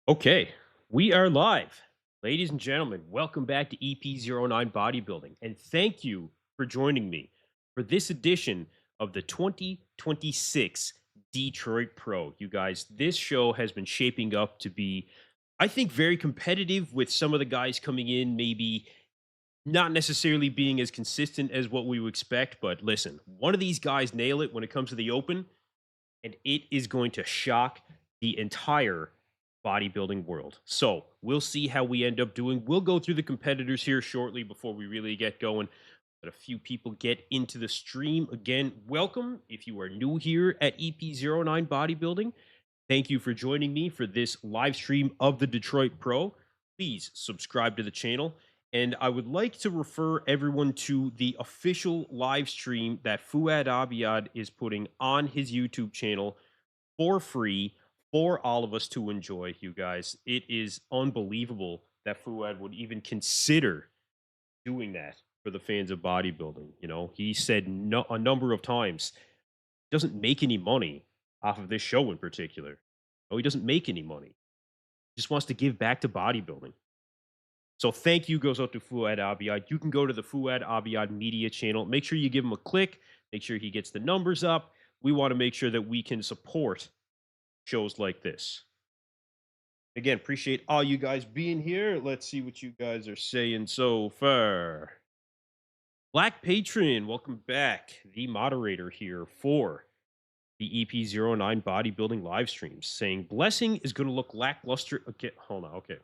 Okay, we are live. Ladies and gentlemen, welcome back to EP09 Bodybuilding, and thank you for joining me for this edition of the 2026 Detroit Pro. You guys, this show has been shaping up to be, I think, very competitive with some of the guys coming in, maybe not necessarily being as consistent as what we would expect. But listen, one of these guys nail it when it comes to the open, and it is going to shock the entire bodybuilding world. So we'll see how we end up doing. We'll go through the competitors here shortly before we really get going. But a few people get into the stream. Again, welcome. If you are new here at EP09 Bodybuilding, thank you for joining me for this live stream of the Detroit Pro. Please subscribe to the channel. And I would like to refer everyone to the official live stream that Fouad Abiad is putting on his YouTube channel for free for all of us to enjoy, you guys. It is unbelievable that Fouad would even consider doing that for the fans of bodybuilding. You know, he said no, a number of times, doesn't make any money off of this show in particular. No, he doesn't make any money. He just wants to give back to bodybuilding. So thank you goes out to Fouad Abiad. You can go to the Fouad Abiad media channel. Make sure you give him a click. Make sure he gets the numbers up. We want to make sure that we can support shows like this. Again, appreciate all you guys being here. Let's see what you guys are saying so far. Black Patron, welcome back. The moderator here for the EP09 bodybuilding live streams, saying Blessing is going to look lackluster. Okay, hold on. Okay.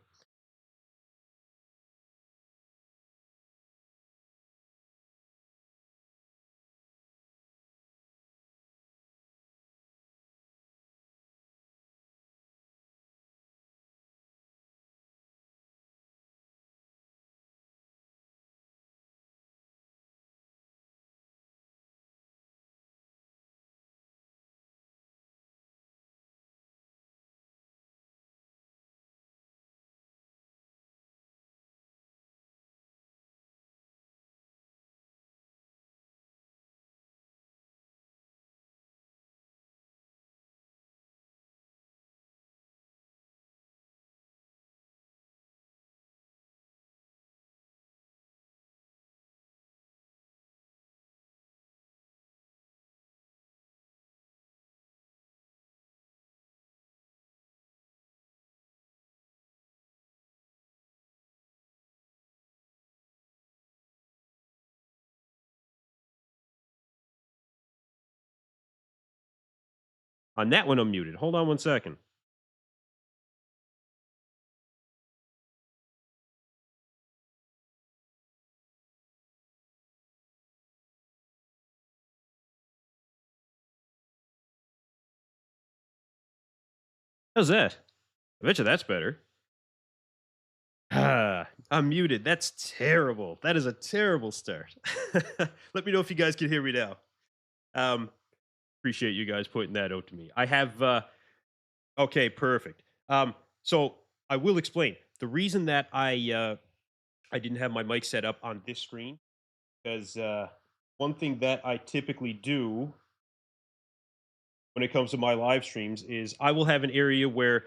On that one, I'm muted. Hold on one second. How's that? I bet you that's better. I'm muted. That's terrible. That is a terrible start. Let me know if you guys can hear me now. Um, appreciate you guys pointing that out to me. I have okay, perfect. So I will explain the reason that I didn't have my mic set up on this screen because one thing that I typically do when it comes to my live streams is I will have an area where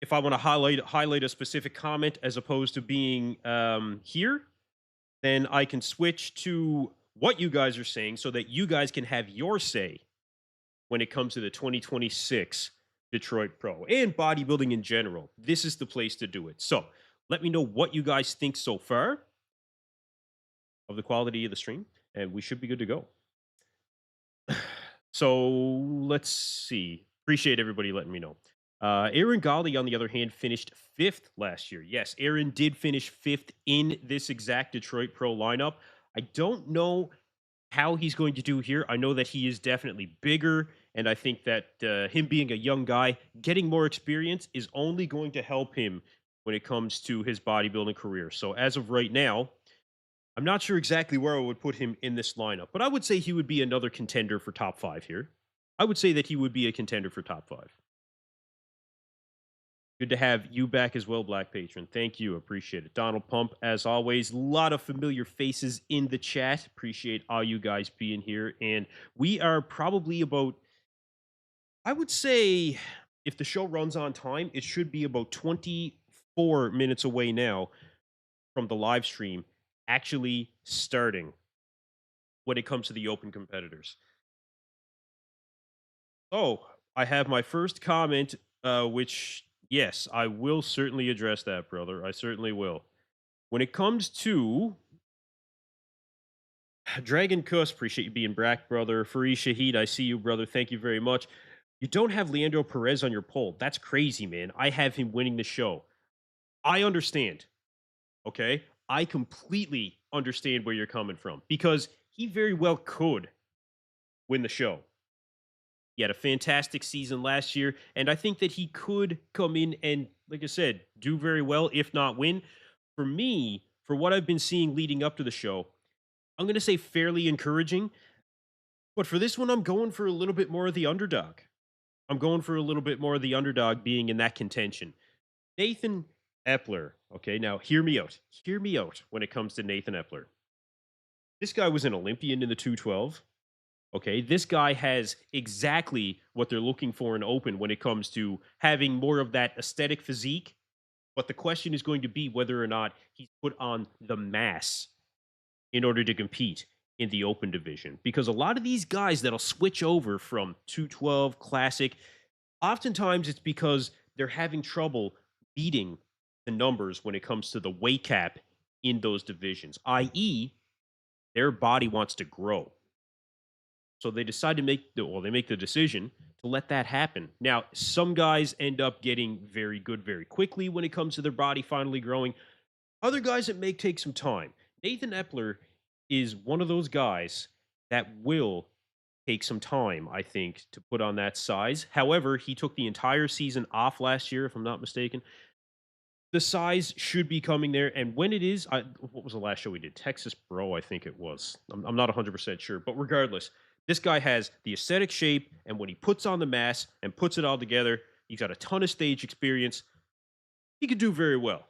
if I want to highlight a specific comment as opposed to being here, then I can switch to what you guys are saying so that you guys can have your say when it comes to the 2026 Detroit Pro and bodybuilding in general. This is the place to do it. So let me know what you guys think so far of the quality of the stream, and we should be good to go. So let's see. Appreciate everybody letting me know. Aaron Golly, on the other hand, finished fifth last year. Yes, Aaron did finish fifth in this exact Detroit Pro lineup. I don't know how he's going to do here. I know that he is definitely bigger, and I think that him being a young guy, getting more experience is only going to help him when it comes to his bodybuilding career. So as of right now, I'm not sure exactly where I would put him in this lineup, but I would say he would be another contender for top five here. I would say that he would be a contender for top five. Good to have you back as well, Black Patron. Thank you. Appreciate it. Donald Pump, as always, a lot of familiar faces in the chat. Appreciate all you guys being here. And we are probably about, I would say, if the show runs on time, it should be about 24 minutes away now from the live stream actually starting when it comes to the open competitors. Oh, I have my first comment, which, yes, I will certainly address that, brother. I certainly will. When it comes to Dragon Kuss, appreciate you being back, brother. Fareed Shahid, I see you, brother. Thank you very much. You don't have Leandro Perez on your poll. That's crazy, man. I have him winning the show. I understand. Okay. I completely understand where you're coming from because he very well could win the show. He had a fantastic season last year, and I think that he could come in and, like I said, do very well, if not win. For me, for what I've been seeing leading up to the show, I'm going to say fairly encouraging. But for this one, I'm going for a little bit more of the underdog. I'm going for a little bit more of the underdog being in that contention. Nathan Epler. Okay, now hear me out. Hear me out when it comes to Nathan Epler. This guy was an Olympian in the 212. Okay, this guy has exactly what they're looking for in open when it comes to having more of that aesthetic physique. But the question is going to be whether or not he's put on the mass in order to compete in the open division. Because a lot of these guys that'll switch over from 212 classic, oftentimes it's because they're having trouble beating the numbers when it comes to the weight cap in those divisions, i.e., their body wants to grow. So they decide to they make the decision to let that happen. Now, some guys end up getting very good very quickly when it comes to their body finally growing. Other guys it may take some time. Nathan Epler is one of those guys that will take some time, I think, to put on that size. However, he took the entire season off last year, if I'm not mistaken. The size should be coming there, and when it is, what was the last show we did? Texas Bro, I think it was. I'm not 100% sure, but regardless, this guy has the aesthetic shape, and when he puts on the mass and puts it all together, he's got a ton of stage experience. He could do very well.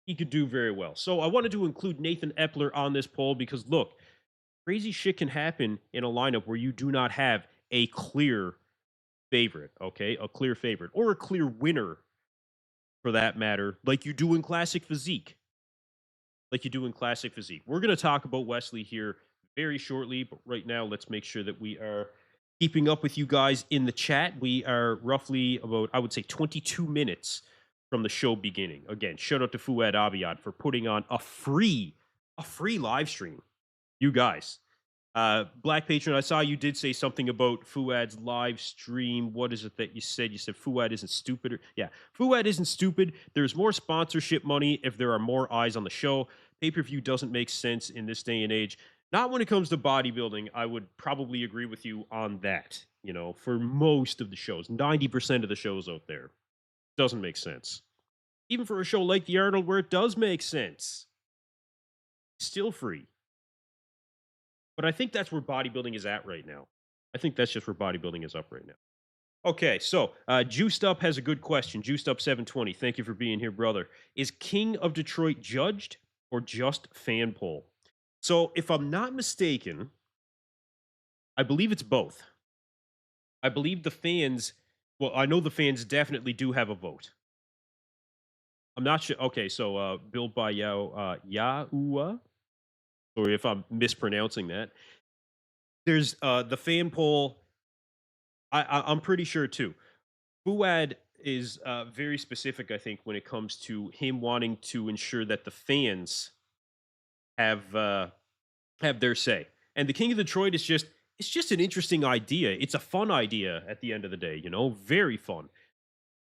He could do very well. So I wanted to include Nathan Epler on this poll because, look, crazy shit can happen in a lineup where you do not have a clear favorite, okay? A clear favorite or a clear winner for that matter, like you do in Classic Physique. Like you do in Classic Physique. We're going to talk about Wesley here very shortly, but right now, let's make sure that we are keeping up with you guys in the chat. We are roughly about, I would say, 22 minutes from the show beginning. Again, shout out to Fouad Abiad for putting on a free live stream. You guys. Black Patron, I saw you did say something about Fouad's live stream. What is it that you said? You said Fouad isn't stupid. Yeah, Fouad isn't stupid. There's more sponsorship money if there are more eyes on the show. Pay-per-view doesn't make sense in this day and age. Not when it comes to bodybuilding. I would probably agree with you on that. You know, for most of the shows, 90% of the shows out there, doesn't make sense. Even for a show like the Arnold where it does make sense. Still free. But I think that's where bodybuilding is at right now. I think that's just where bodybuilding is up right now. Okay, so Juiced Up has a good question. Juiced Up 720. Thank you for being here, brother. Is King of Detroit judged or just fan poll? So if I'm not mistaken, I believe it's both. I believe the fans, well, I know the fans definitely do have a vote. I'm not sure. Okay, so built by Yaua. Sorry if I'm mispronouncing that. There's the fan poll. I'm pretty sure too. Fouad is very specific, I think, when it comes to him wanting to ensure that the fans have their say. And the King of Detroit is just it's just an interesting idea. It's a fun idea at the end of the day, you know, very fun.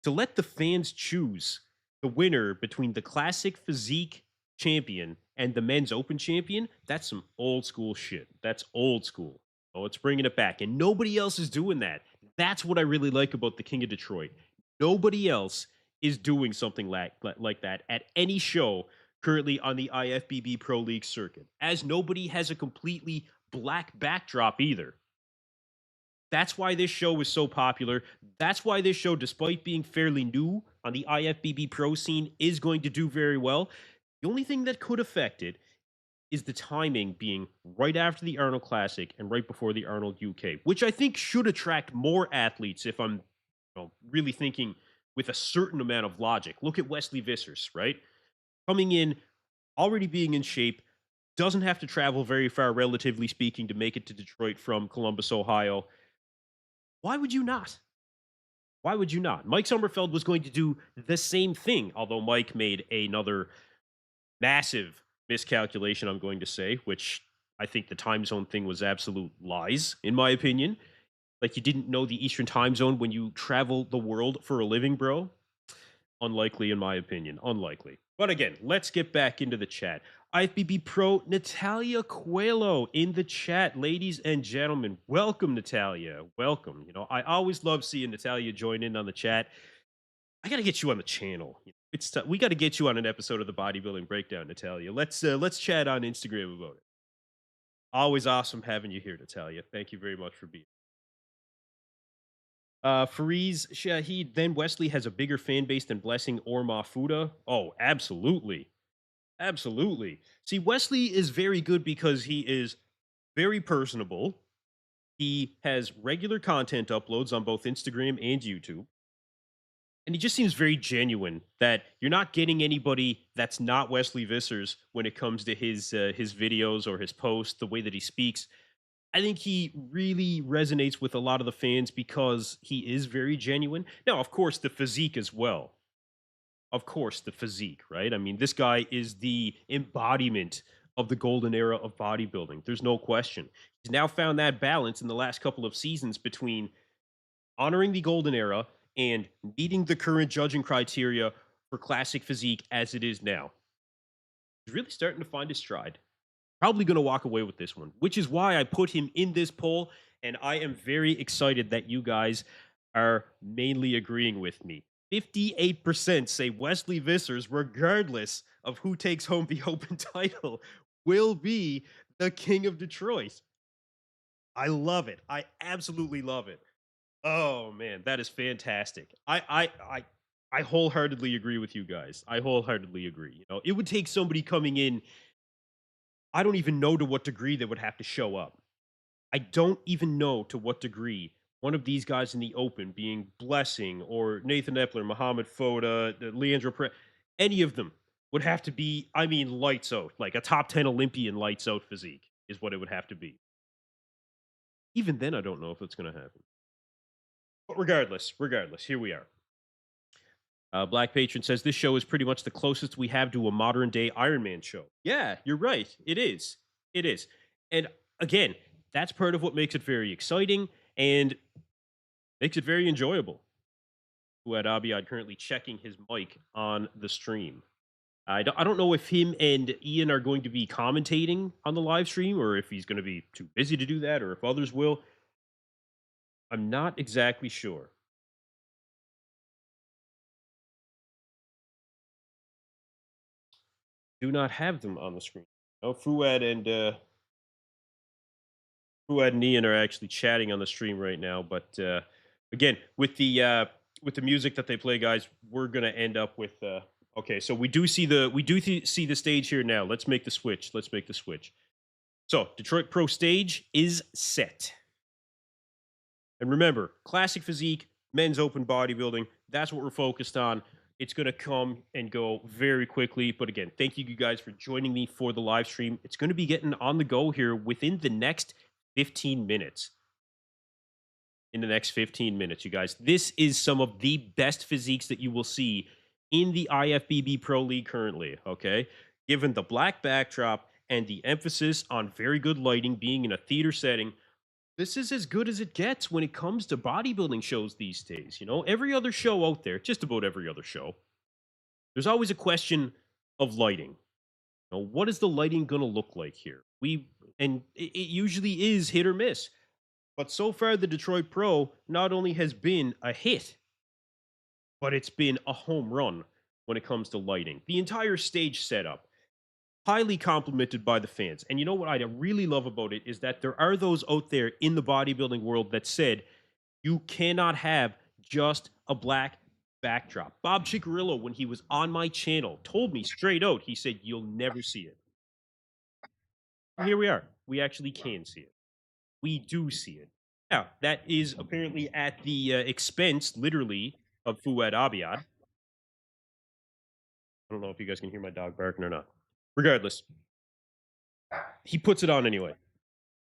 To let the fans choose the winner between the Classic Physique champion and the men's open champion, that's some old school shit. That's old school. Oh, it's bringing it back. And nobody else is doing that. That's what I really like about the King of Detroit. Nobody else is doing something like that at any show currently on the IFBB Pro League circuit, as nobody has a completely black backdrop either. That's why this show is so popular. That's why this show, despite being fairly new on the IFBB Pro scene, is going to do very well. The only thing that could affect it is the timing being right after the Arnold Classic and right before the Arnold UK, which I think should attract more athletes if I'm really thinking with a certain amount of logic. Look at Wesley Vissers, right? Coming in, already being in shape, doesn't have to travel very far, relatively speaking, to make it to Detroit from Columbus, Ohio. Why would you not? Why would you not? Mike Sommerfeld was going to do the same thing, although Mike made another massive miscalculation, I'm going to say, which I think the time zone thing was absolute lies, in my opinion. Like you didn't know the Eastern time zone when you travel the world for a living, bro. Unlikely, in my opinion. Unlikely. But again, let's get back into the chat. IFBB Pro Natalia Coelho in the chat, ladies and gentlemen. Welcome, Natalia. Welcome. I always love seeing Natalia join in on the chat. I got to get you on the channel. We got to get you on an episode of the Bodybuilding Breakdown, Natalia. Let's chat on Instagram about it. Always awesome having you here, Natalia. Thank you very much for being. Fariz Shahid, then Wesley has a bigger fan base than Blessing or Mafuda. Oh, absolutely. Absolutely. See, Wesley is very good because he is very personable. He has regular content uploads on both Instagram and YouTube. And he just seems very genuine that you're not getting anybody that's not Wesley Vissers when it comes to his videos or his posts, the way that he speaks. I think he really resonates with a lot of the fans because he is very genuine. Now, of course, the physique as well. Of course, the physique, right? I mean, this guy is the embodiment of the golden era of bodybuilding. There's no question. He's now found that balance in the last couple of seasons between honoring the golden era and meeting the current judging criteria for classic physique as it is now. He's really starting to find his stride. Probably going to walk away with this one, which is why I put him in this poll. And I am very excited that you guys are mainly agreeing with me. 58% say Wesley Vissers, regardless of who takes home the open title, will be the king of Detroit. I love it. I absolutely love it. Oh man, that is fantastic. I wholeheartedly agree with you guys. I wholeheartedly agree. It would take somebody coming in. I don't even know to what degree they would have to show up. I don't even know to what degree one of these guys in the open, being Blessing or Nathan Epler, Muhammad Foda, Leandro any of them would have to be, I mean, lights out, like a top 10 Olympian lights out physique is what it would have to be. Even then, I don't know if it's going to happen. But regardless, here we are. Black Patron says this show is pretty much the closest we have to a modern day Iron Man show. Yeah, you're right. It is. It is. And again, that's part of what makes it very exciting and makes it very enjoyable. Fuad Abiyad currently checking his mic on the stream. I don't know if him and Ian are going to be commentating on the live stream or if he's going to be too busy to do that or if others will. I'm not exactly sure. Do not have them on the screen. No, Fuad and Ian are actually chatting on the stream right now. But again, with the music that they play, guys, we're gonna end up with. Okay, so we do see see the stage here now. Let's make the switch. Let's make the switch. So Detroit Pro stage is set. And remember, classic physique, men's open bodybuilding. That's what we're focused on. It's going to come and go very quickly. But again, thank you guys for joining me for the live stream. It's going to be getting on the go here within the next 15 minutes. In the next 15 minutes, you guys. This is some of the best physiques that you will see in the IFBB Pro League currently, okay? Given the black backdrop and the emphasis on very good lighting, being in a theater setting, this is as good as it gets when it comes to bodybuilding shows these days. Every other show out there, just about every other show, there's always a question of lighting. What is the lighting going to look like here? And it usually is hit or miss. But so far, the Detroit Pro not only has been a hit, but it's been a home run when it comes to lighting. The entire stage setup, highly complimented by the fans. And you know what I really love about it is that there are those out there in the bodybuilding world that said you cannot have just a black backdrop. Bob Ciccarillo, when he was on my channel, told me straight out, he said, you'll never see it. And here we are. We actually can see it. We do see it. Yeah, that is apparently at the expense, literally, of Fuad Abiad. I don't know if you guys can hear my dog barking or not. Regardless, he puts it on anyway.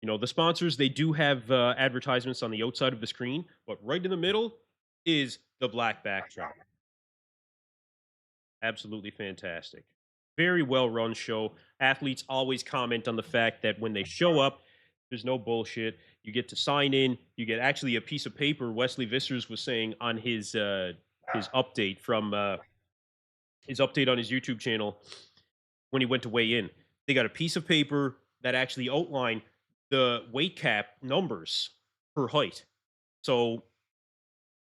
You know, the sponsors, they do have advertisements on the outside of the screen, but right in the middle is the black backdrop. Absolutely fantastic. Very well run show. Athletes always comment on the fact that when they show up, there's no bullshit. You get to sign in. You get actually a piece of paper. Wesley Vissers was saying on his update from his update on his YouTube channel when he went to weigh in. They got a piece of paper that actually outlined the weight cap numbers per height. So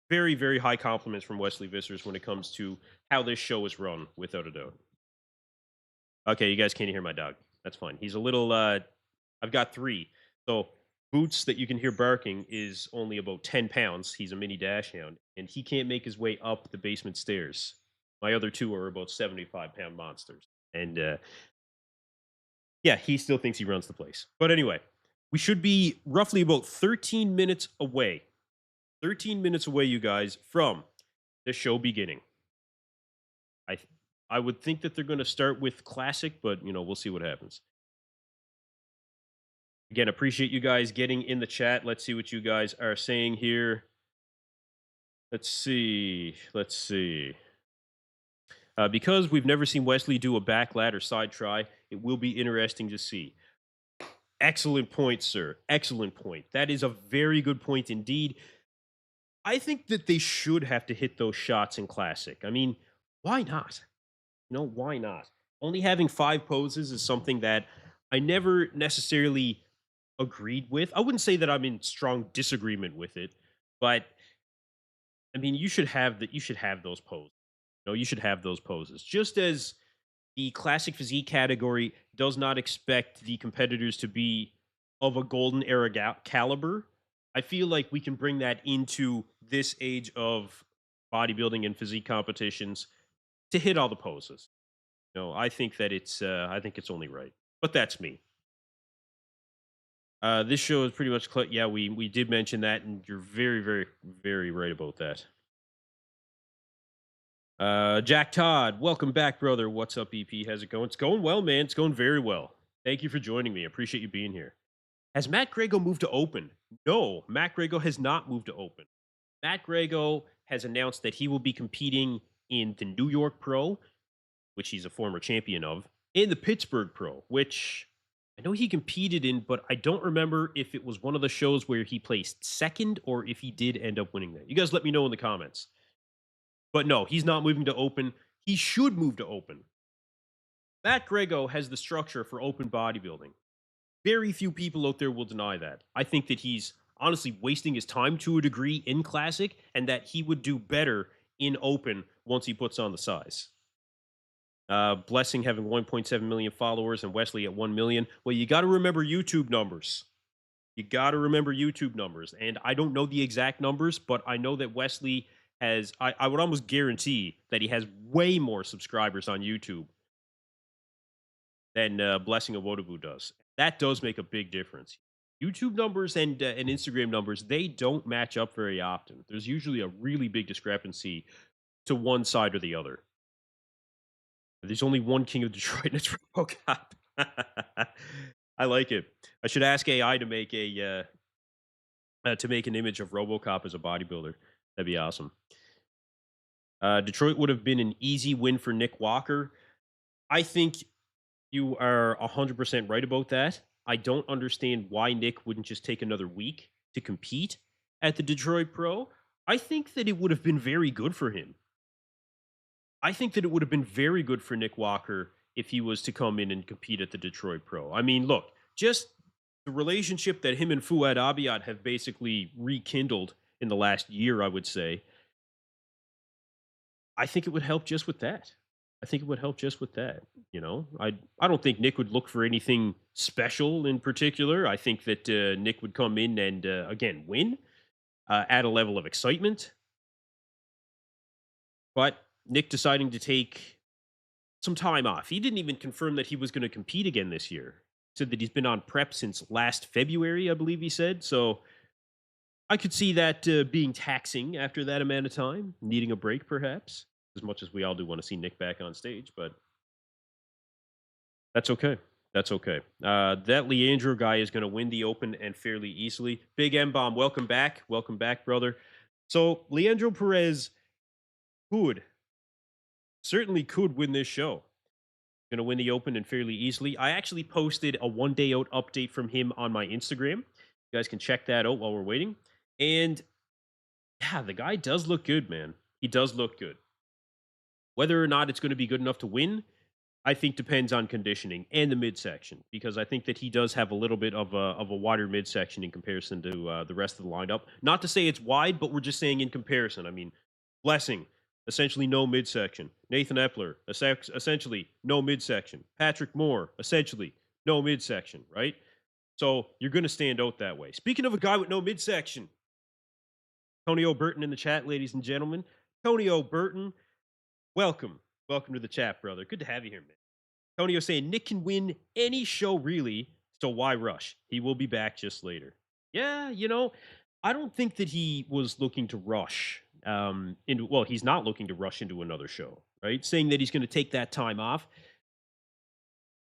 very, very high compliments from Wesley Vissers when it comes to how this show is run, without a doubt. Okay, you guys can't hear my dog. That's fine. He's a little. I've got three. So Boots, that you can hear barking, is only about 10 pounds. He's a mini dash hound, and he can't make his way up the basement stairs. My other two are about 75-pound monsters, and yeah, he still thinks he runs the place. But anyway, we should be roughly about 13 minutes away. 13 minutes away, you guys, from the show beginning. I I would think that they're going to start with Classic, but we'll see what happens. Again, appreciate you guys getting in the chat. Let's see what you guys are saying here. Let's see. Let's see. Because we've never seen Wesley do a back lat or side try, it will be interesting to see. Excellent point, sir. Excellent point. That is a very good point indeed. I think that they should have to hit those shots in Classic. I mean, why not? Why not? Only having 5 poses is something that I never necessarily agreed with. I wouldn't say that I'm in strong disagreement with it, but I mean, you should have that. You should have those poses. You should have those poses. Just as the classic physique category does not expect the competitors to be of a golden era caliber, I feel like we can bring that into this age of bodybuilding and physique competitions to hit all the poses. I think that I think it's only right, but that's me. This show is pretty much yeah. We did mention that, and you're very, very, very right about that. Jack Todd, welcome back, brother. What's up, EP? How's it going? It's going well, man. It's going very well. Thank you for joining me. I appreciate you being here. Has Matt Grego moved to open? No, Matt Grego has not moved to open. Matt Grego has announced that he will be competing in the New York Pro, which he's a former champion of, in the Pittsburgh Pro, which I know he competed in, but I don't remember if it was one of the shows where he placed second or if he did end up winning that. You guys let me know in the comments. But no, he's not moving to open. He should move to open. Matt Grego has the structure for open bodybuilding. Very few people out there will deny that. I think that he's honestly wasting his time to a degree in Classic, and that he would do better in open once he puts on the size. Blessing having 1.7 million followers and Wesley at 1 million. Well, you got to remember YouTube numbers. You got to remember YouTube numbers. And I don't know the exact numbers, but I know that Wesley has, I would almost guarantee that he has way more subscribers on YouTube than Blessing Awodibu does. That does make a big difference. YouTube numbers and Instagram numbers, they don't match up very often. There's usually a really big discrepancy to one side or the other. There's only one King of Detroit, and it's RoboCop. I like it. I should ask AI to make to make an image of RoboCop as a bodybuilder. That'd be awesome. Detroit would have been an easy win for Nick Walker. I think you are 100% right about that. I don't understand why Nick wouldn't just take another week to compete at the Detroit Pro. I think that it would have been very good for him. I think that it would have been very good for Nick Walker if he was to come in and compete at the Detroit Pro. I mean, look, just the relationship that him and Fuad Abiad have basically rekindled in the last year, I would say. I think it would help just with that. I think it would help just with that. I don't think Nick would look for anything special in particular. I think that Nick would come in and again win, add a level of excitement. But Nick deciding to take some time off. He didn't even confirm that he was going to compete again this year. He said that he's been on prep since last February, I believe he said. So I could see that being taxing after that amount of time, needing a break perhaps, as much as we all do want to see Nick back on stage, but that's okay. That's okay. That Leandro guy is going to win the Open and fairly easily. Big M Bomb, welcome back. Welcome back, brother. So Leandro Perez could, certainly could win this show. Going to win the Open and fairly easily. I actually posted a 1 day out update from him on my Instagram. You guys can check that out while we're waiting. And yeah, the guy does look good, man. He does look good. Whether or not it's going to be good enough to win, I think depends on conditioning and the midsection, because I think that he does have a little bit of a wider midsection in comparison to the rest of the lineup. Not to say it's wide, but we're just saying in comparison. I mean, Blessing, essentially no midsection. Nathan Epler, essentially no midsection. Patrick Moore, essentially no midsection, right? So you're going to stand out that way. Speaking of a guy with no midsection, Tony O'Burton in the chat, ladies and gentlemen. Tony O'Burton, welcome. Welcome to the chat, brother. Good to have you here, man. Tonio saying Nick can win any show, really. So why rush? He will be back just later. Yeah, I don't think that he was looking to rush well, he's not looking to rush into another show, right? Saying that he's going to take that time off.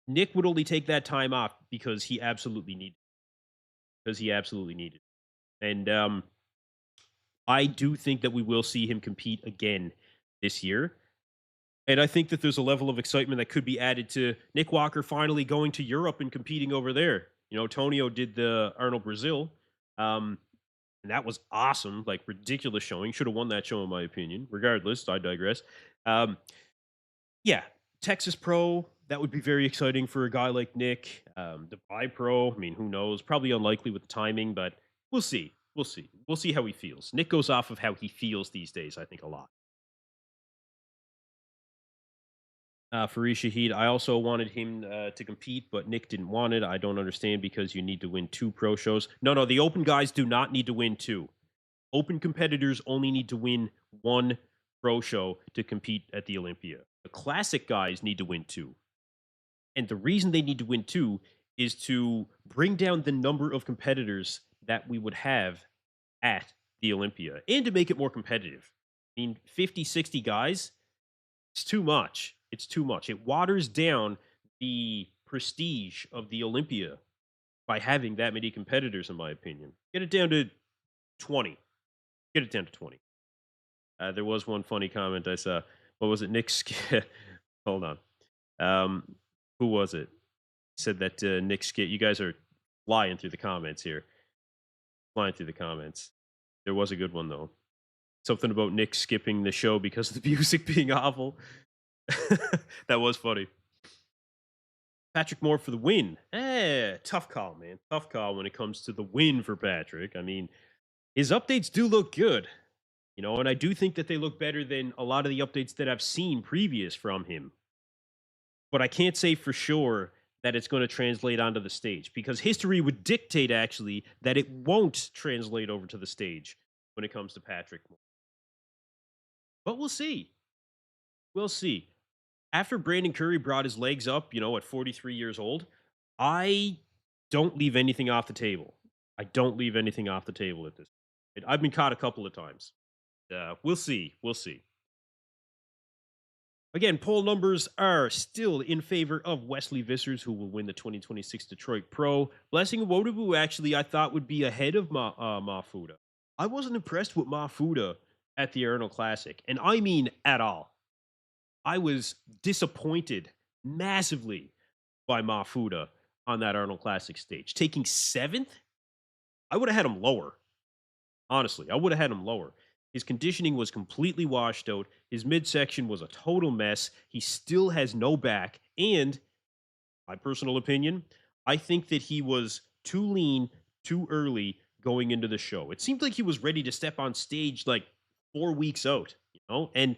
Nick would only take that time off because he absolutely needed. And I do think that we will see him compete again this year. And I think that there's a level of excitement that could be added to Nick Walker finally going to Europe and competing over there. Tonio did the Arnold Brazil, and that was awesome, like ridiculous showing. Should have won that show in my opinion. Regardless, I digress. Yeah, Texas Pro, that would be very exciting for a guy like Nick. Dubai Pro, I mean, who knows? Probably unlikely with the timing, but we'll see. We'll see how he feels. Nick goes off of how he feels these days, I think, a lot. Fareed Shahid, I also wanted him to compete, but Nick didn't want it. I don't understand because you need to win 2 pro shows. No, the open guys do not need to win 2. Open competitors only need to win 1 pro show to compete at the Olympia. The classic guys need to win 2. And the reason they need to win 2 is to bring down the number of competitors that we would have at the Olympia and to make it more competitive. I mean, 50, 60 guys, it's too much. It's too much. It waters down the prestige of the Olympia by having that many competitors, in my opinion. Get it down to 20. Get it down to 20. There was one funny comment I saw. What was it? Nick Hold on. Who was it? Said that Nick Skit. You guys are flying through the comments here. Flying through the comments. There was a good one, though. Something about Nick skipping the show because of the music being awful. That was funny. Patrick Moore for the win. Tough call, man. Tough call when it comes to the win for Patrick. I mean, his updates do look good, and I do think that they look better than a lot of the updates that I've seen previous from him. But I can't say for sure that it's going to translate onto the stage because history would dictate, actually, that it won't translate over to the stage when it comes to Patrick Moore. But we'll see. We'll see. After Brandon Curry brought his legs up, at 43 years old, I don't leave anything off the table. I don't leave anything off the table at this point. I've been caught a couple of times. We'll see. We'll see. Again, poll numbers are still in favor of Wesley Vissers, who will win the 2026 Detroit Pro. Blessing Awodibu, actually, I thought would be ahead of Mafuda. I wasn't impressed with Mafuda at the Arnold Classic, and I mean at all. I was disappointed massively by Mafuda on that Arnold Classic stage. Taking 7th, I would have had him lower. Honestly, I would have had him lower. His conditioning was completely washed out. His midsection was a total mess. He still has no back. And, my personal opinion, I think that he was too lean, too early going into the show. It seemed like he was ready to step on stage like 4 weeks out, and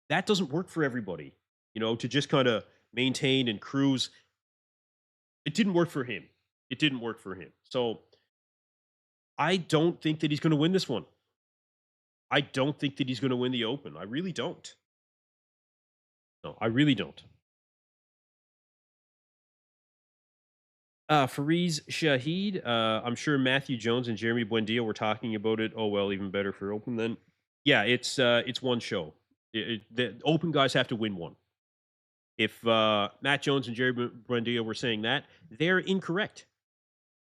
that doesn't work for everybody, to just kind of maintain and cruise. It didn't work for him. It didn't work for him. So I don't think that he's going to win this one. I don't think that he's going to win the Open. I really don't. No, I really don't. Fariz Shahid. I'm sure Matthew Jones and Jeremy Buendia were talking about it. Oh well, even better for Open then. Yeah, it's one show. The Open guys have to win one. If Matt Jones and Jeremy Buendia were saying that, they're incorrect.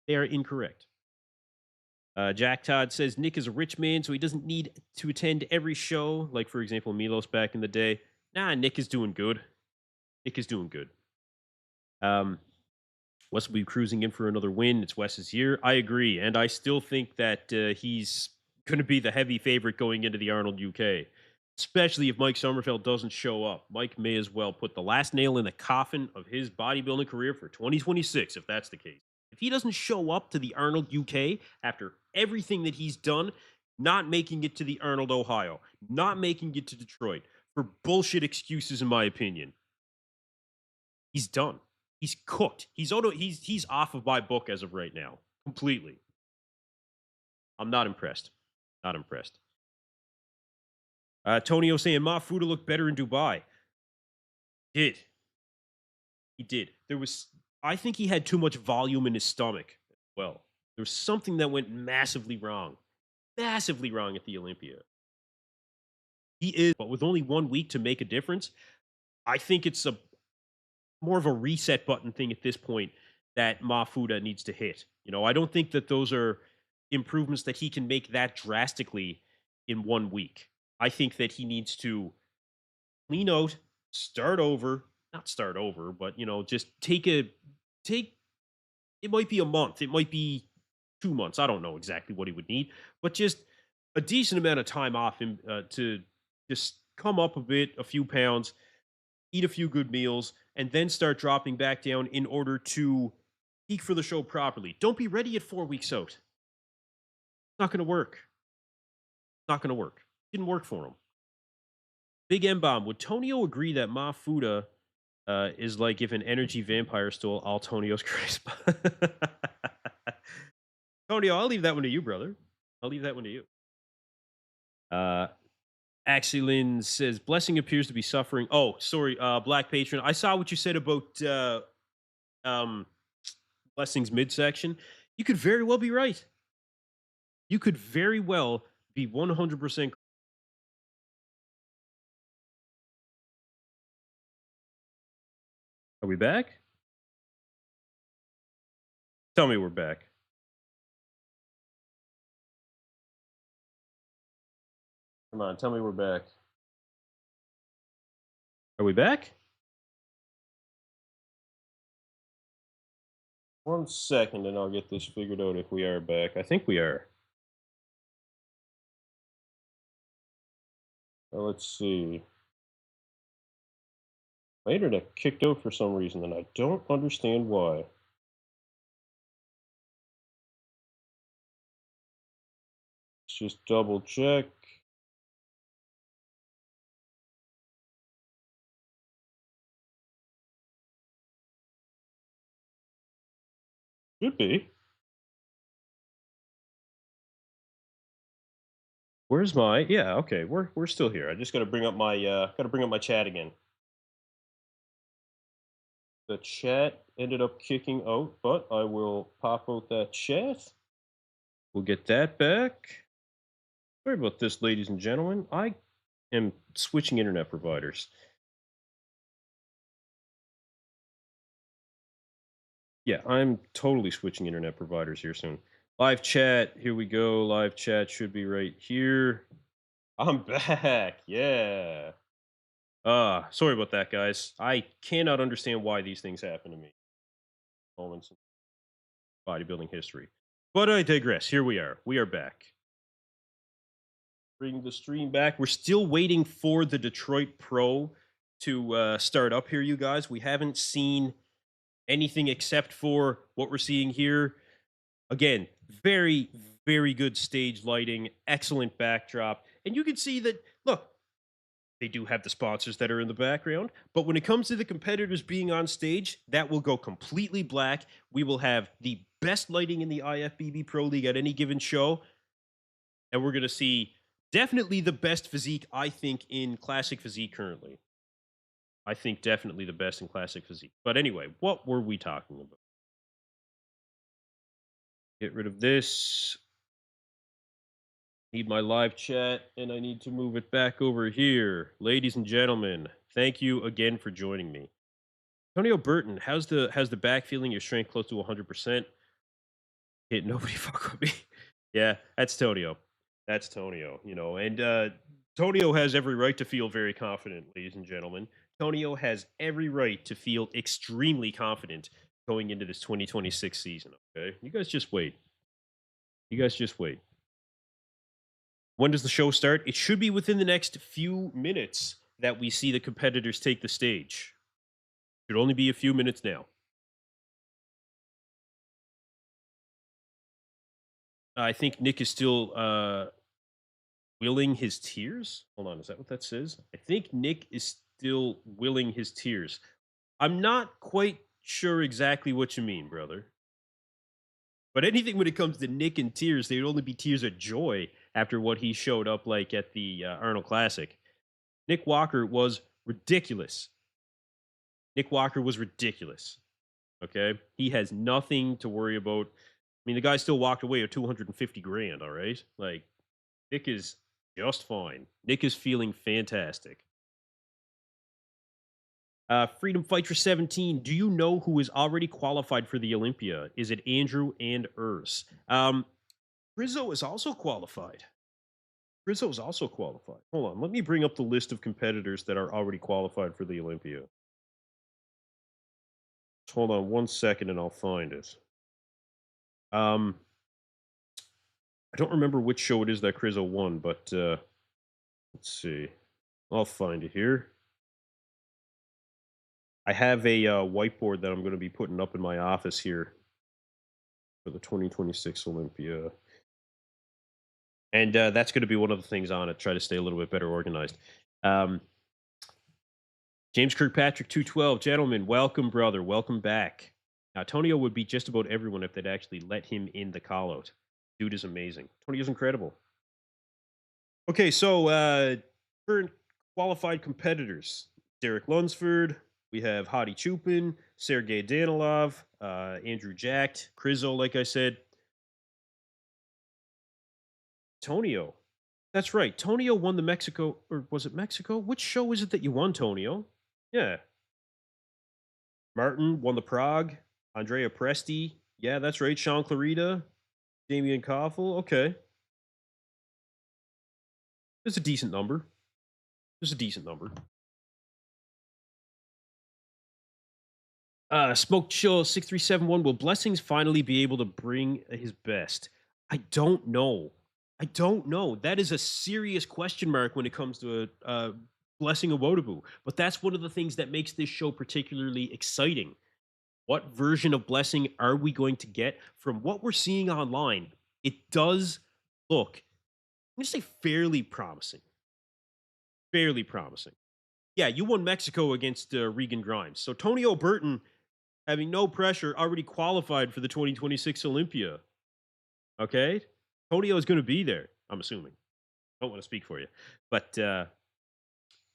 They are incorrect. Jack Todd says Nick is a rich man, so he doesn't need to attend every show. Like, for example, Milos back in the day. Nah, Nick is doing good. Nick is doing good. Wes will be cruising in for another win. It's Wes's year. I agree. And I still think that he's going to be the heavy favorite going into the Arnold UK, especially if Mike Sommerfeld doesn't show up. Mike may as well put the last nail in the coffin of his bodybuilding career for 2026, if that's the case. If he doesn't show up to the Arnold UK after everything that he's done, not making it to the Arnold Ohio, not making it to Detroit, for bullshit excuses, in my opinion, he's done. He's cooked. He's off of my book as of right now, completely. I'm not impressed. Not impressed. Tonio saying Mafuda looked better in Dubai. Did. He did. I think he had too much volume in his stomach as well. There was something that went massively wrong at the Olympia. He is, but with only 1 week to make a difference, I think it's more of a reset button thing at this point that Mafuda needs to hit. I don't think that those are improvements that he can make that drastically in 1 week. I think that he needs to clean out, not start over, but just take it might be a month, it might be 2 months. I don't know exactly what he would need, but just a decent amount of time off him to just come up a bit, a few pounds, eat a few good meals, and then start dropping back down in order to peak for the show properly. Don't be ready at 4 weeks out. It's not going to work. Not going to work. Didn't work for him. Big M Bomb. Would Tonio agree that Mafuda is like if an energy vampire stole all Tonio's charisma? Tonio, I'll leave that one to you, brother. I'll leave that one to you. Axelin says Blessing appears to be suffering. Oh, sorry, Black Patron. I saw what you said about Blessing's midsection. You could very well be right. You could very well be 100%. Are we back? Tell me we're back. Come on, tell me we're back. Are we back? 1 second and I'll get this figured out if we are back. I think we are. Let's see. My internet kicked out for some reason and I don't understand why. Let's just double check. Should be. Where's my? Yeah, okay. We're still here. I just got to bring up my chat again. The chat ended up kicking out, but I will pop out that chat. We'll get that back. Sorry about this, ladies and gentlemen. I am switching internet providers. Yeah, I'm totally switching internet providers here soon. Live chat, here we go. Live chat should be right here. I'm back. Yeah. Sorry about that, guys. I cannot understand why these things happen to me. Moments in bodybuilding history. But I digress. Here we are. We are back. Bring the stream back. We're still waiting for the Detroit Pro to start up here, you guys. We haven't seen anything except for what we're seeing here. Again, very, very good stage lighting, excellent backdrop. And you can see that, look, they do have the sponsors that are in the background. But when it comes to the competitors being on stage, that will go completely black. We will have the best lighting in the IFBB Pro League at any given show. And we're going to see definitely the best physique, I think, in Classic Physique currently. I think definitely the best in Classic Physique. But anyway, what were we talking about? Get rid of this. Need my live chat, and I need to move it back over here. Ladies and gentlemen, thank you again for joining me. Antonio Burton, how's the back feeling? Your strength close to 100%. Hit nobody fuck with me. Yeah, that's Tonio. That's Tonio, and Tonio has every right to feel very confident, ladies and gentlemen. Tonio has every right to feel extremely confident going into this 2026 season. Okay. You guys just wait. You guys just wait. When does the show start? It should be within the next few minutes that we see the competitors take the stage. Should only be a few minutes now. I think Nick is still willing his tears. Hold on, is that what that says? I think Nick is still willing his tears. I'm not quite sure exactly what you mean, brother. But anything when it comes to Nick and tears, they'd only be tears of joy after what he showed up like at the Arnold Classic. Nick Walker was ridiculous. Nick Walker was ridiculous. Okay. He has nothing to worry about. I mean, the guy still walked away with 250 grand. All right. Like, Nick is just fine. Nick is feeling fantastic. Freedom Fighter 17. Do you know who is already qualified for the Olympia? Is it Andrew and Urs? Rizzo is also qualified. Rizzo is also qualified. Hold on. Let me bring up the list of competitors that are already qualified for the Olympia. Hold on 1 second and I'll find it. I don't remember which show it is that Crizzo won, but let's see. I'll find it here. I have a whiteboard that I'm going to be putting up in my office here for the 2026 Olympia. And that's going to be one of the things on it. Try to stay a little bit better organized. James Kirkpatrick, 212. Gentlemen, welcome, brother. Welcome back. Now, Tonio would beat just about everyone if they'd actually let him in the call out. Dude is amazing. Tonio's incredible. Okay, so current qualified competitors. Derek Lunsford. We have Hadi Chupin, Sergey Danilov, Andrew Jacked, Crizzo, like I said. Tonio. That's right. Tonio won the Mexico, or was it Mexico? Which show is it that you won, Tonio? Yeah. Martin won the Prague. Andrea Presti. Yeah, that's right. Sean Clarita. Damian Koffel. Okay. It's a decent number. It's a decent number. Smoke Chill 6371. Will Blessings finally be able to bring his best? I don't know. I don't know. That is a serious question mark when it comes to Blessing Awodibu. But that's one of the things that makes this show particularly exciting. What version of Blessing are we going to get? From what we're seeing online, it does look, I'm going to say, fairly promising. Fairly promising. Yeah, you won Mexico against Regan Grimes. So Tony O'Burton, having no pressure, already qualified for the 2026 Olympia. Okay? Tonio is going to be there, I'm assuming. I don't want to speak for you. But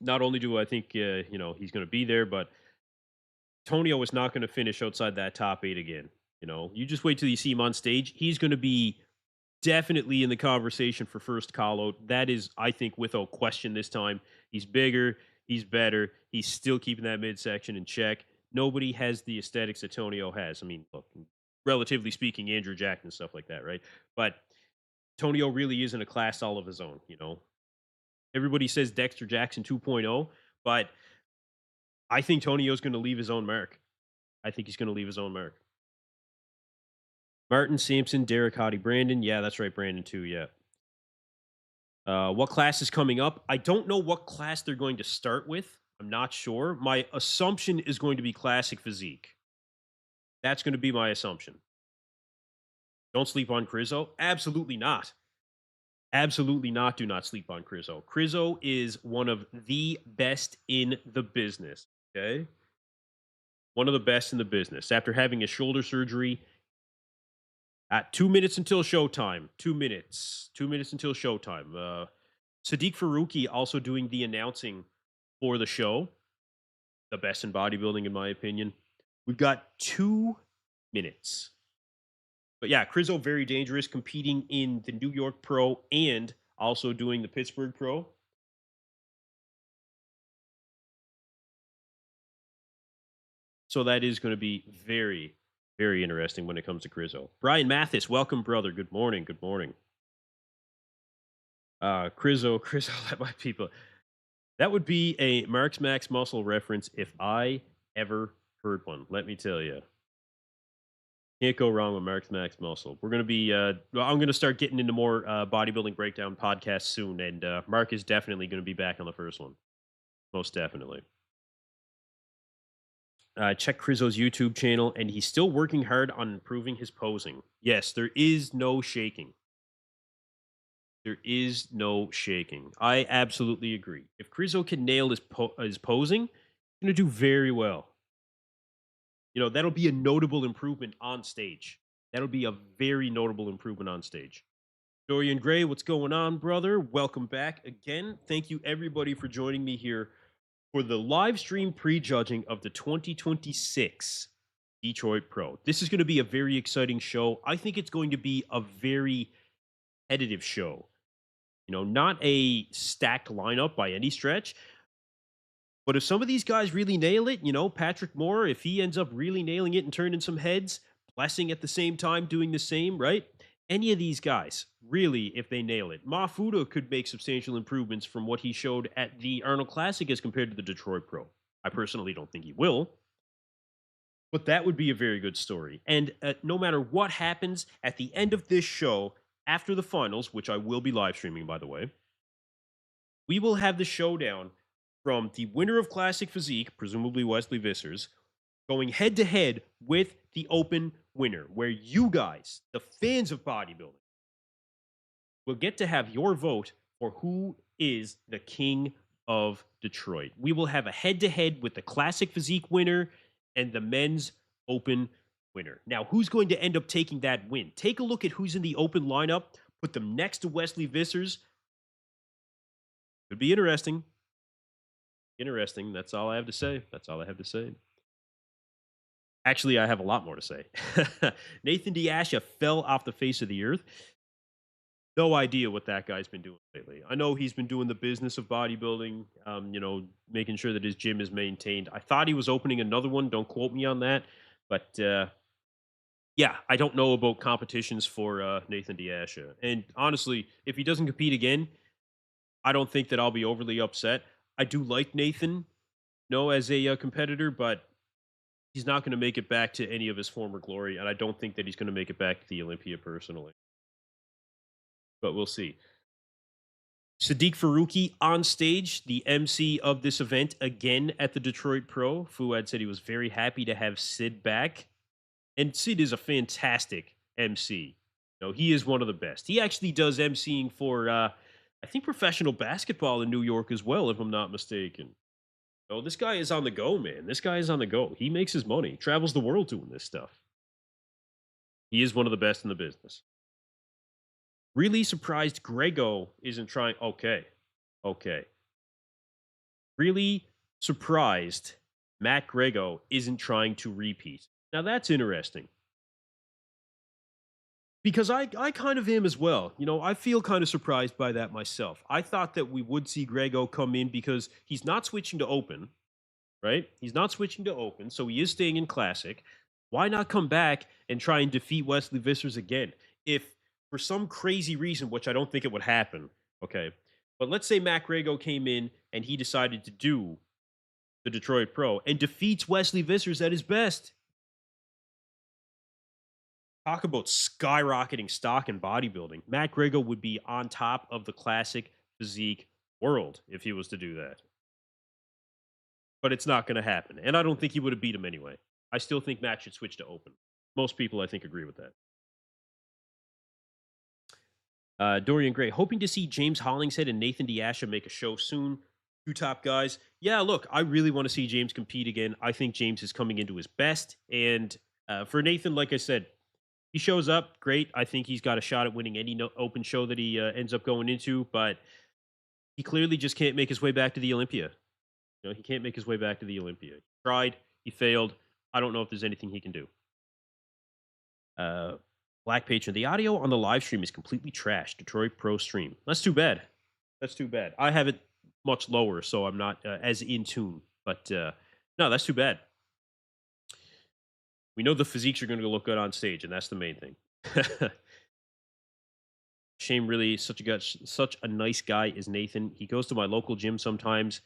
not only do I think, he's going to be there, but Tonio is not going to finish outside that top 8 again. You just wait till you see him on stage. He's going to be definitely in the conversation for first call out. That is, I think, without question this time. He's bigger. He's better. He's still keeping that midsection in check. Nobody has the aesthetics that Tonio has. I mean, look, relatively speaking, Andrew Jack and stuff like that, right? But Tonio really is in a class all of his own, Everybody says Dexter Jackson 2.0, but I think Tonio's going to leave his own mark. I think he's going to leave his own mark. Martin, Sampson, Derek, Hottie, Brandon. Yeah, that's right, Brandon too, yeah. What class is coming up? I don't know what class they're going to start with. I'm not sure. My assumption is going to be Classic Physique. That's going to be my assumption. Don't sleep on Crizzo? Absolutely not. Absolutely not. Do not sleep on Crizzo. Crizzo is one of the best in the business. Okay. One of the best in the business. After having a shoulder surgery, at 2 minutes until showtime. 2 minutes. 2 minutes until showtime. Sadiq Faruqi also doing the announcing for the show. The best in bodybuilding, in my opinion. We've got 2 minutes. But yeah, Crizzo very dangerous, competing in the New York Pro and also doing the Pittsburgh Pro. So that is going to be very, very interesting when it comes to Crizzo. Brian Mathis, welcome, brother. Good morning. Good morning. Crizzo, let my people. That would be a Marks Max Muscle reference if I ever heard one. Let me tell you. Can't go wrong with Marks Max Muscle. We're going to be, well, I'm going to start getting into more bodybuilding breakdown podcasts soon. And Mark is definitely going to be back on the first one. Most definitely. Check Crizzo's YouTube channel, and he's still working hard on improving his posing. Yes, there is no shaking. There is no shaking. I absolutely agree. If Crizzo can nail his posing, he's going to do very well. You know, that'll be a notable improvement on stage. That'll be a very notable improvement on stage. Dorian Gray, what's going on, brother? Welcome back again. Thank you, everybody, for joining me here for the live stream prejudging of the 2026 Detroit Pro. This is going to be a very exciting show. I think it's going to be a very competitive show. You know, not a stacked lineup by any stretch. But if some of these guys really nail it, you know, Patrick Moore, if he ends up really nailing it and turning some heads, Blessing at the same time doing the same, right? Any of these guys, really, if they nail it, Mafuda could make substantial improvements from what he showed at the Arnold Classic as compared to the Detroit Pro. I personally don't think he will, but that would be a very good story. And no matter what happens at the end of this show, after the finals, which I will be live streaming, by the way, we will have the showdown from the winner of Classic Physique, presumably Wesley Vissers, going head to head with the open winner, where you guys, the fans of bodybuilding, will get to have your vote for who is the king of Detroit. We will have a head to head with the Classic Physique winner and the men's open winner. Now, who's going to end up taking that win? Take a look at who's in the open lineup, put them next to Wesley Vissers. Could be interesting. Interesting. That's all I have to say. That's all I have to say. Actually, I have a lot more to say. Nathan Diasha fell off the face of the earth. No idea what that guy's been doing lately. I know he's been doing the business of bodybuilding, you know, making sure that his gym is maintained. I thought he was opening another one. Don't quote me on that. But yeah, I don't know about competitions for Nathan Diasha. And honestly, if he doesn't compete again, I don't think that I'll be overly upset. I do like Nathan, as a competitor, but he's not going to make it back to any of his former glory, and I don't think that he's going to make it back to the Olympia personally. But we'll see. Sadiq Faruqi on stage, the MC of this event again at the Detroit Pro. Fuad said he was very happy to have Sid back, and Sid is a fantastic MC. He is one of the best. He actually does MCing for, I think, professional basketball in New York as well, if I'm not mistaken. Oh, this guy is on the go, man. This guy is on the go. He makes his money, travels the world doing this stuff. He is one of the best in the business. Really surprised Grego isn't trying. Okay. Okay. Really surprised Matt Grego isn't trying to repeat. Now that's interesting. Because I kind of am as well. I feel kind of surprised by that myself. I thought that we would see Grego come in because he's not switching to open, right? He's not switching to open, so he is staying in classic. Why not come back and try and defeat Wesley Vissers again? If for some crazy reason, which I don't think it would happen, okay, but let's say Matt Grego came in and he decided to do the Detroit Pro and defeats Wesley Vissers at his best. Talk about skyrocketing stock in bodybuilding. Matt Grego would be on top of the Classic Physique world if he was to do that. But it's not going to happen. And I don't think he would have beat him anyway. I still think Matt should switch to open. Most people, I think, agree with that. Dorian Gray, hoping to see James Hollingshead and Nathan Diasha make a show soon. Two top guys. Yeah, look, I really want to see James compete again. I think James is coming into his best. And for Nathan, like I said, he shows up, great. I think he's got a shot at winning any open show that he ends up going into, but he clearly just can't make his way back to the Olympia. He can't make his way back to the Olympia. He tried, he failed. I don't know if there's anything he can do. Black Patron. The audio on the live stream is completely trash. Detroit Pro stream. That's too bad. That's too bad. I have it much lower, so I'm not as in tune. But no, that's too bad. We know the physiques are going to look good on stage, and that's the main thing. Shame, really, such a nice guy is Nathan. He goes to my local gym sometimes,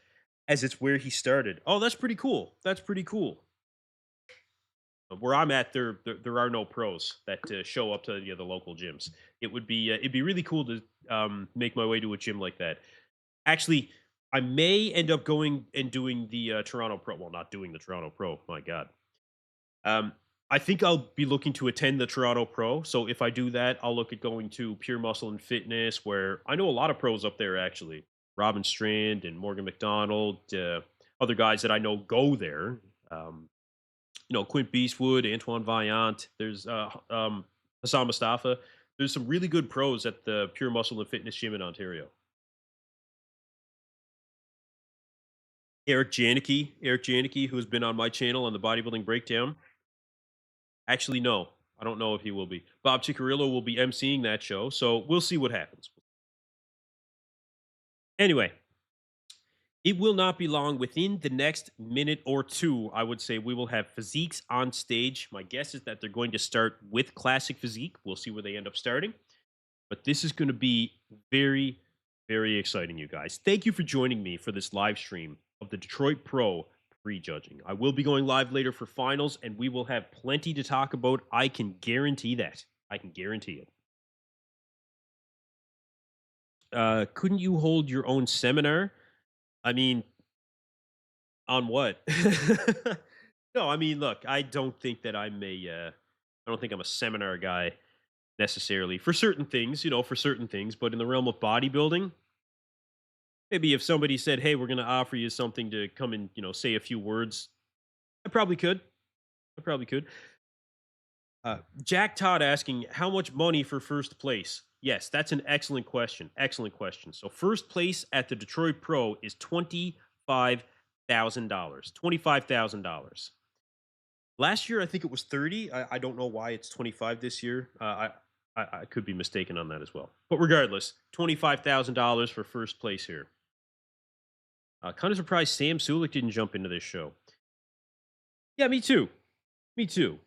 as it's where he started. Oh, that's pretty cool. That's pretty cool. Where I'm at, there are no pros that show up to the local gyms. It'd be really cool to make my way to a gym like that. Actually, I may end up going and doing the Toronto Pro. Well, not doing the Toronto Pro. My God. Um, I think I'll be looking to attend the Toronto Pro. So if I do that, I'll look at going to Pure Muscle and Fitness, where I know a lot of pros up there actually. Robin Strand and Morgan McDonald, other guys that I know go there. Um, Quint Beastwood, Antoine Vaillant. There's Hassan Mustafa. There's some really good pros at the Pure Muscle and Fitness gym in Ontario. Eric Janicki, who's been on my channel on the Bodybuilding Breakdown. Actually, no, I don't know if he will be. Bob Ciccarillo will be emceeing that show, so we'll see what happens. Anyway, it will not be long. Within the next minute or two, I would say we will have physiques on stage. My guess is that they're going to start with Classic Physique. We'll see where they end up starting. But this is going to be very, very exciting, you guys. Thank you for joining me for this live stream of the Detroit Pro prejudging. I will be going live later for finals, and we will have plenty to talk about. I can guarantee that. I can guarantee it. Couldn't you hold your own seminar? I mean, on what? No, I mean, look, I don't think that I don't think I'm a seminar guy necessarily for certain things, for certain things. But in the realm of bodybuilding, maybe if somebody said, "Hey, we're going to offer you something to come and say a few words," I probably could. I probably could. Jack Todd asking, how much money for first place? Yes, that's an excellent question. Excellent question. So first place at the Detroit Pro is $25,000. $25,000. Last year, I think it was 30. I don't know why it's 25 this year. I could be mistaken on that as well. But regardless, $25,000 for first place here. Kind of surprised Sam Sulik didn't jump into this show. Yeah, me too. Me too.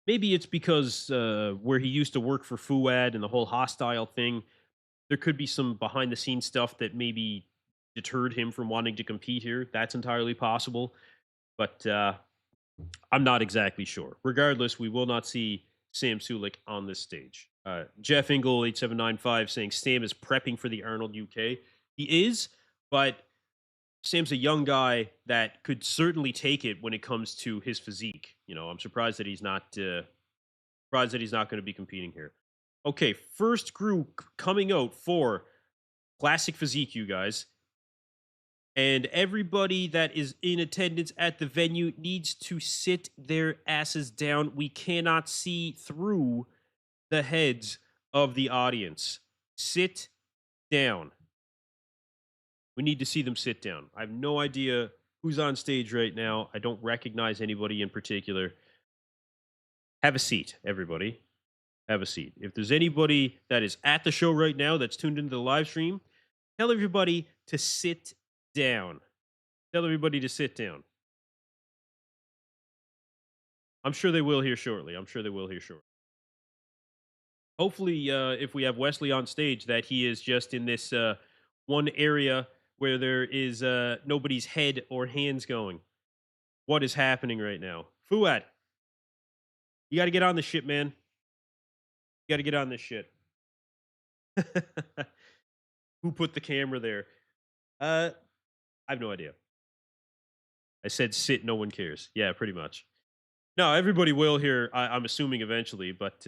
Maybe it's because where he used to work for Fuad and the whole hostile thing, there could be some behind the scenes stuff that maybe deterred him from wanting to compete here. That's entirely possible. But I'm not exactly sure. Regardless, we will not see Sam Sulik on this stage. Jeff Ingle 8795 saying Sam is prepping for the Arnold UK. He is, but Sam's a young guy that could certainly take it when it comes to his physique. I'm surprised that he's not going to be competing here. Okay, first group coming out for Classic Physique, you guys. And everybody that is in attendance at the venue needs to sit their asses down. We cannot see through the heads of the audience. Sit down. We need to see them sit down. I have no idea who's on stage right now. I don't recognize anybody in particular. Have a seat, everybody. Have a seat. If there's anybody that is at the show right now that's tuned into the live stream, tell everybody to sit down. Tell everybody to sit down. I'm sure they will here shortly. I'm sure they will here shortly. Hopefully, if we have Wesley on stage, that he is just in this one area where there is nobody's head or hands going. What is happening right now? Fuad, you got to get on this shit, man. You got to get on this shit. Who put the camera there? I have no idea. I said sit, no one cares. Yeah, pretty much. No, everybody will here, I'm assuming eventually, but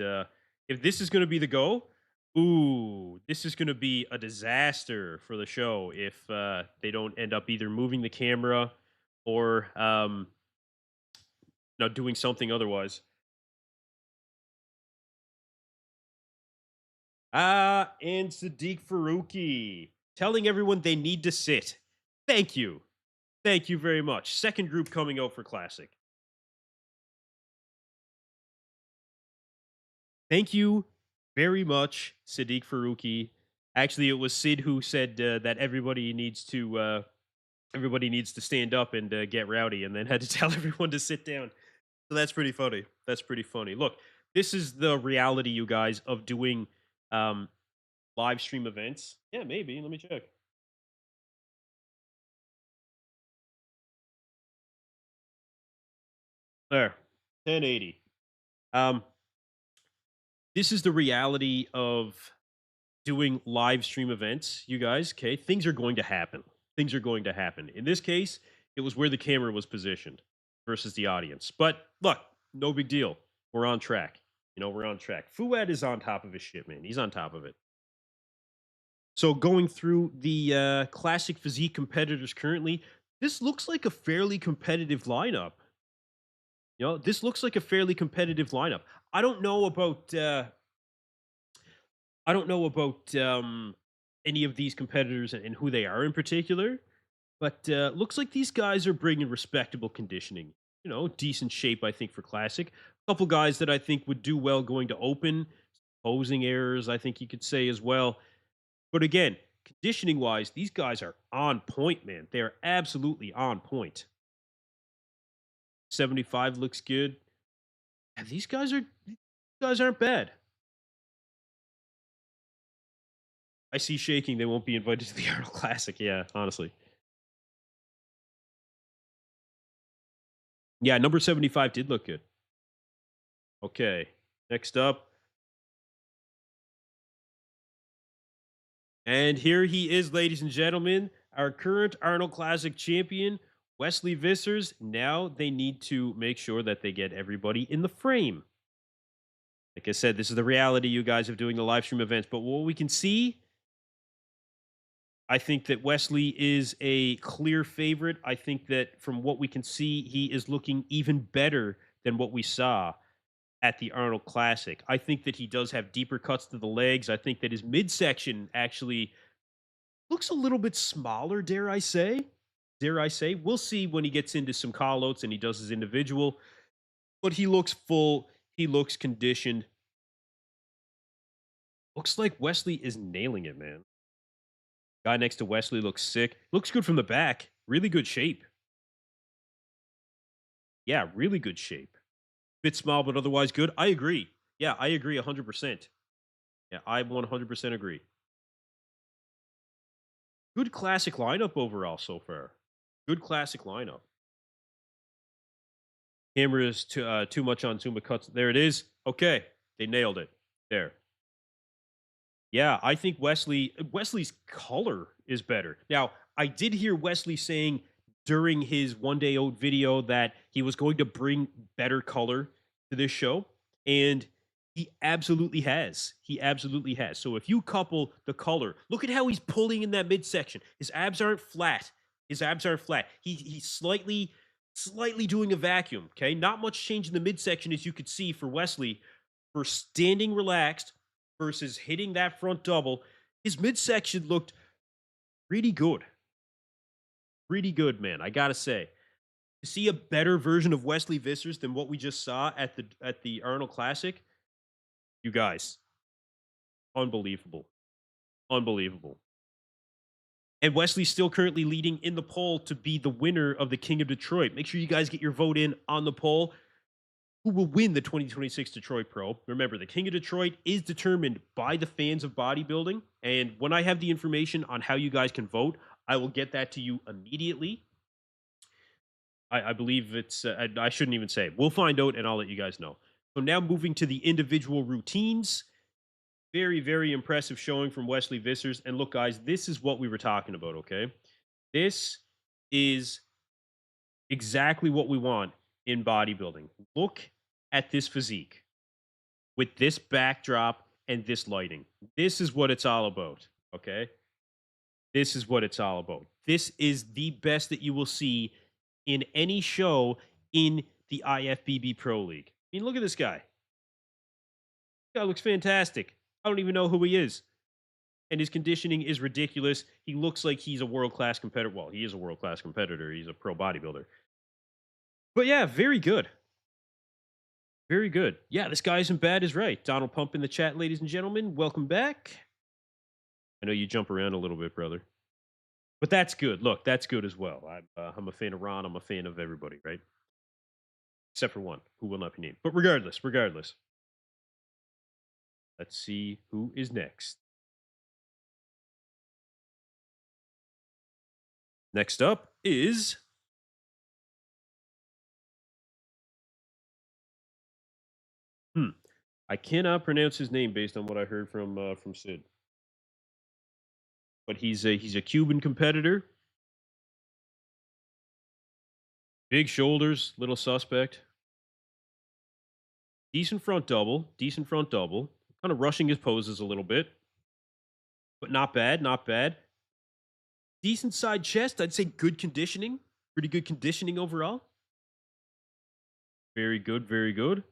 if this is going to be the go, ooh, this is going to be a disaster for the show if they don't end up either moving the camera or doing something otherwise. And Sadiq Faruqi telling everyone they need to sit. Thank you. Thank you very much. Second group coming out for Classic. Thank you very much, Sadiq Faruqi. Actually, it was Sid who said that everybody needs to stand up and get rowdy, and then had to tell everyone to sit down. So that's pretty funny. That's pretty funny. Look, this is the reality, you guys, of doing um, live stream events. Yeah, maybe. Let me check. There, 1080. Um, this is the reality of doing live stream events, you guys. Okay, things are going to happen. Things are going to happen. In this case, it was where the camera was positioned versus the audience. But look, no big deal. We're on track. We're on track. Fuad is on top of his shit, man. He's on top of it. So going through the classic physique competitors currently, this looks like a fairly competitive lineup. This looks like a fairly competitive lineup. I don't know about any of these competitors and who they are in particular, but looks like these guys are bringing respectable conditioning. Decent shape, I think, for classic. A couple guys that I think would do well going to open. Posing errors, I think you could say as well. But again, conditioning wise, these guys are on point, man. They're absolutely on point. 75 looks good. Yeah, these guys aren't bad. I see shaking. They won't be invited to the Arnold Classic. Yeah, honestly. Yeah, number 75 did look good. Okay. Next up. And here he is, ladies and gentlemen, our current Arnold Classic champion, Wesley Vissers. Now they need to make sure that they get everybody in the frame. Like I said, this is the reality, you guys, of doing the live stream events. But what we can see, I think that Wesley is a clear favorite. I think that from what we can see, he is looking even better than what we saw at the Arnold Classic. I think that he does have deeper cuts to the legs. I think that his midsection actually looks a little bit smaller, dare I say. Dare I say? We'll see when he gets into some callouts and he does his individual. But he looks full. He looks conditioned. Looks like Wesley is nailing it, man. Guy next to Wesley looks sick. Looks good from the back. Really good shape. Yeah, really good shape. Bit small, but otherwise good. I agree. Yeah, I agree 100%. Yeah, I 100% agree. Good classic lineup overall so far. Good classic lineup. Camera is too much on Zuma cuts. There it is. Okay, they nailed it. There. Yeah, I think Wesley's color is better. Now, I did hear Wesley saying during his 1 day old video that he was going to bring better color to this show, and he absolutely has. He absolutely has. So if you couple the color, look at how he's pulling in that midsection. His abs aren't flat. His abs aren't flat. He's slightly doing a vacuum. Okay, not much change in the midsection as you could see for Wesley for standing relaxed versus hitting that front double. His midsection looked pretty good. Pretty good, man. I gotta say. To see a better version of Wesley Vissers than what we just saw at the Arnold Classic, you guys, unbelievable. Unbelievable. And Wesley's still currently leading in the poll to be the winner of the King of Detroit. Make sure you guys get your vote in on the poll. Who will win the 2026 Detroit Pro? Remember, the King of Detroit is determined by the fans of bodybuilding. And when I have the information on how you guys can vote, I will get that to you immediately. I believe it's, I shouldn't even say. We'll find out and I'll let you guys know. So now moving to the individual routines. Very, very impressive showing from Wesley Vissers. And look, guys, this is what we were talking about, okay? This is exactly what we want in bodybuilding. Look at this physique with this backdrop and this lighting. This is what it's all about, okay? This is what it's all about. This is the best that you will see in any show in the IFBB Pro League. I mean, look at this guy. This guy looks fantastic. I don't even know who he is. And his conditioning is ridiculous. He looks like he's a world-class competitor. Well, he is a world-class competitor. He's a pro bodybuilder. But yeah, very good. Very good. Yeah, this guy isn't bad is right. Donald Pump in the chat, ladies and gentlemen. Welcome back. I know you jump around a little bit, brother. But that's good. Look, that's good as well. I'm a fan of Ron. I'm a fan of everybody, right? Except for one who will not be named. But regardless, let's see who is next. Next up is I cannot pronounce his name based on what I heard from Sid. But he's a Cuban competitor. Big shoulders, little suspect. Decent front double, decent front double. Kind of rushing his poses a little bit, but not bad, not bad. Decent side chest. I'd say good conditioning. Pretty good conditioning overall. Very good, very good.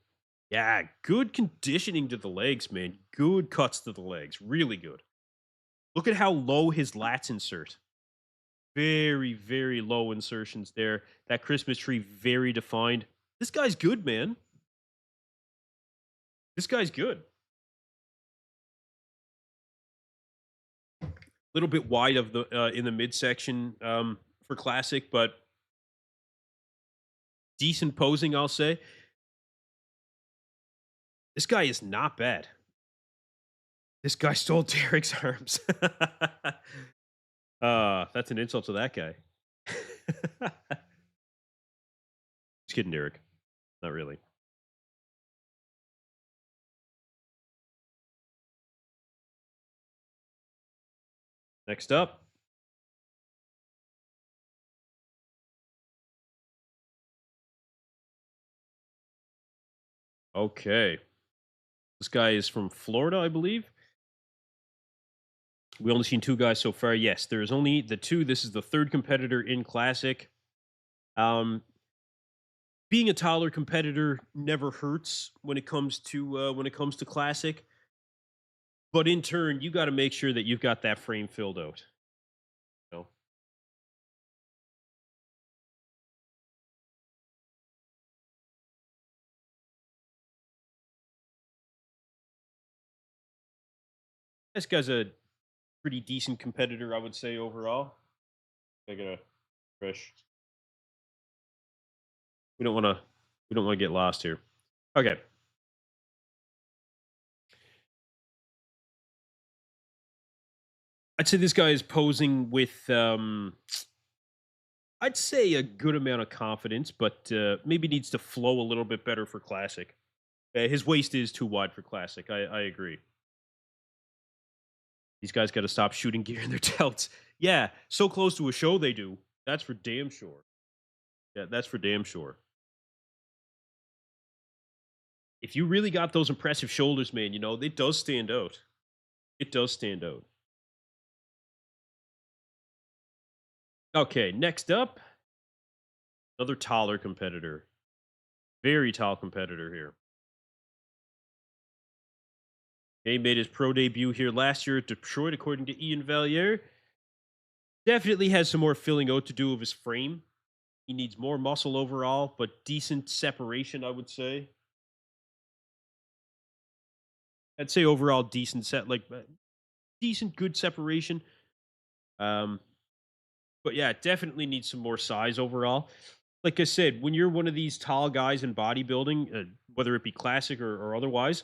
Yeah, good conditioning to the legs, man. Good cuts to the legs. Really good. Look at how low his lats insert. Very, very low insertions there. That Christmas tree, very defined. This guy's good, man. This guy's good. A little bit wide of the in the midsection for classic, but decent posing, I'll say. This guy is not bad. This guy stole Derek's arms. That's an insult to that guy. Just kidding, Derek. Not really. Next up. Okay. This guy is from Florida, I believe. We only seen two guys so far. Yes, there is only the two. This is the third competitor in Classic. Being a taller competitor never hurts when it comes to Classic. But in turn, you got to make sure that you've got that frame filled out. You know? This guy's a pretty decent competitor, I would say overall. I gotta fresh. We don't want to get lost here. Okay. I'd say this guy is posing with I'd say a good amount of confidence, but maybe needs to flow a little bit better for Classic. His waist is too wide for Classic. I agree. These guys got to stop shooting gear in their delts. Yeah, so close to a show they do. That's for damn sure. Yeah, that's for damn sure. If you really got those impressive shoulders, man, it does stand out. It does stand out. Okay, next up, another taller competitor. Very tall competitor here. He made his pro debut here last year at Detroit, according to Ian Valier. Definitely has some more filling out to do of his frame. He needs more muscle overall, but decent separation, I would say. I'd say overall decent decent good separation. But yeah, definitely needs some more size overall. Like I said, when you're one of these tall guys in bodybuilding, whether it be classic or otherwise,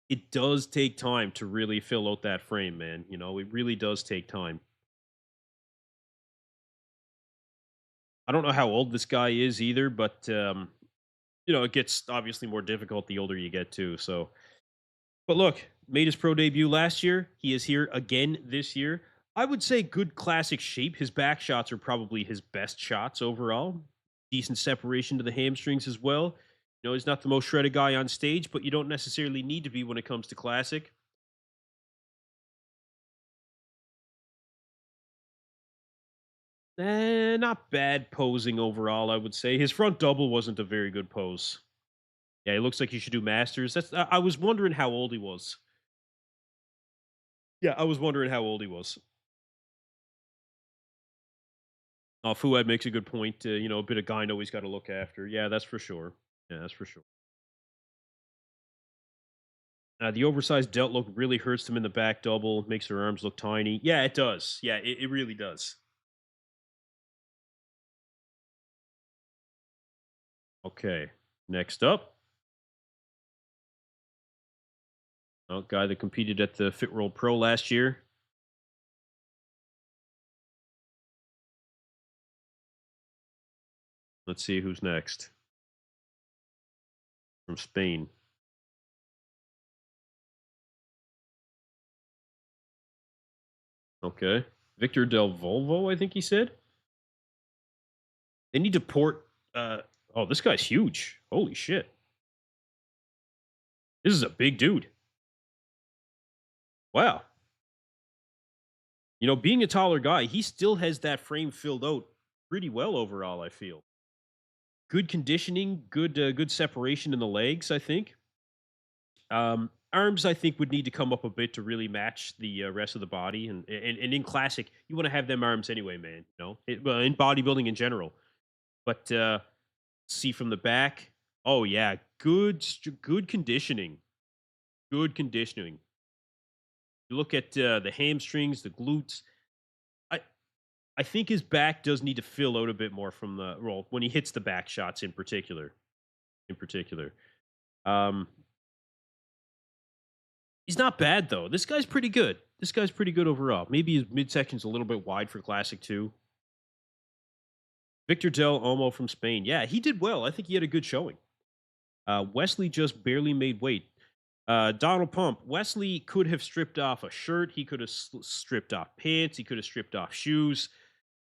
it does take time to really fill out that frame, man. It really does take time. I don't know how old this guy is either, but it gets obviously more difficult the older you get too. So, but look, made his pro debut last year. He is here again this year. I would say good classic shape. His back shots are probably his best shots overall. Decent separation to the hamstrings as well. He's not the most shredded guy on stage, but you don't necessarily need to be when it comes to classic. Not bad posing overall, I would say. His front double wasn't a very good pose. Yeah, he looks like he should do masters. I was wondering how old he was. Yeah, I was wondering how old he was. Fuad makes a good point. A bit of gyno he's got to look after. Yeah, that's for sure. Yeah, that's for sure. The oversized delt look really hurts them in the back double, makes their arms look tiny. Yeah, it does. Yeah, it really does. Okay, next up, a guy that competed at the Fit World Pro last year. Let's see who's next from Spain. Okay, Victor Del Volvo, I think he said. They need to port. Oh, this guy's huge. Holy shit! This is a big dude. Wow. Being a taller guy, he still has that frame filled out pretty well overall, I feel. Good conditioning, good separation in the legs, I think. Arms, I think, would need to come up a bit to really match the rest of the body, and in classic, you want to have them arms anyway, man. Well, in bodybuilding in general. But see from the back, oh yeah, good conditioning, good conditioning. You look at the hamstrings, the glutes. I I think his back does need to fill out a bit more from the roll when he hits the back shots in particular. In particular, um, he's not bad though. This guy's pretty good. This guy's pretty good overall. Maybe his midsection's a little bit wide for classic too. Victor Del Olmo from Spain. Yeah, he did well. I think he had a good showing. Wesley just barely made weight. Donald Pump. Wesley could have stripped off a shirt. He could have stripped off pants. He could have stripped off shoes.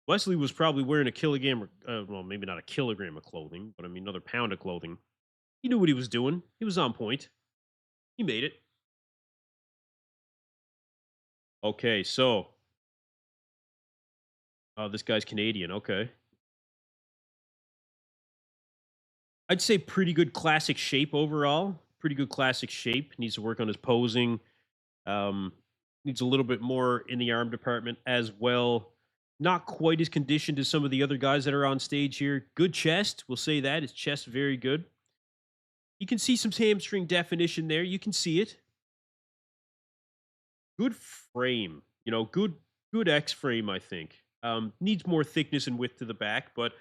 Wesley was probably wearing a kilogram, well, maybe not a kilogram of clothing, but I mean another pound of clothing. He knew what he was doing. He was on point. He made it. Okay, so this guy's Canadian. Okay, I'd say pretty good classic shape overall. Pretty good classic shape. Needs to work on his posing. Um, Needs a little bit more in the arm department as well. Not quite as conditioned as some of the other guys that are on stage here. Good chest. We'll say that. His chest very good. You can see some hamstring definition there. You can see it. Good frame. Good X frame, I think. Needs more thickness and width to the back, but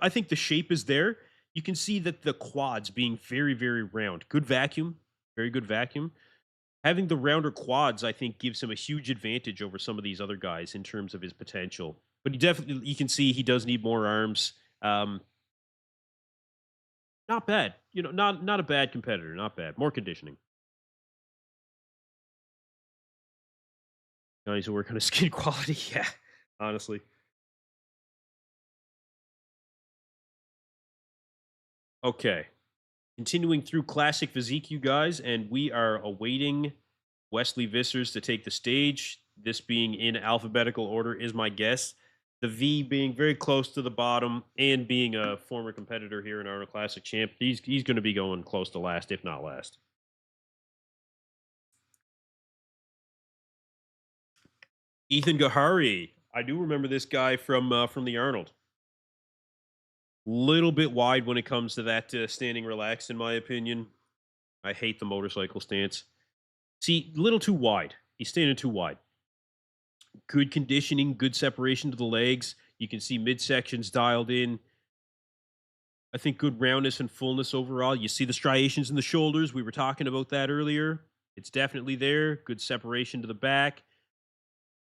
I think the shape is there. You can see that the quads being very, very round. Good vacuum. Very good vacuum. Having the rounder quads, I think, gives him a huge advantage over some of these other guys in terms of his potential. But you can see he does need more arms. Not bad. Not a bad competitor. Not bad. More conditioning. Now he's working on his skin quality. Yeah, honestly. Okay. Continuing through Classic Physique, you guys, and we are awaiting Wesley Vissers to take the stage. This being in alphabetical order is my guess. The V being very close to the bottom and being a former competitor here in Arnold Classic champ. He's going to be going close to last, if not last. Ethan Gahari. I do remember this guy from the Arnold. Little bit wide when it comes to that standing relaxed, in my opinion. I hate the motorcycle stance. See, little too wide. He's standing too wide. Good conditioning, good separation to the legs. You can see midsections dialed in. I think good roundness and fullness overall. You see the striations in the shoulders. We were talking about that earlier. It's definitely there. Good separation to the back.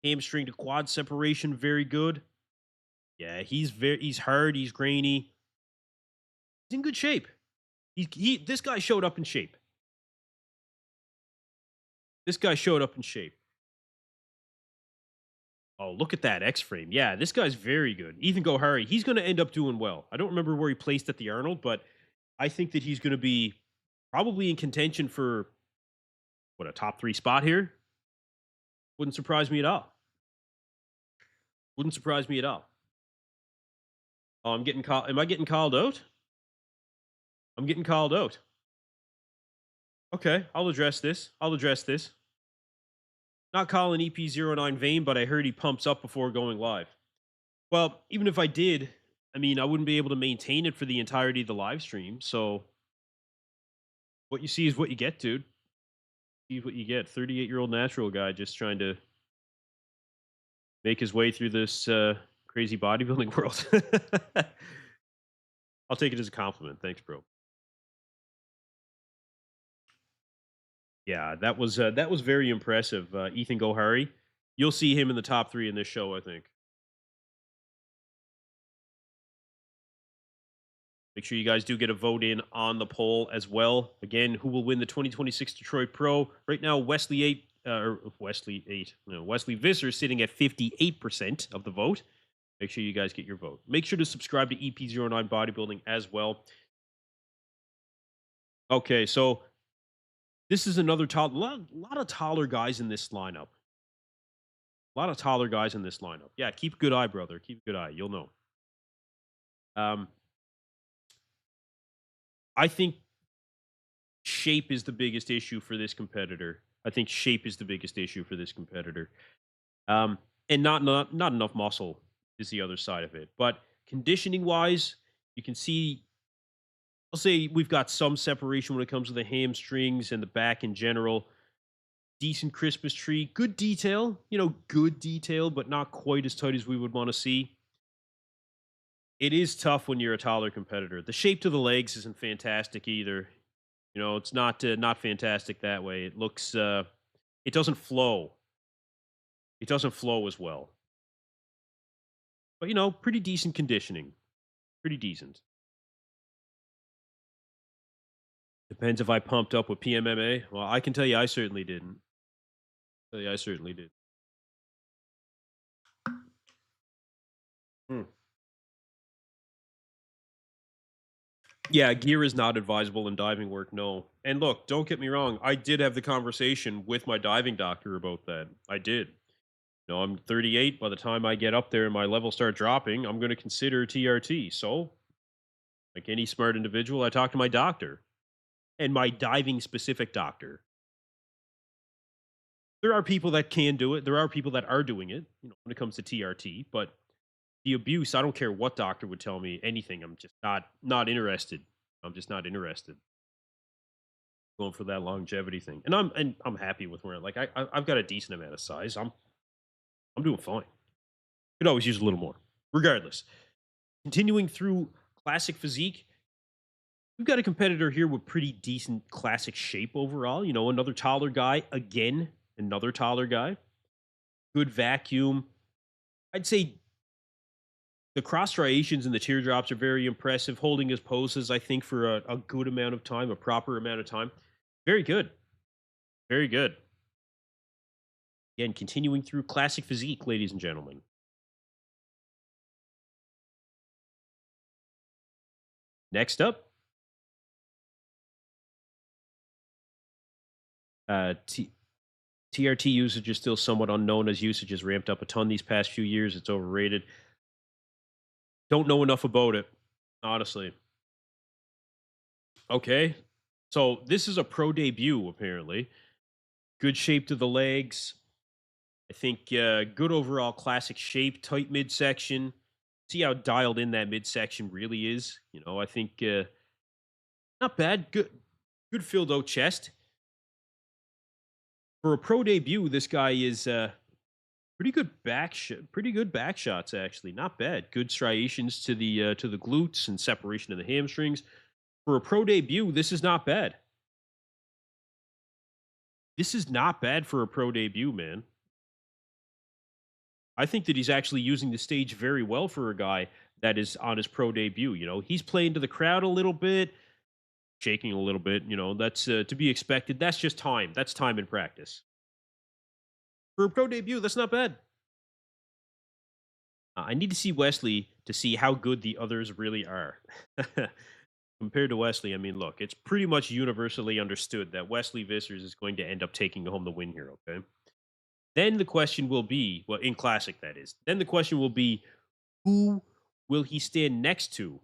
Hamstring to quad separation, very good. Yeah, he's hard, he's grainy. He's in good shape. This guy showed up in shape. This guy showed up in shape. Oh, look at that X frame. Yeah, this guy's very good. Ethan Gohari, he's going to end up doing well. I don't remember where he placed at the Arnold, but I think that he's going to be probably in contention for a top 3 spot here. Wouldn't surprise me at all. Wouldn't surprise me at all. Oh, I'm getting called. Am I getting called out? I'm getting called out. Okay, I'll address this. Not calling EP09 vain, but I heard he pumps up before going live. Well, even if I did, I mean, I wouldn't be able to maintain it for the entirety of the live stream. So what you see is what you get, dude. See what you get. 38-year-old natural guy just trying to make his way through this crazy bodybuilding world. I'll take it as a compliment. Thanks, bro. Yeah, that was very impressive. Ethan Gohari. You'll see him in the top 3 in this show, I think. Make sure you guys do get a vote in on the poll as well. Again, who will win the 2026 Detroit Pro? Right now, Wesley Vissers sitting at 58% of the vote. Make sure you guys get your vote. Make sure to subscribe to EP09 Bodybuilding as well. Okay, so this is another lot of taller guys in this lineup. A lot of taller guys in this lineup. Yeah, keep a good eye, brother. Keep a good eye. You'll know. I think shape is the biggest issue for this competitor. I think shape is the biggest issue for this competitor. And not enough muscle is the other side of it. But conditioning wise, you can see, I'll say we've got some separation when it comes to the hamstrings and the back in general. Decent Christmas tree, good detail, good detail, but not quite as tight as we would want to see. It is tough when you're a taller competitor. The shape to the legs isn't fantastic either. It's not fantastic that way. It looks it doesn't flow. It doesn't flow as well. But pretty decent conditioning. Pretty decent. Depends if I pumped up with PMMA. Well, I can tell you I certainly didn't. I certainly did. Hmm. Yeah, gear is not advisable in diving work, no. And look, don't get me wrong, I did have the conversation with my diving doctor about that. I did. I'm 38. By the time I get up there and my levels start dropping, I'm going to consider TRT. So, like any smart individual, I talked to my doctor and my diving specific doctor. There are people that can do it. There are people that are doing it, when it comes to TRT, but the abuse, I don't care what doctor would tell me anything. I'm just not interested. I'm just not interested. Going for that longevity thing. And I'm happy with where I've got a decent amount of size. I'm doing fine. Could always use a little more. Regardless. Continuing through Classic Physique, we've got a competitor here with pretty decent classic shape overall. Another taller guy. Again, another taller guy. Good vacuum. I'd say the cross striations and the teardrops are very impressive. Holding his poses, I think, for a good amount of time, a proper amount of time. Very good. Very good. Again, continuing through Classic Physique, ladies and gentlemen. Next up, TRT usage is still somewhat unknown as usage has ramped up a ton these past few years. It's overrated. Don't know enough about it, honestly. Okay. So this is a pro debut, apparently. Good shape to the legs. I think good overall classic shape, tight midsection. See how dialed in that midsection really is. I think not bad. Good filled out chest. For a pro debut, this guy is pretty good pretty good back shots actually. Not bad. Good striations to the glutes and separation of the hamstrings. For a pro debut, this is not bad. This is not bad for a pro debut, man. I think that he's actually using the stage very well for a guy that is on his pro debut. He's playing to the crowd a little bit, shaking a little bit. That's to be expected. That's just time. That's time and practice. For a pro debut, that's not bad. I need to see Wesley to see how good the others really are. Compared to Wesley, I mean, look, it's pretty much universally understood that Wesley Vissers is going to end up taking home the win here, okay? Then the question will be, well, in Classic, that is. Then the question will be, who will he stand next to?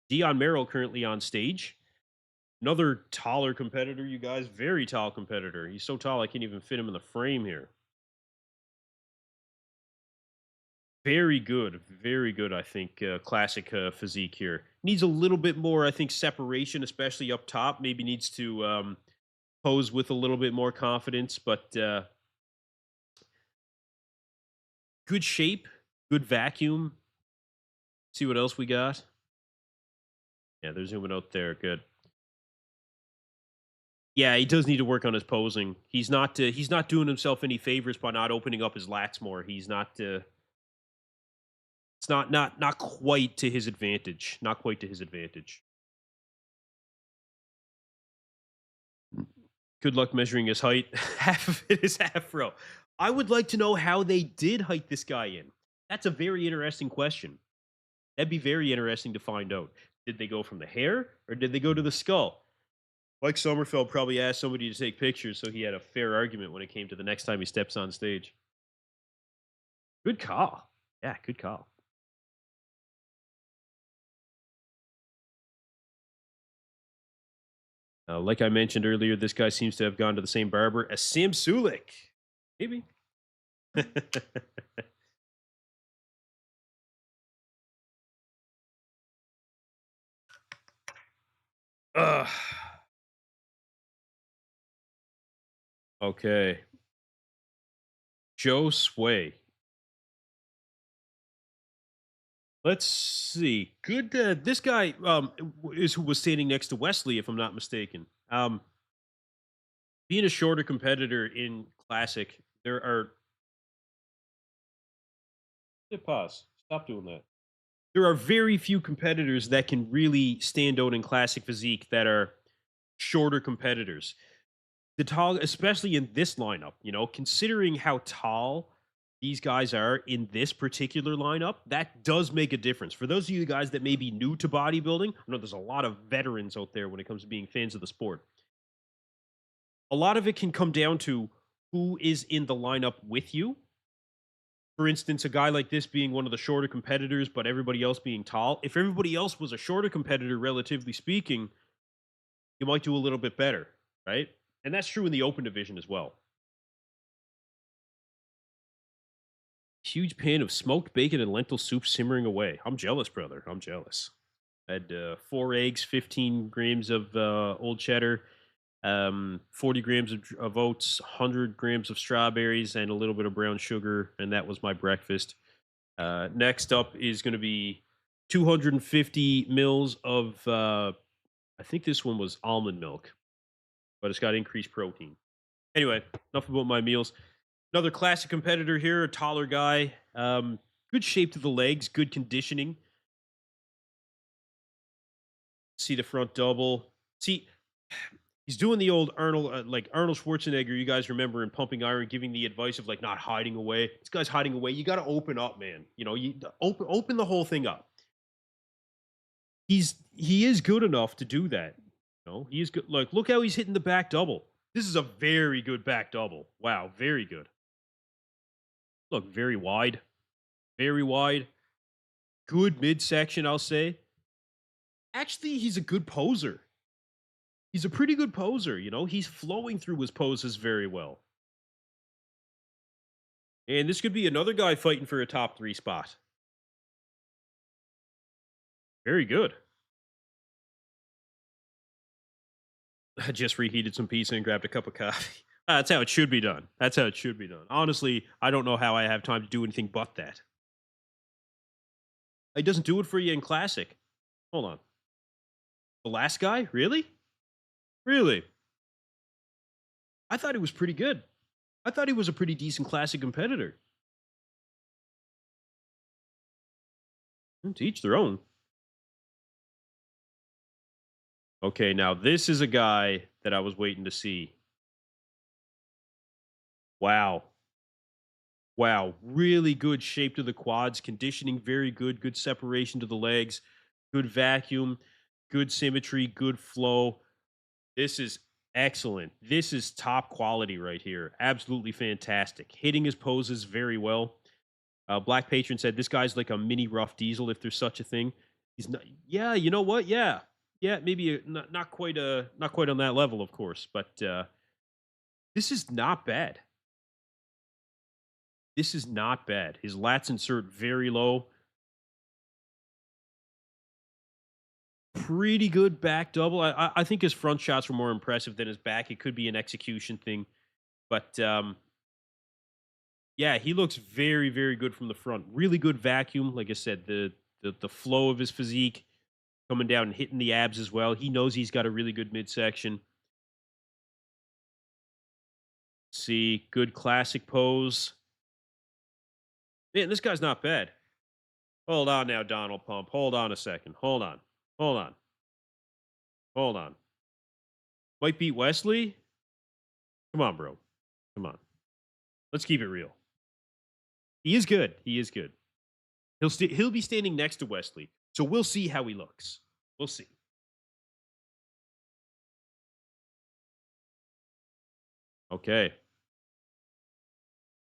Dion Merrill currently on stage. Another taller competitor, you guys. Very tall competitor. He's so tall, I can't even fit him in the frame here. Very good, I think, classic physique here. Needs a little bit more, I think, separation, especially up top. Maybe needs to pose with a little bit more confidence, but good shape, good vacuum. See what else we got. Yeah, they're zooming out there. Good. Yeah, he does need to work on his posing. He's not doing himself any favors by not opening up his lats more. He's not it's not quite to his advantage. Not quite to his advantage. Good luck measuring his height. Half of it is afro. I would like to know how they did height this guy in. That's a very interesting question. That'd be very interesting to find out. Did they go from the hair or did they go to the skull? Mike Sommerfeld probably asked somebody to take pictures, so he had a fair argument when it came to the next time he steps on stage. Good call. Yeah, good call. Like I mentioned earlier, this guy seems to have gone to the same barber as Sam Sulik. Maybe. Ugh. Okay. Joe Sway. Let's see. Good. This guy is who was standing next to Wesley, if I'm not mistaken. Being a shorter competitor in Classic, there are. Pause. Stop doing that. There are very few competitors that can really stand out in Classic Physique that are shorter competitors. The tall, especially in this lineup, considering how tall these guys are in this particular lineup, that does make a difference. For those of you guys that may be new to bodybuilding, I know there's a lot of veterans out there when it comes to being fans of the sport. A lot of it can come down to who is in the lineup with you. For instance, a guy like this being one of the shorter competitors, but everybody else being tall. If everybody else was a shorter competitor, relatively speaking, you might do a little bit better, right? And that's true in the open division as well. Huge pan of smoked bacon and lentil soup simmering away. I'm jealous, brother. I'm jealous. I had 4 eggs, 15 grams of old cheddar, 40 grams of oats, 100 grams of strawberries, and a little bit of brown sugar. And that was my breakfast. Next up is going to be 250 mils of, I think this one was almond milk, but it's got increased protein. Anyway, enough about my meals. Another classic competitor here, a taller guy. Good shape to the legs, good conditioning. See the front double. See, he's doing the old Arnold, like Arnold Schwarzenegger. You guys remember in Pumping Iron, giving the advice of like not hiding away. This guy's hiding away. You got to open up, man. You open the whole thing up. He is good enough to do that. He is good. Like, look how he's hitting the back double. This is a very good back double. Wow, very good. Look, very wide, very wide. Good midsection, I'll say. Actually, he's a good poser. He's a pretty good poser. He's flowing through his poses very well. And this could be another guy fighting for a top 3 spot. Very good. I just reheated some pizza and grabbed a cup of coffee. That's how it should be done. That's how it should be done. Honestly, I don't know how I have time to do anything but that. He doesn't do it for you in Classic. Hold on. The last guy? Really? Really? I thought he was pretty good. I thought he was a pretty decent Classic competitor. To each their own. Okay, now this is a guy that I was waiting to see. Wow. Wow. Really good shape to the quads, conditioning very good, good separation to the legs, good vacuum, good symmetry, good flow. This is excellent. This is top quality right here. Absolutely fantastic. Hitting his poses very well. Black Patron said this guy's like a mini Rough Diesel, if there's such a thing. He's not. Yeah, you know what? Yeah, maybe not quite on that level, of course, but this is not bad. This is not bad. His lats insert very low. pretty good back double. I think his front shots were more impressive than his back. It could be an execution thing, but yeah, he looks very, very good from the front. Really good vacuum. Like I said, the flow of his physique coming down and hitting the abs as well. He knows he's got a really good midsection. See, good classic pose. Man, this guy's not bad. Hold on now, Donald Pump. Hold on a second. Hold on. Hold on. Hold on. Might beat Wesley? Come on, bro. Come on. Let's keep it real. He is good. He is good. He'll be standing next to Wesley. So we'll see how he looks. We'll see. Okay.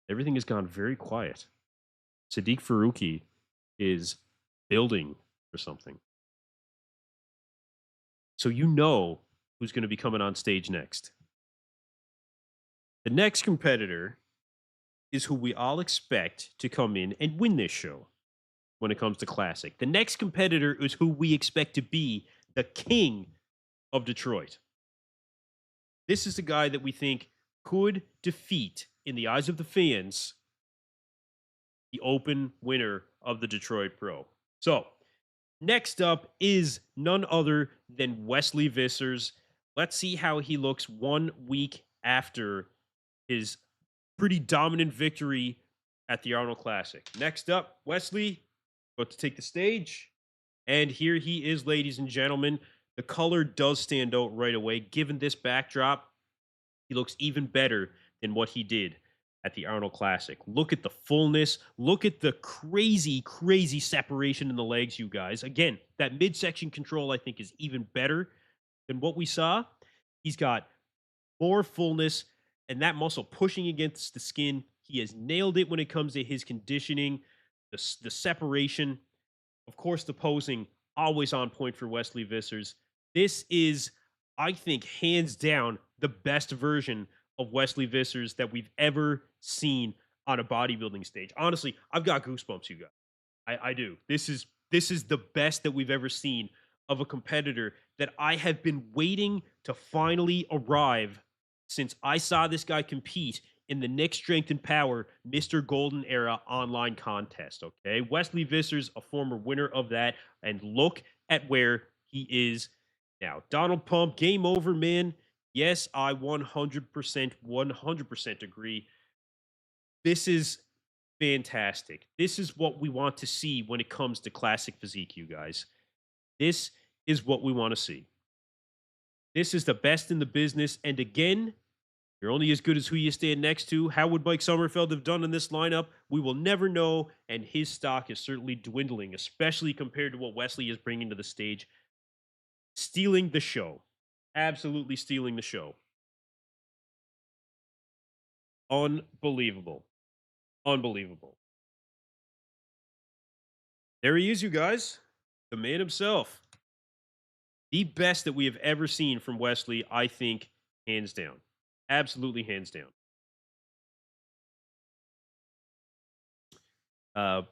Everything has gone very quiet. Sadiq Faruqi is building for something. So you know who's going to be coming on stage next. The next competitor is who we all expect to come in and win this show when it comes to Classic. The next competitor is who we expect to be the king of Detroit. This is the guy that we think could defeat, in the eyes of the fans, the open winner of the Detroit Pro. So, next up is none other than Wesley Vissers. Let's see how he looks 1 week after his pretty dominant victory at the Arnold Classic. Next up, Wesley, about to take the stage. And here he is, ladies and gentlemen. The color does stand out right away. Given this backdrop, he looks even better than what he did at the Arnold Classic. Look at the fullness. Look at the crazy, crazy separation in the legs, you guys. Again, that midsection control, I think, is even better than what we saw. He's got more fullness and that muscle pushing against the skin. He has nailed it when it comes to his conditioning, the separation. Of course, the posing, always on point for Wesley Vissers. This is, I think, hands down, the best version of Wesley Vissers that we've ever seen on a bodybuilding stage. Honestly, I've got goosebumps, you guys. I do. This is the best that we've ever seen of a competitor that I have been waiting to finally arrive since I saw this guy compete in the Nick Strength and Power Mr. Golden Era online contest, okay? Wesley Vissers, a former winner of that, and look at where he is now. Donald Pump, game over, man. Yes, I 100% agree. This is fantastic. This is what we want to see when it comes to Classic Physique, you guys. This is what we want to see. This is the best in the business. And again, you're only as good as who you stand next to. How would Mike Sommerfeld have done in this lineup? We will never know. And his stock is certainly dwindling, especially compared to what Wesley is bringing to the stage. Stealing the show. Absolutely stealing the show. Unbelievable. Unbelievable. There he is, you guys. The man himself. The best that we have ever seen from Wesley, I think, hands down. Absolutely hands down.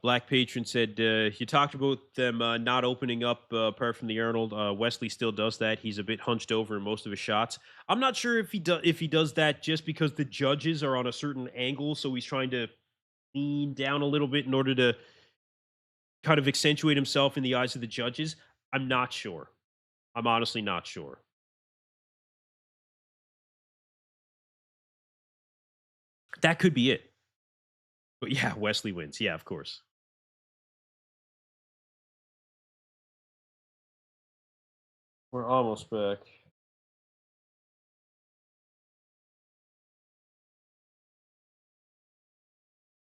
Black Patron said, you talked about them not opening up apart from the Arnold. Wesley still does that. He's a bit hunched over in most of his shots. I'm not sure if he does that just because the judges are on a certain angle, so he's trying to lean down a little bit in order to kind of accentuate himself in the eyes of the judges. I'm not sure. I'm honestly not sure. That could be it. But yeah, Wesley wins. Yeah, of course. We're almost back.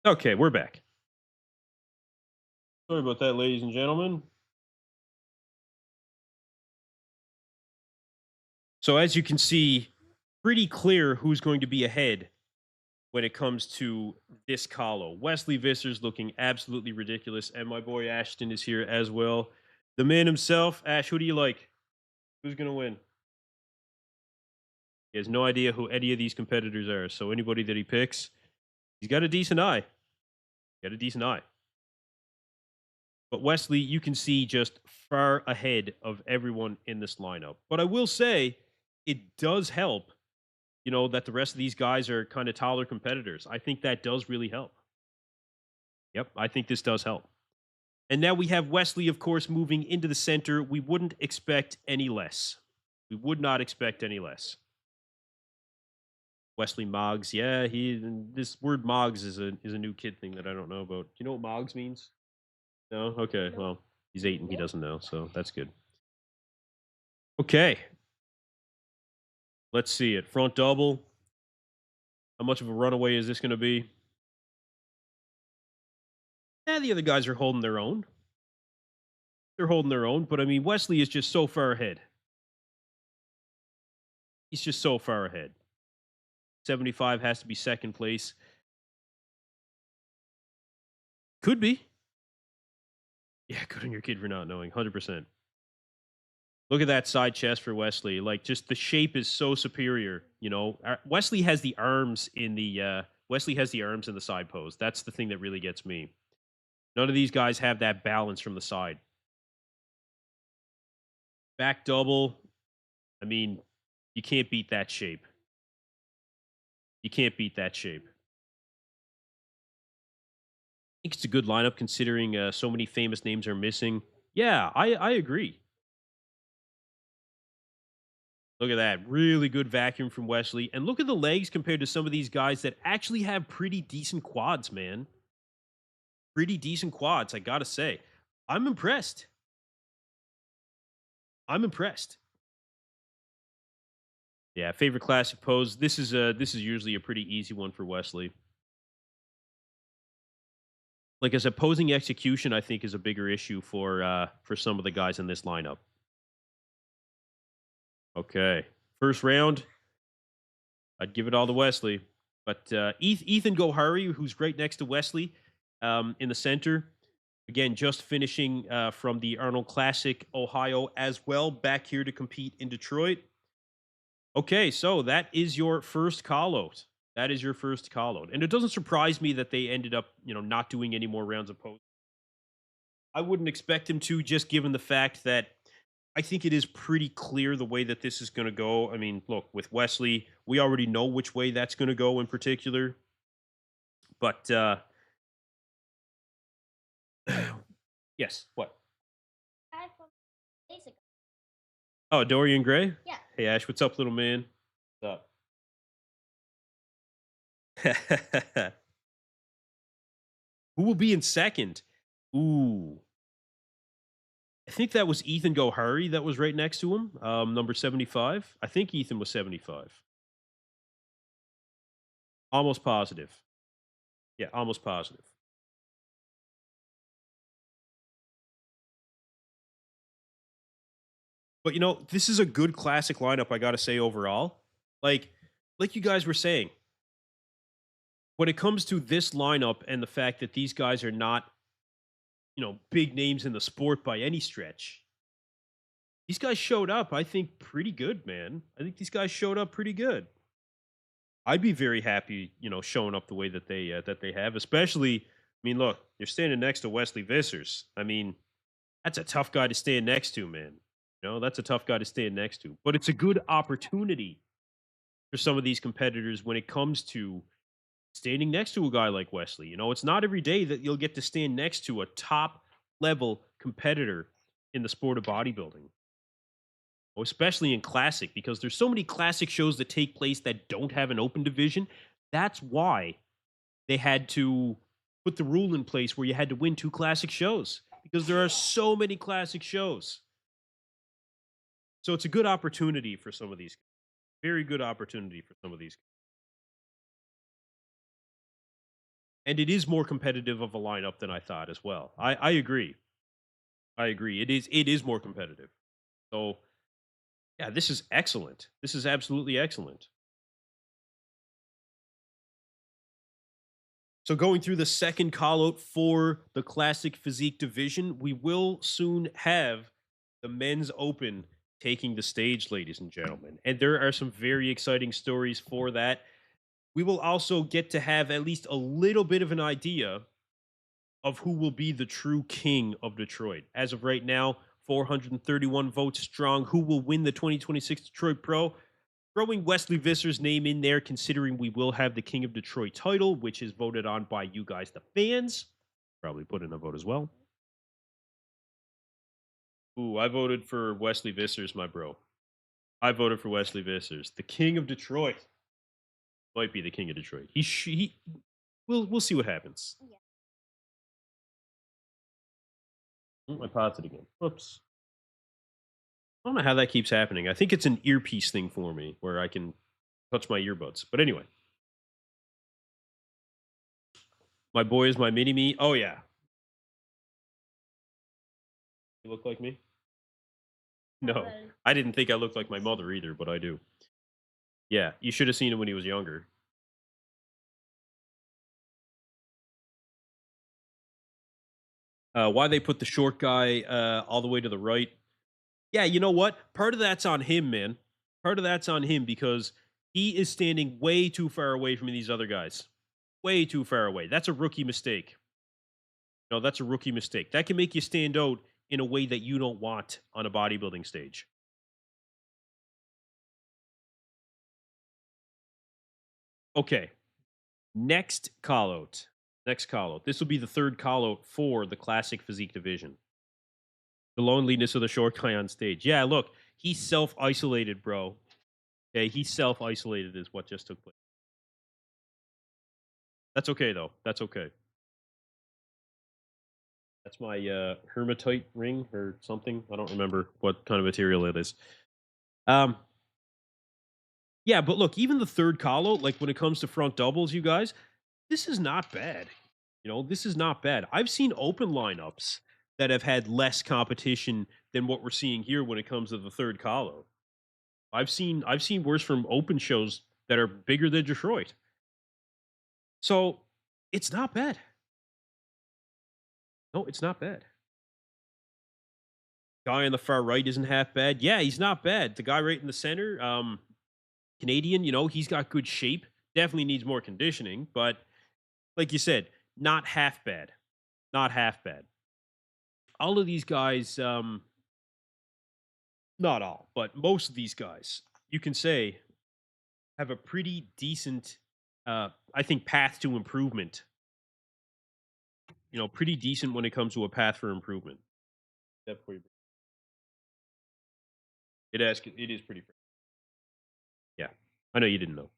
Okay, we're back. Sorry about that, ladies and gentlemen. So as you can see, pretty clear who's going to be ahead when it comes to this colo. Wesley Vissers looking absolutely ridiculous, and my boy Ashton is here as well. The man himself. Ash, who do you like? Who's going to win? He has no idea who any of these competitors are, so anybody that he picks, he's got a decent eye. Got a decent eye. But Wesley, you can see just far ahead of everyone in this lineup. But I will say it does help, that the rest of these guys are kind of taller competitors. I think that does really help. Yep, I think this does help. And now we have Wesley, of course, moving into the center. We wouldn't expect any less. We would not expect any less. Wesley Moggs, yeah, this word Moggs is a new kid thing that I don't know about. Do you know what Moggs means? No? Okay, well, he's 8 and he doesn't know, so that's good. Okay. Let's see it. Front double. How much of a runaway is this going to be? Yeah, the other guys are holding their own. They're holding their own, but I mean, Wesley is just so far ahead. He's just so far ahead. 75 has to be second place. Could be. Yeah, good on your kid for not knowing. 100%. Look at that side chest for Wesley. Like, just the shape is so superior. Wesley has the arms in the side pose. That's the thing that really gets me. None of these guys have that balance from the side. Back double. I mean, you can't beat that shape. You can't beat that shape. I think it's a good lineup considering so many famous names are missing. Yeah, I agree. Look at that. Really good vacuum from Wesley. And look at the legs compared to some of these guys that actually have pretty decent quads, man. Pretty decent quads, I gotta say. I'm impressed. I'm impressed. Yeah, favorite classic pose. This is usually a pretty easy one for Wesley. Like, as a posing execution, I think is a bigger issue for some of the guys in this lineup. Okay, first round, I'd give it all to Wesley, but Ethan Gohari, who's right next to Wesley, in the center, again, just finishing from the Arnold Classic, Ohio, as well, back here to compete in Detroit. Okay, so that is your first call out. That is your first call out. And it doesn't surprise me that they ended up, not doing any more rounds of post. I wouldn't expect him to, just given the fact that I think it is pretty clear the way that this is going to go. I mean, look, with Wesley, we already know which way that's going to go in particular. But yes, what? Oh, Dorian Gray? Yeah. Hey, Ash, what's up, little man? What's up? Who will be in second? Ooh. I think that was Ethan Gohari that was right next to him, number 75. I think Ethan was 75. Almost positive. Yeah, almost positive. But this is a good classic lineup, I gotta say, overall. Like you guys were saying, when it comes to this lineup and the fact that these guys are not, big names in the sport by any stretch, these guys showed up, I think, pretty good, man. I think these guys showed up pretty good. I'd be very happy, showing up the way that they have. Especially, I mean, look, you're standing next to Wesley Vissers. I mean, that's a tough guy to stand next to, man. That's a tough guy to stand next to. But it's a good opportunity for some of these competitors when it comes to standing next to a guy like Wesley. It's not every day that you'll get to stand next to a top level competitor in the sport of bodybuilding. Especially in classic, because there's so many classic shows that take place that don't have an open division. That's why they had to put the rule in place where you had to win 2 classic shows, because there are so many classic shows. So it's a good opportunity for some of these. Very good opportunity for some of these. And it is more competitive of a lineup than I thought as well. I agree. I agree. It is more competitive. So yeah, this is excellent. This is absolutely excellent. So going through the second call out for the Classic Physique division, we will soon have the men's open taking the stage, ladies and gentlemen. And there are some very exciting stories for that. We will also get to have at least a little bit of an idea of who will be the true king of Detroit. As of right now, 431 votes strong. Who will win the 2026 Detroit Pro? Throwing Wesley Vissers' name in there, considering we will have the King of Detroit title, which is voted on by you guys, the fans. Probably put in a vote as well. Ooh, I voted for Wesley Vissers, my bro. I voted for Wesley Vissers, the King of Detroit. Might be the King of Detroit. We'll see what happens. Yeah. I paused it again. Whoops. I don't know how that keeps happening. I think it's an earpiece thing for me where I can touch my earbuds. But anyway. My boy is my mini-me. Oh, yeah. You look like me? No. I didn't think I looked like my mother either, but I do. Yeah, you should have seen him when he was younger. Why they put the short guy all the way to the right? Yeah, you know what? Part of that's on him, man. Part of that's on him because he is standing way too far away from these other guys. Way too far away. That's a rookie mistake. No, that's a rookie mistake. That can make you stand out in a way that you don't want on a bodybuilding stage. Okay. Next call out. Next call out. This will be the third call out for the Classic Physique division. The loneliness of the short guy on stage. Yeah, look, he's self-isolated, bro. Okay, he self-isolated is what just took place. That's okay, though. That's okay. That's my hermatite ring or something. I don't remember what kind of material it is. Yeah, but look, even the third call out, like when it comes to front doubles, you guys, this is not bad. You know, this is not bad. I've seen open lineups that have had less competition than what we're seeing here when it comes to the third call out. I've seen worse from open shows that are bigger than Detroit. So it's not bad. No, it's not bad. Guy on the far right isn't half bad. Yeah, he's not bad. The guy right in the center, Canadian, you know, he's got good shape. Definitely needs more conditioning, but like you said, not half bad. Not half bad. All of these guys, not all, but most of these guys, you can say, have a pretty decent, I think, path to improvement. You know, pretty decent when it comes to a path for improvement. Definitely. It is pretty. Yeah, I know you didn't know.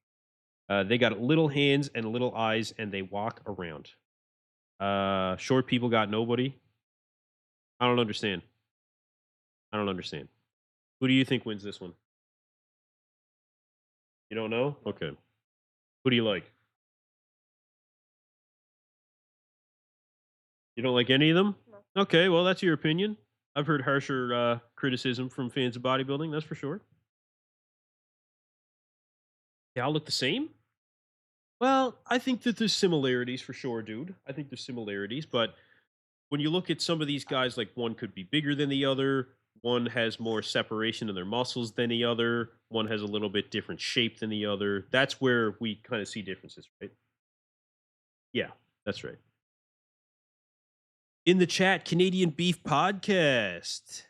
They got little hands and little eyes, and they walk around. Short people got nobody. I don't understand. I don't understand. Who do you think wins this one? You don't know? Okay. Who do you like? You don't like any of them? No. Okay, well, that's your opinion. I've heard harsher criticism from fans of bodybuilding, that's for sure. They all look the same? Well, I think that there's similarities for sure, dude. I think there's similarities, but when you look at some of these guys, like one could be bigger than the other, one has more separation in their muscles than the other, one has a little bit different shape than the other. That's where we kind of see differences, right? Yeah, that's right. In the chat, Canadian Beef Podcast.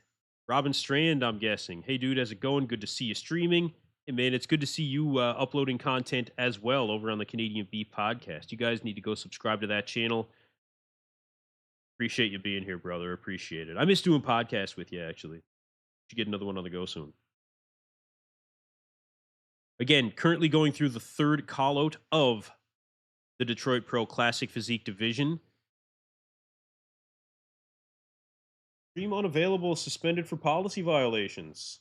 Robin Strand, I'm guessing. Hey, dude, how's it going? Good to see you streaming. Hey, man, it's good to see you uploading content as well over on the Canadian Beef Podcast. You guys need to go subscribe to that channel. Appreciate you being here, brother. Appreciate it. I miss doing podcasts with you, actually. Should get another one on the go soon. Again, currently going through the third call out of the Detroit Pro Classic Physique division. Stream unavailable, suspended for policy violations.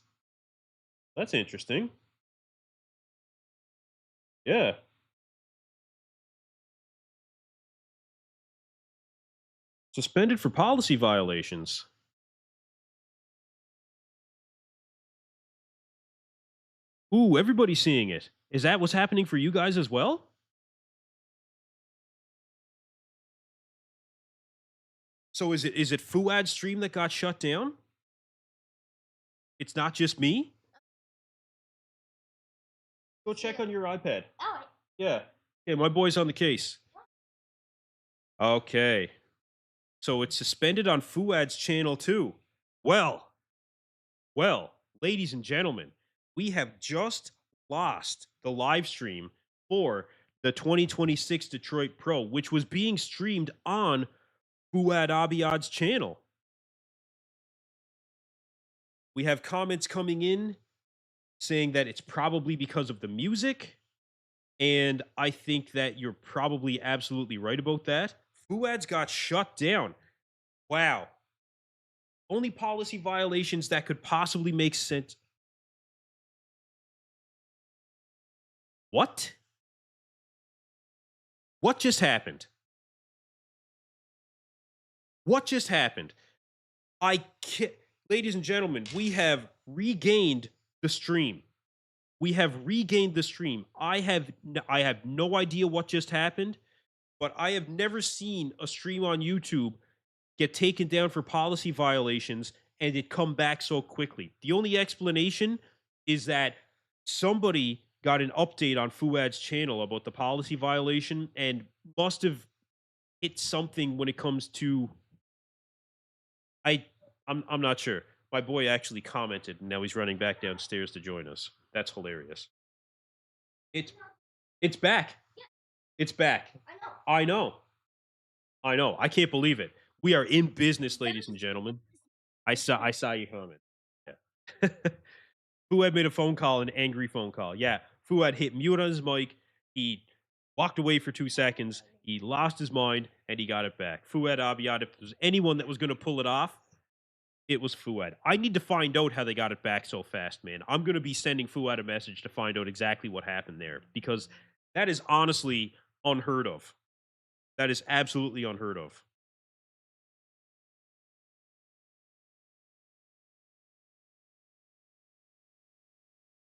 That's interesting. Yeah. Suspended for policy violations. Ooh, everybody's seeing it. Is that what's happening for you guys as well? So is it Fuad's stream that got shut down? It's not just me? Go check on your iPad. Yeah. Yeah, my boy's on the case. Okay. So it's suspended on Fuad's channel too. Well, well, ladies and gentlemen, we have just lost the live stream for the 2026 Detroit Pro, which was being streamed on Fuad Abiyad's channel. We have comments coming in saying that it's probably because of the music. And I think that you're probably absolutely right about that. Fuad's got shut down. Wow. Only policy violations that could possibly make sense. What? What just happened? What just happened? I can't. Ladies and gentlemen, we have regained the stream. We have regained the stream. I have no idea what just happened, but I have never seen a stream on YouTube get taken down for policy violations and it come back so quickly. The only explanation is that somebody got an update on Fuad's channel about the policy violation and must have hit something when it comes to I'm not sure. My boy actually commented and now he's running back downstairs to join us. That's hilarious. It's back. It's back. I know. I can't believe it. We are in business, ladies and gentlemen. I saw you comment. Yeah. Fuad made a phone call, an angry phone call. Yeah. Fuad hit mute on his mic. He walked away for 2 seconds. He lost his mind and he got it back. Fuad Abiyad, if there's anyone that was going to pull it off, it was Fuad. I need to find out how they got it back so fast, man. I'm going to be sending Fuad a message to find out exactly what happened there because that is honestly unheard of. That is absolutely unheard of.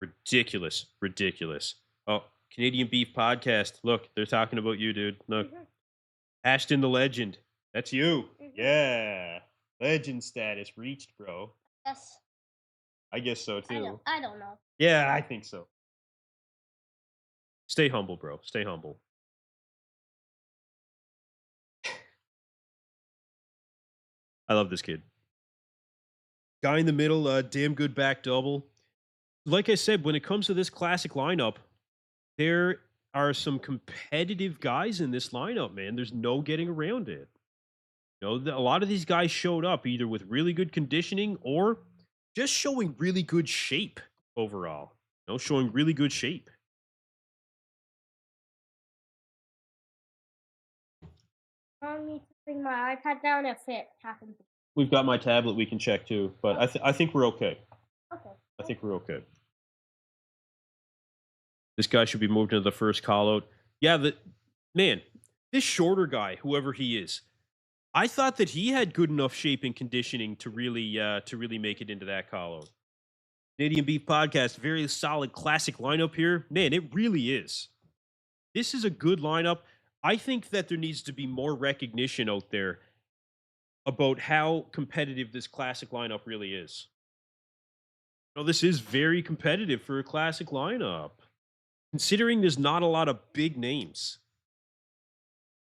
Ridiculous. Ridiculous. Oh, Canadian Beef Podcast. Look, they're talking about you, dude. Look. Ashton the Legend. That's you. Yeah. Legend status reached, bro. Yes. I guess so, too. I don't know. Yeah, I think so. Stay humble, bro. Stay humble. I love this kid. Guy in the middle, damn good back double. Like I said, when it comes to this classic lineup, there are some competitive guys in this lineup, man. There's no getting around it. You know, a lot of these guys showed up either with really good conditioning or just showing really good shape overall. You know, showing really good shape. I need to bring my iPad down if it happens. We've got my tablet we can check too, but I think we're okay. Okay. I think we're okay. This guy should be moved into the first call out. Yeah, man, this shorter guy, whoever he is, I thought that he had good enough shape and conditioning to really make it into that call out. Canadian Beef Podcast, very solid classic lineup here. Man, it really is. This is a good lineup. I think that there needs to be more recognition out there about how competitive this classic lineup really is. You know, this is very competitive for a classic lineup. Considering there's not a lot of big names.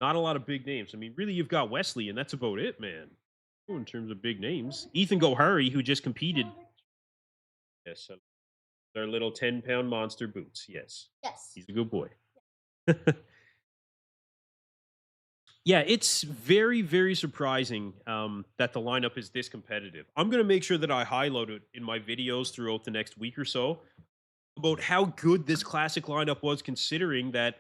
Not a lot of big names. I mean, really, you've got Wesley, and that's about it, man. In terms of big names. Ethan Gohari, who just competed. Yes, so their little 10-pound monster boots. Yes. Yes. He's a good boy. Yeah, it's very, very surprising that the lineup is this competitive. I'm going to make sure that I highlight it in my videos throughout the next week or so about how good this classic lineup was, considering that.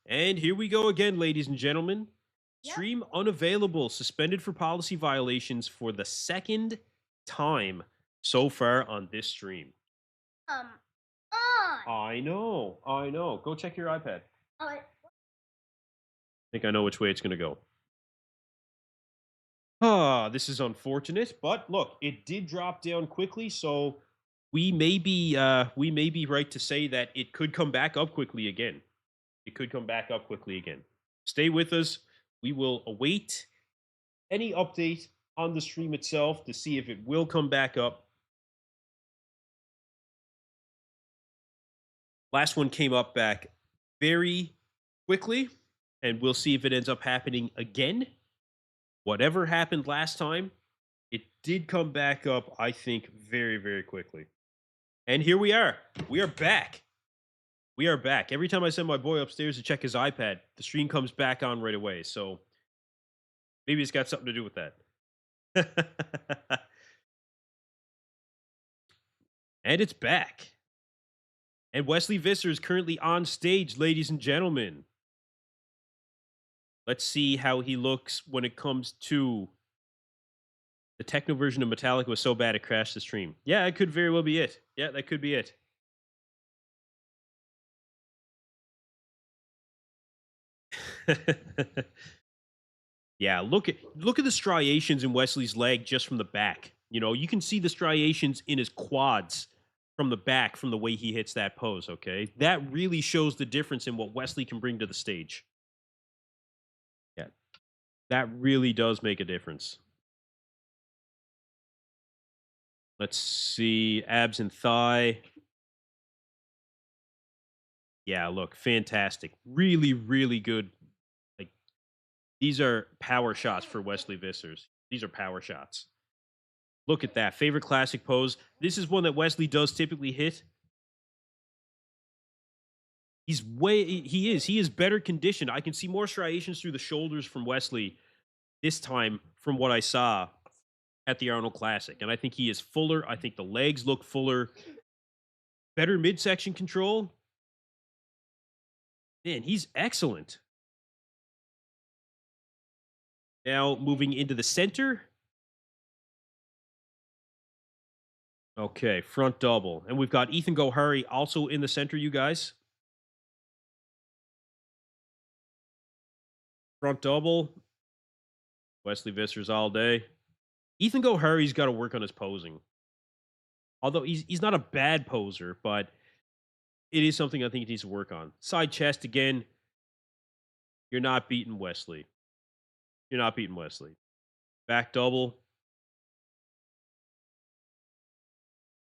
And here we go again, ladies and gentlemen. Yep. Stream unavailable, suspended for policy violations for the second time so far on this stream. I know. Go check your iPad. All right. I think I know which way it's going to go. Ah, this is unfortunate, but look, it did drop down quickly, so we may be right to say that it could come back up quickly again. It could come back up quickly again. Stay with us. We will await any update on the stream itself to see if it will come back up. Last one came up back very quickly, and we'll see if it ends up happening again. whatever happened last time, it did come back up, I think, very, very quickly. And here we are. We are back. We are back. Every time I send my boy upstairs to check his iPad, the stream comes back on right away. So maybe it's got something to do with that. And it's back. And Wesley Vissers is currently on stage, ladies and gentlemen. Let's see how he looks when it comes to the techno version of Metallica was so bad it crashed the stream. Yeah, it could very well be it. Yeah, that could be it. Yeah, look at the striations in Wesley's leg just from the back. You know, you can see the striations in his quads from the back from the way he hits that pose, okay? That really shows the difference in what Wesley can bring to the stage. Yeah. That really does make a difference. Let's see, abs and thigh. Yeah, look, fantastic. Really, really good. Like, these are power shots for Wesley Vissers. These are power shots. Look at that. Favorite classic pose. This is one that Wesley does typically hit. He is better conditioned. I can see more striations through the shoulders from Wesley this time from what I saw at the Arnold Classic. And I think he is fuller. I think the legs look fuller. Better midsection control. Man, he's excellent. Now moving into the center. Okay, front double. And we've got Ethan Gohari also in the center, you guys. Front double. Wesley Vissers all day. Ethan Gohari's got to work on his posing. Although he's not a bad poser, but it is something I think he needs to work on. Side chest again. You're not beating Wesley. You're not beating Wesley. Back double.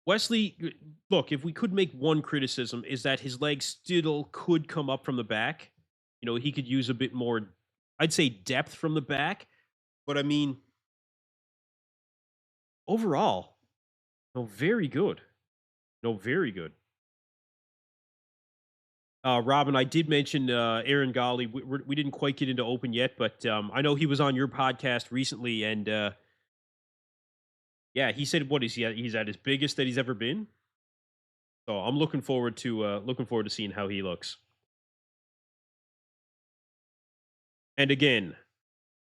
Wesley, look, if we could make one criticism, is that his legs still could come up from the back. You know, he could use a bit more, I'd say, depth from the back. But I mean, overall, no, very good. No, very good. Robin, I did mention Aaron Golly. We didn't quite get into open yet, but I know he was on your podcast recently, and yeah, he said what is he? He's at his biggest that he's ever been. So I'm looking forward to seeing how he looks. And again,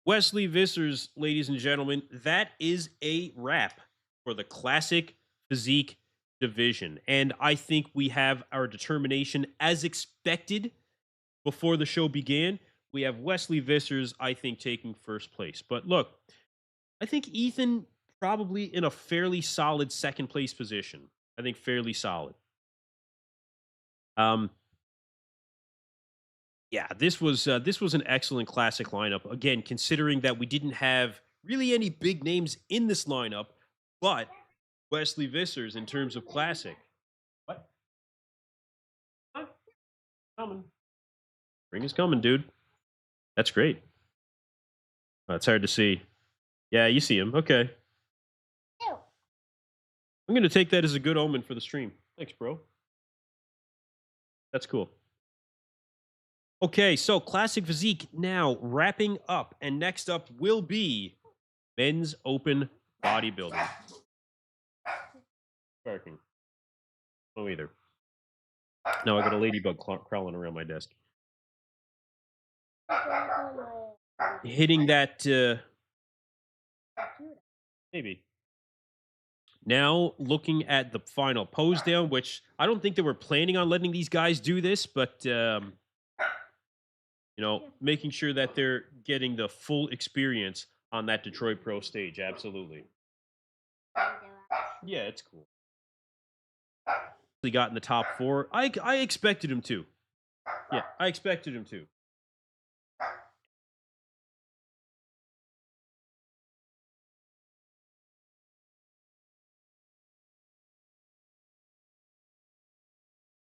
Wesley Vissers, ladies and gentlemen, that is a wrap for the Classic Physique division. And I think we have our determination as expected before the show began. We have Wesley Vissers, I think, taking first place. But look, I think Ethan probably in a fairly solid second place position. I think fairly solid. Yeah, this was an excellent classic lineup. Again, considering that we didn't have really any big names in this lineup, but Wesley Vissers in terms of classic. What? Huh? Coming. Spring is coming, dude. That's great. Oh, it's hard to see. Yeah, you see him. Okay. Ew. I'm going to take that as a good omen for the stream. Thanks, bro. That's cool. Okay, so Classic Physique now wrapping up. And next up will be Men's Open Bodybuilding. Barking. Oh, either. No, I got a ladybug crawling around my desk. Hitting that, maybe. Now looking at the final pose down, which I don't think they were planning on letting these guys do this, but you know, making sure that they're getting the full experience on that Detroit Pro stage. Absolutely. Yeah, it's cool. He got in the top 4. I expected him to. Yeah, I expected him to.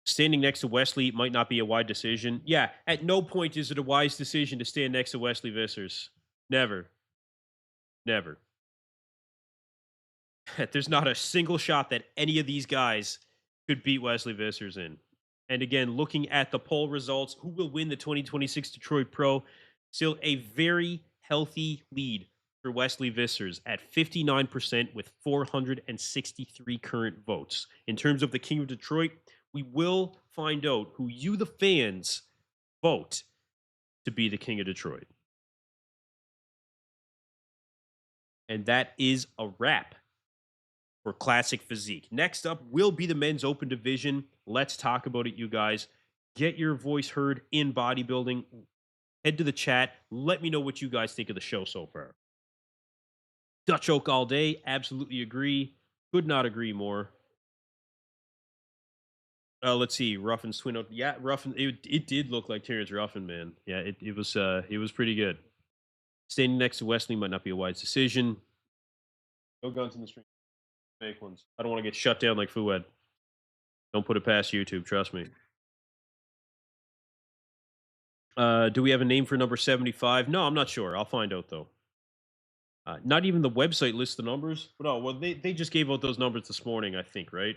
Standing next to Wesley might not be a wise decision. Yeah, at no point is it a wise decision to stand next to Wesley Vissers. Never. Never. There's not a single shot that any of these guys could beat Wesley Vissers in. And again, looking at the poll results, who will win the 2026 Detroit Pro? Still a very healthy lead for Wesley Vissers at 59% with 463 current votes. In terms of the King of Detroit, we will find out who you, the fans, vote to be the King of Detroit. And that is a wrap for Classic Physique. Next up will be the men's open division. Let's talk about it, you guys. Get your voice heard in bodybuilding. Head to the chat. Let me know what you guys think of the show so far. Dutch Oak all day. Absolutely agree. Could not agree more. Let's see. Ruffin's twin out. Yeah, Ruffin. It did look like Terrence Ruffin, man. Yeah, it was pretty good. Standing next to Wesley might not be a wise decision. No guns in the stream. Fake ones. I don't want to get shut down like Fuad. Don't put it past YouTube. Trust me. Do we have a name for number 75? No, I'm not sure. I'll find out though. Not even the website lists the numbers. But oh, well, they just gave out those numbers this morning, I think, right?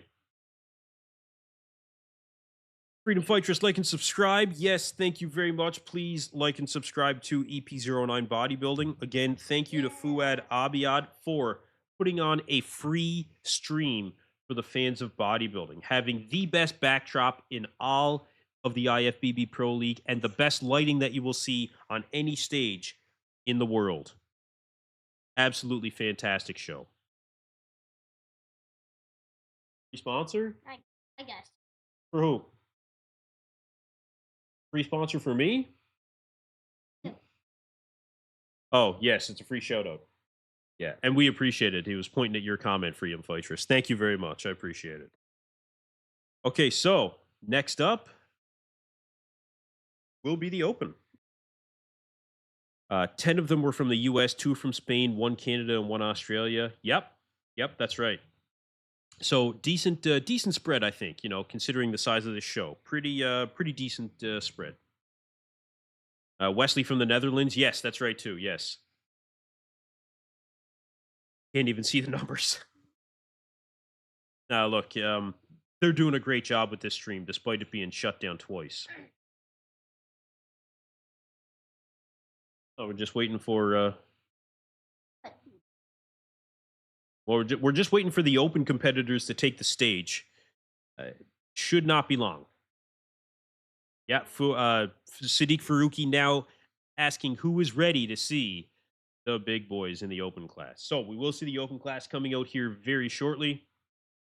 Freedom Fightress, like and subscribe. Yes, thank you very much. Please like and subscribe to EP09 Bodybuilding. Again, thank you to Fuad Abiyad for putting on a free stream for the fans of bodybuilding, having the best backdrop in all of the IFBB Pro League and the best lighting that you will see on any stage in the world. Absolutely fantastic show. Free sponsor? I guess. For who? Free sponsor for me? Yeah. Oh, yes, it's a free shout out. Yeah, and we appreciate it. He was pointing at your comment, Freedom Fightress. Thank you very much. I appreciate it. Okay, so next up will be the Open. 10 of them were from the U.S., 2 from Spain, 1 Canada, and 1 Australia. Yep, that's right. So decent spread, I think. You know, considering the size of this show, pretty decent spread. Wesley from the Netherlands, yes, that's right too. Yes, can't even see the numbers. Now look, they're doing a great job with this stream, despite it being shut down twice. Oh, we're just waiting for. Well, we're just waiting for the Open competitors to take the stage. Should not be long. Yeah, Sadiq Faruqi now asking who is ready to see the big boys in the Open class. So we will see the Open class coming out here very shortly.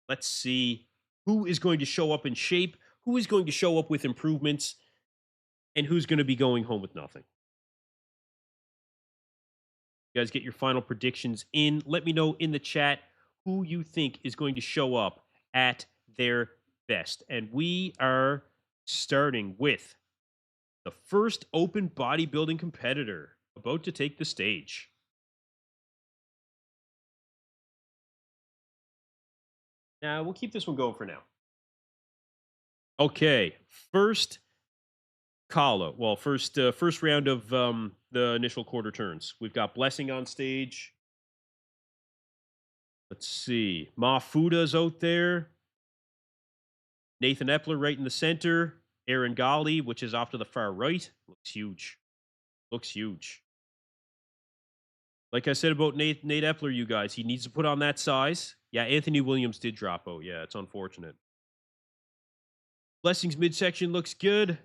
Let's see who is going to show up in shape, who is going to show up with improvements, and who's going to be going home with nothing. You guys get your final predictions in. Let me know in the chat who you think is going to show up at their best. And we are starting with the first Open bodybuilding competitor about to take the stage. Now, we'll keep this one going for now. Okay, first first round of the initial quarter turns. We've got Blessing on stage. Let's see. Mafuda's out there. Nathan Epler right in the center. Aaron Gali, which is off to the far right. Looks huge. Looks huge. Like I said about Nate Epler, you guys, he needs to put on that size. Yeah, Anthony Williams did drop out. Yeah, it's unfortunate. Blessing's midsection looks good.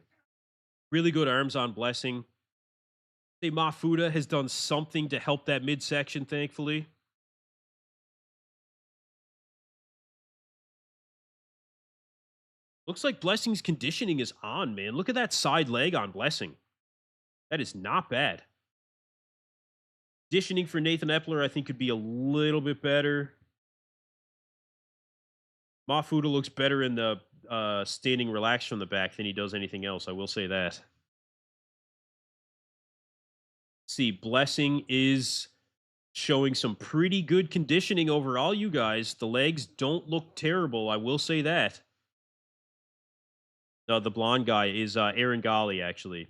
Really good arms on Blessing. I say Mafuda has done something to help that midsection, thankfully. Looks like Blessing's conditioning is on, man. Look at that side leg on Blessing. That is not bad. Conditioning for Nathan Epler, I think, could be a little bit better. Mafuda looks better in the standing relaxed from the back than he does anything else. I will say that. See, Blessing is showing some pretty good conditioning overall, you guys. The legs don't look terrible. I will say that. The blonde guy is Aaron Gali, actually.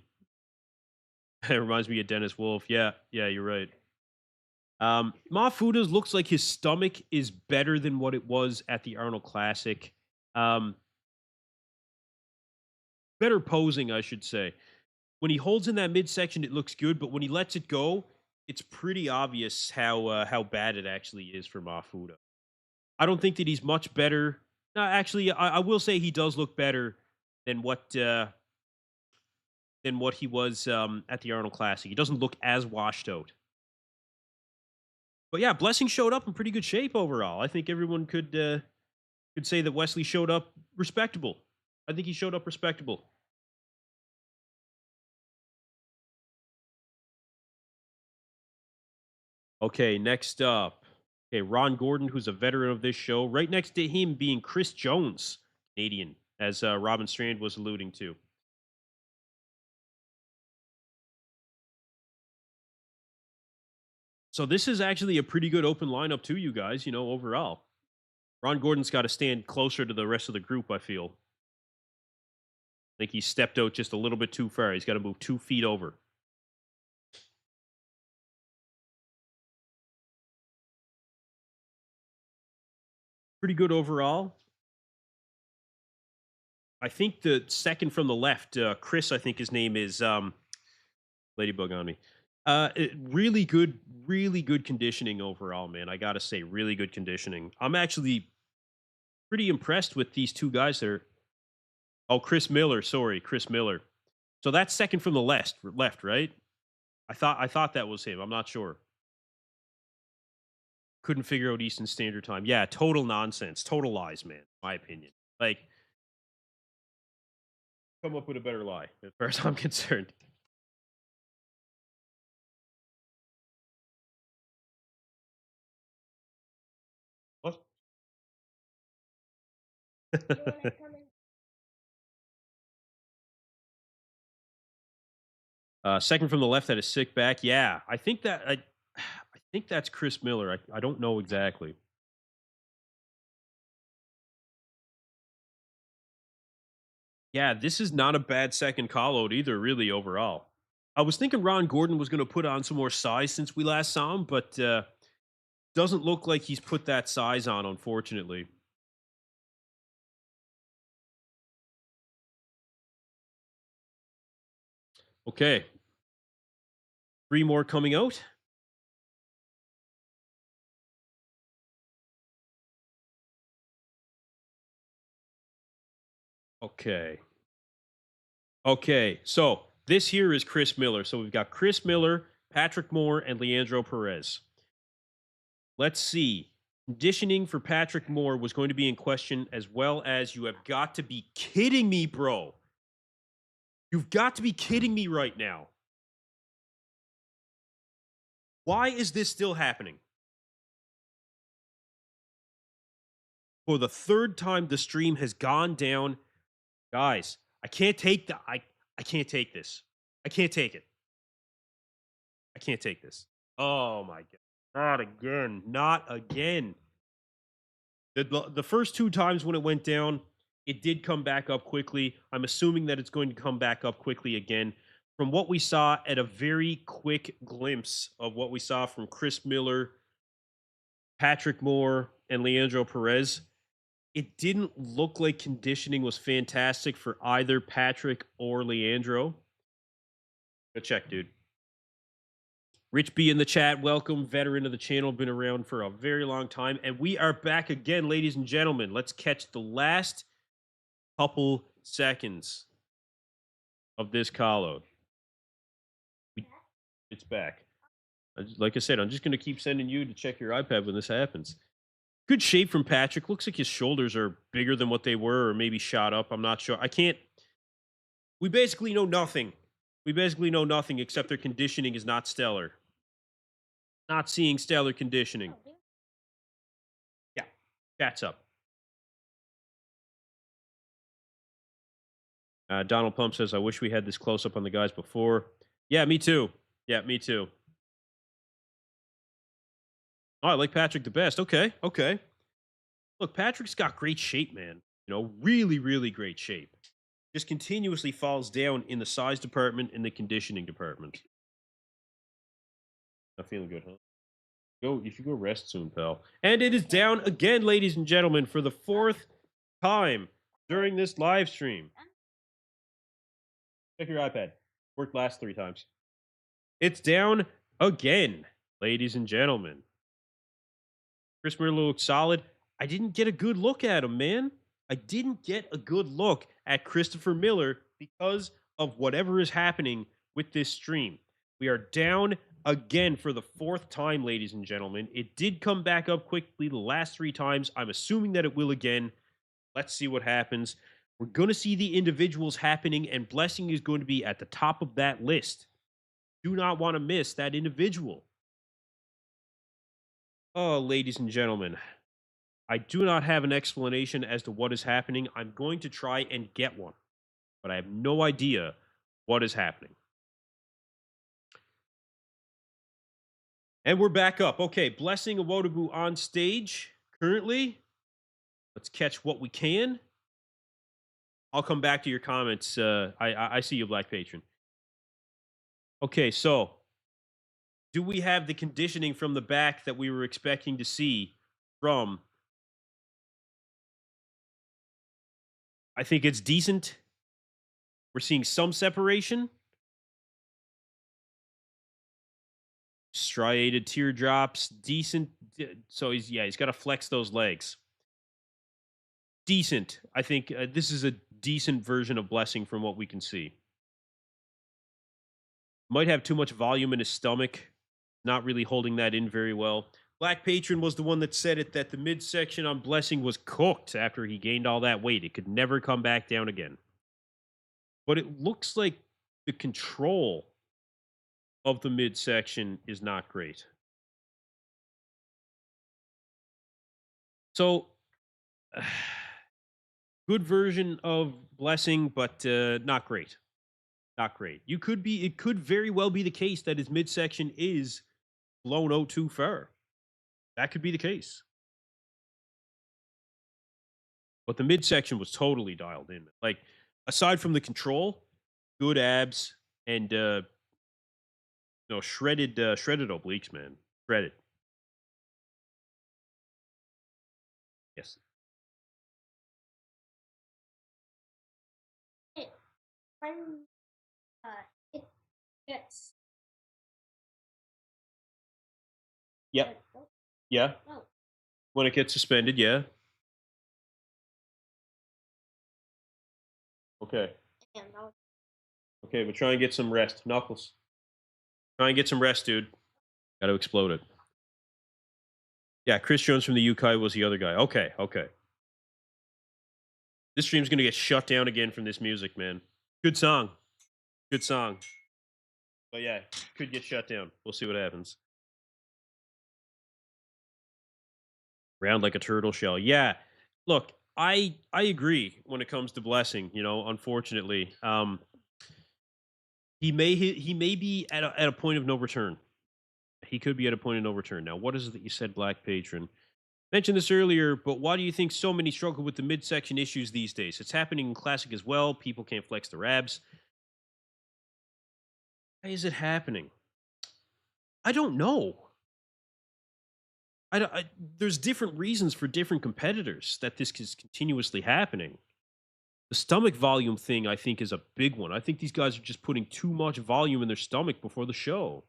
It reminds me of Dennis Wolf. Yeah, you're right. Mafuda's looks like his stomach is better than what it was at the Arnold Classic. Um, Better posing, I should say. When he holds in that midsection, it looks good, but when he lets it go, it's pretty obvious how bad it actually is for Mafuda. I don't think that he's much better. No, actually, I will say he does look better than what he was at the Arnold Classic. He doesn't look as washed out. But yeah, Blessing showed up in pretty good shape overall. I think everyone could say that Wesley showed up respectable. I think he showed up respectable. Okay, next up. Okay, Ron Gordon, who's a veteran of this show. Right next to him being Chris Jones, Canadian, as Robin Strand was alluding to. So this is actually a pretty good open lineup too, you guys, overall. Ron Gordon's got to stand closer to the rest of the group, I feel. I think he stepped out just a little bit too far. He's got to move 2 feet over. Pretty good overall. I think the second from the left, Chris, I think his name is Ladybug on me. Really good conditioning overall, man. I gotta say, really good conditioning. I'm actually pretty impressed with these two guys that are. Oh, Chris Miller. Sorry, Chris Miller. So that's second from the left, right? I thought that was him. I'm not sure. Couldn't figure out Eastern Standard Time. Yeah, total nonsense, total lies, man. My opinion. Like, come up with a better lie, as far as I'm concerned. What? Second from the left had a sick back. Yeah, I think that's Chris Miller. I don't know exactly. Yeah, this is not a bad second call out either, really, overall. I was thinking Ron Gordon was going to put on some more size since we last saw him, but doesn't look like he's put that size on, unfortunately. Okay, 3 more coming out. Okay. Okay, so this here is Chris Miller. So we've got Chris Miller, Patrick Moore, and Leandro Perez. Let's see. Conditioning for Patrick Moore was going to be in question, as well as you have got to be kidding me, bro. You've got to be kidding me right now. Why is this still happening? For the third time, the stream has gone down. Guys, I can't take the I can't take this. I can't take it. I can't take this. Oh my god. Not again. Not again. The first 2 times when it went down, it did come back up quickly. I'm assuming that it's going to come back up quickly again. From what we saw at a very quick glimpse of what we saw from Chris Miller, Patrick Moore, and Leandro Perez, it didn't look like conditioning was fantastic for either Patrick or Leandro. Go check, dude. Rich B in the chat, welcome, veteran of the channel, been around for a very long time. And we are back again, ladies and gentlemen. Let's catch the last couple seconds of this call out. It's back. Like I said, I'm just going to keep sending you to check your iPad when this happens. Good shape from Patrick. Looks like his shoulders are bigger than what they were, or maybe shot up. I'm not sure. I can't. We basically know nothing. We basically know nothing except their conditioning is not stellar. Not seeing stellar conditioning. Yeah, chat's up. Donald Pump says, I wish we had this close up on the guys before. Yeah, me too. Yeah, me too. Oh, I like Patrick the best. Okay, okay. Look, Patrick's got great shape, man. Really great shape. Just continuously falls down in the size department and the conditioning department. Not feeling good, huh? You should go rest soon, pal. And it is down again, ladies and gentlemen, for the fourth time during this live stream. Check your iPad. Worked last 3 times. It's down again, ladies and gentlemen. Chris Miller looks solid. I didn't get a good look at him, man. I didn't get a good look at Christopher Miller because of whatever is happening with this stream. We are down again for the 4th time, ladies and gentlemen. It did come back up quickly the last 3 times. I'm assuming that it will again. Let's see what happens. We're going to see the individuals happening, and Blessing is going to be at the top of that list. Do not want to miss that individual. Oh, ladies and gentlemen, I do not have an explanation as to what is happening. I'm going to try and get one, but I have no idea what is happening. And we're back up. Okay, Blessing Awodibu on stage currently. Let's catch what we can. I'll come back to your comments. I see you, Black Patron. Okay, so do we have the conditioning from the back that we were expecting to see from? I think it's decent. We're seeing some separation. Striated teardrops, decent. So he's got to flex those legs. Decent. I think this is a decent version of Blessing from what we can see. Might have too much volume in his stomach. Not really holding that in very well. Black Patron was the one that said it, that the midsection on Blessing was cooked after he gained all that weight. It could never come back down again. But it looks like the control of the midsection is not great. So, good version of Blessing, but not great. Not great. It could very well be the case that his midsection is blown out too far. That could be the case. But the midsection was totally dialed in. Like, aside from the control, good abs and shredded obliques, man. Shredded. Yes. When it gets. Yep. Yeah. Oh, When it gets suspended, yeah. Okay. damn, that was Okay, but try and get some rest. Knuckles. Try and get some rest, dude. Got to explode it. Yeah, Chris Jones from the UK was the other guy. Okay. This stream's going to get shut down again from this music, man. Good song. Good song. But yeah, could get shut down. We'll see what happens. Round like a turtle shell. Yeah. Look, I agree when it comes to Blessing, unfortunately. He may be at a point of no return. He could be at a point of no return. Now, what is it that you said, Black Patron? Mentioned this earlier, but why do you think so many struggle with the midsection issues these days? It's happening in Classic as well. People can't flex their abs. Why is it happening? I don't know. There's different reasons for different competitors that this is continuously happening. The stomach volume thing, I think, is a big one. I think these guys are just putting too much volume in their stomach before the show.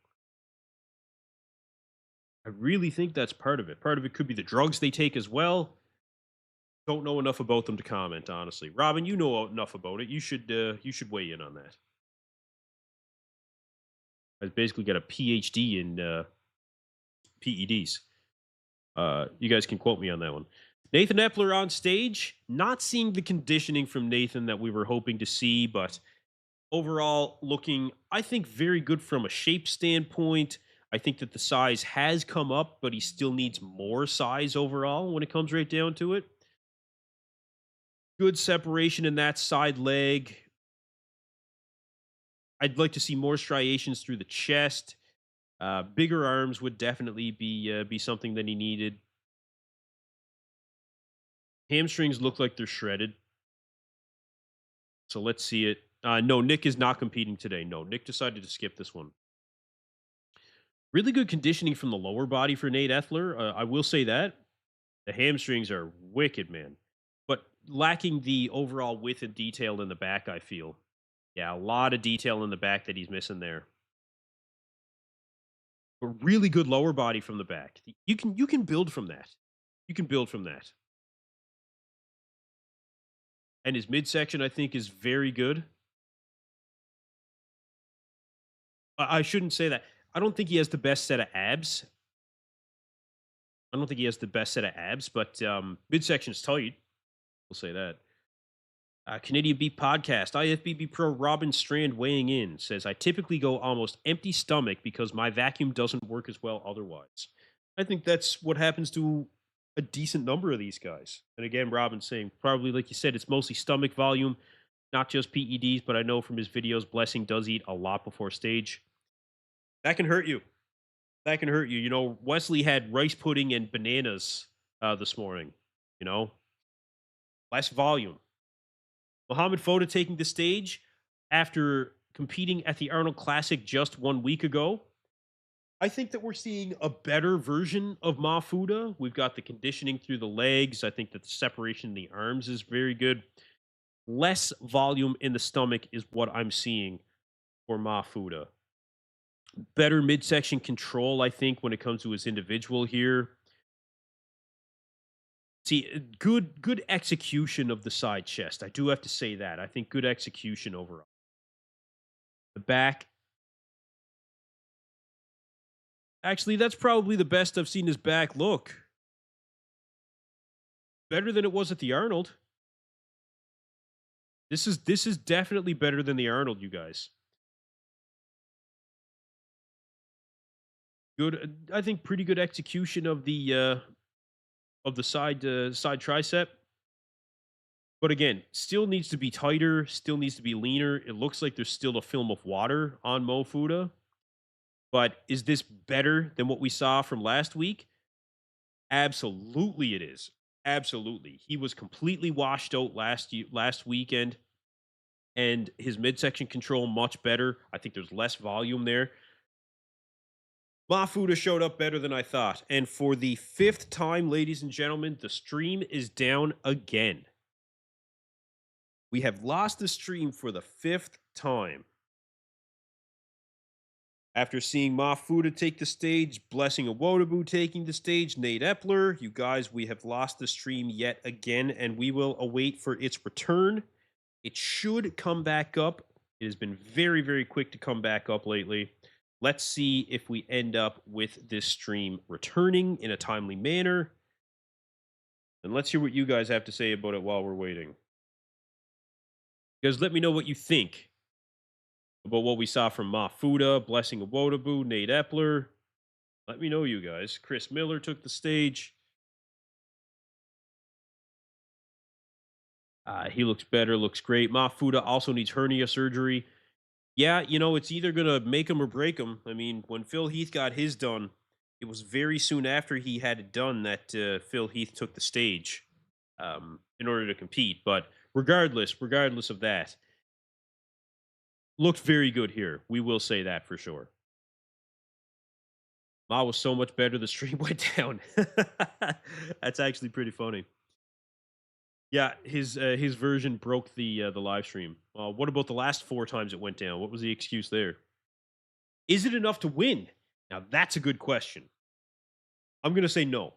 I really think that's part of it. Part of it could be the drugs they take as well. Don't know enough about them to comment, honestly. Robin, you know enough about it. You should weigh in on that. I've basically got a PhD in PEDs. You guys can quote me on that one. Nathan Epler on stage. Not seeing the conditioning from Nathan that we were hoping to see, but overall looking, I think, very good from a shape standpoint. I think that the size has come up, but he still needs more size overall when it comes right down to it. Good separation in that side leg. I'd like to see more striations through the chest. Bigger arms would definitely be something that he needed. Hamstrings look like they're shredded. So let's see it. No, Nick is not competing today. No, Nick decided to skip this one. Really good conditioning from the lower body for Nate Epler. I will say that. The hamstrings are wicked, man. But lacking the overall width and detail in the back, I feel. Yeah, a lot of detail in the back that he's missing there. But really good lower body from the back. You can build from that. You can build from that. And his midsection, I think, is very good. I shouldn't say that. I don't think he has the best set of abs. I don't think he has the best set of abs, but midsection is tight. We'll say that. Canadian Beat Podcast, IFBB Pro Robin Strand weighing in says, I typically go almost empty stomach because my vacuum doesn't work as well otherwise. I think that's what happens to a decent number of these guys. And again, Robin's saying, probably like you said, it's mostly stomach volume, not just PEDs, but I know from his videos, Blessing does eat a lot before stage. That can hurt you. That can hurt you. You know, Wesley had rice pudding and bananas this morning, you know, less volume. Mohamed Foda taking the stage after competing at the Arnold Classic just 1 week ago. I think that we're seeing a better version of Mafuda. We've got the conditioning through the legs. I think that the separation in the arms is very good. Less volume in the stomach is what I'm seeing for Mafuda. Better midsection control, I think, when it comes to his individual here. See, good execution of the side chest. I do have to say that. I think good execution overall. The back. Actually, that's probably the best I've seen his back look. Better than it was at the Arnold. This is definitely better than the Arnold, you guys. Good, I think pretty good execution of the side side tricep. But again, still needs to be tighter, still needs to be leaner. It looks like there's still a film of water on Mofuda. But is this better than what we saw from last week? Absolutely it is. Absolutely. He was completely washed out last weekend, and his midsection control much better. I think there's less volume there. Mafuda showed up better than I thought. And for the fifth time, ladies and gentlemen, the stream is down again. We have lost the stream for the fifth time. After seeing Mafuda take the stage, Blessing Awodibu taking the stage, Nate Epler, you guys, we have lost the stream yet again, and we will await for its return. It should come back up. It has been very, very quick to come back up lately. Let's see if we end up with this stream returning in a timely manner. And let's hear what you guys have to say about it while we're waiting. You guys, let me know what you think about what we saw from Mafuda, Blessing Awodibu, Nate Epler. Let me know, you guys. Chris Miller took the stage. He looks better, looks great. Mafuda also needs hernia surgery. Yeah, you know, it's either going to make him or break him. I mean, when Phil Heath got his done, it was very soon after he had it done that Phil Heath took the stage in order to compete. But regardless of that, looked very good here. We will say that for sure. Ma was so much better. The stream went down. That's actually pretty funny. Yeah, his version broke the live stream. What about the last 4 times it went down? What was the excuse there? Is it enough to win? Now that's a good question. I'm gonna say no.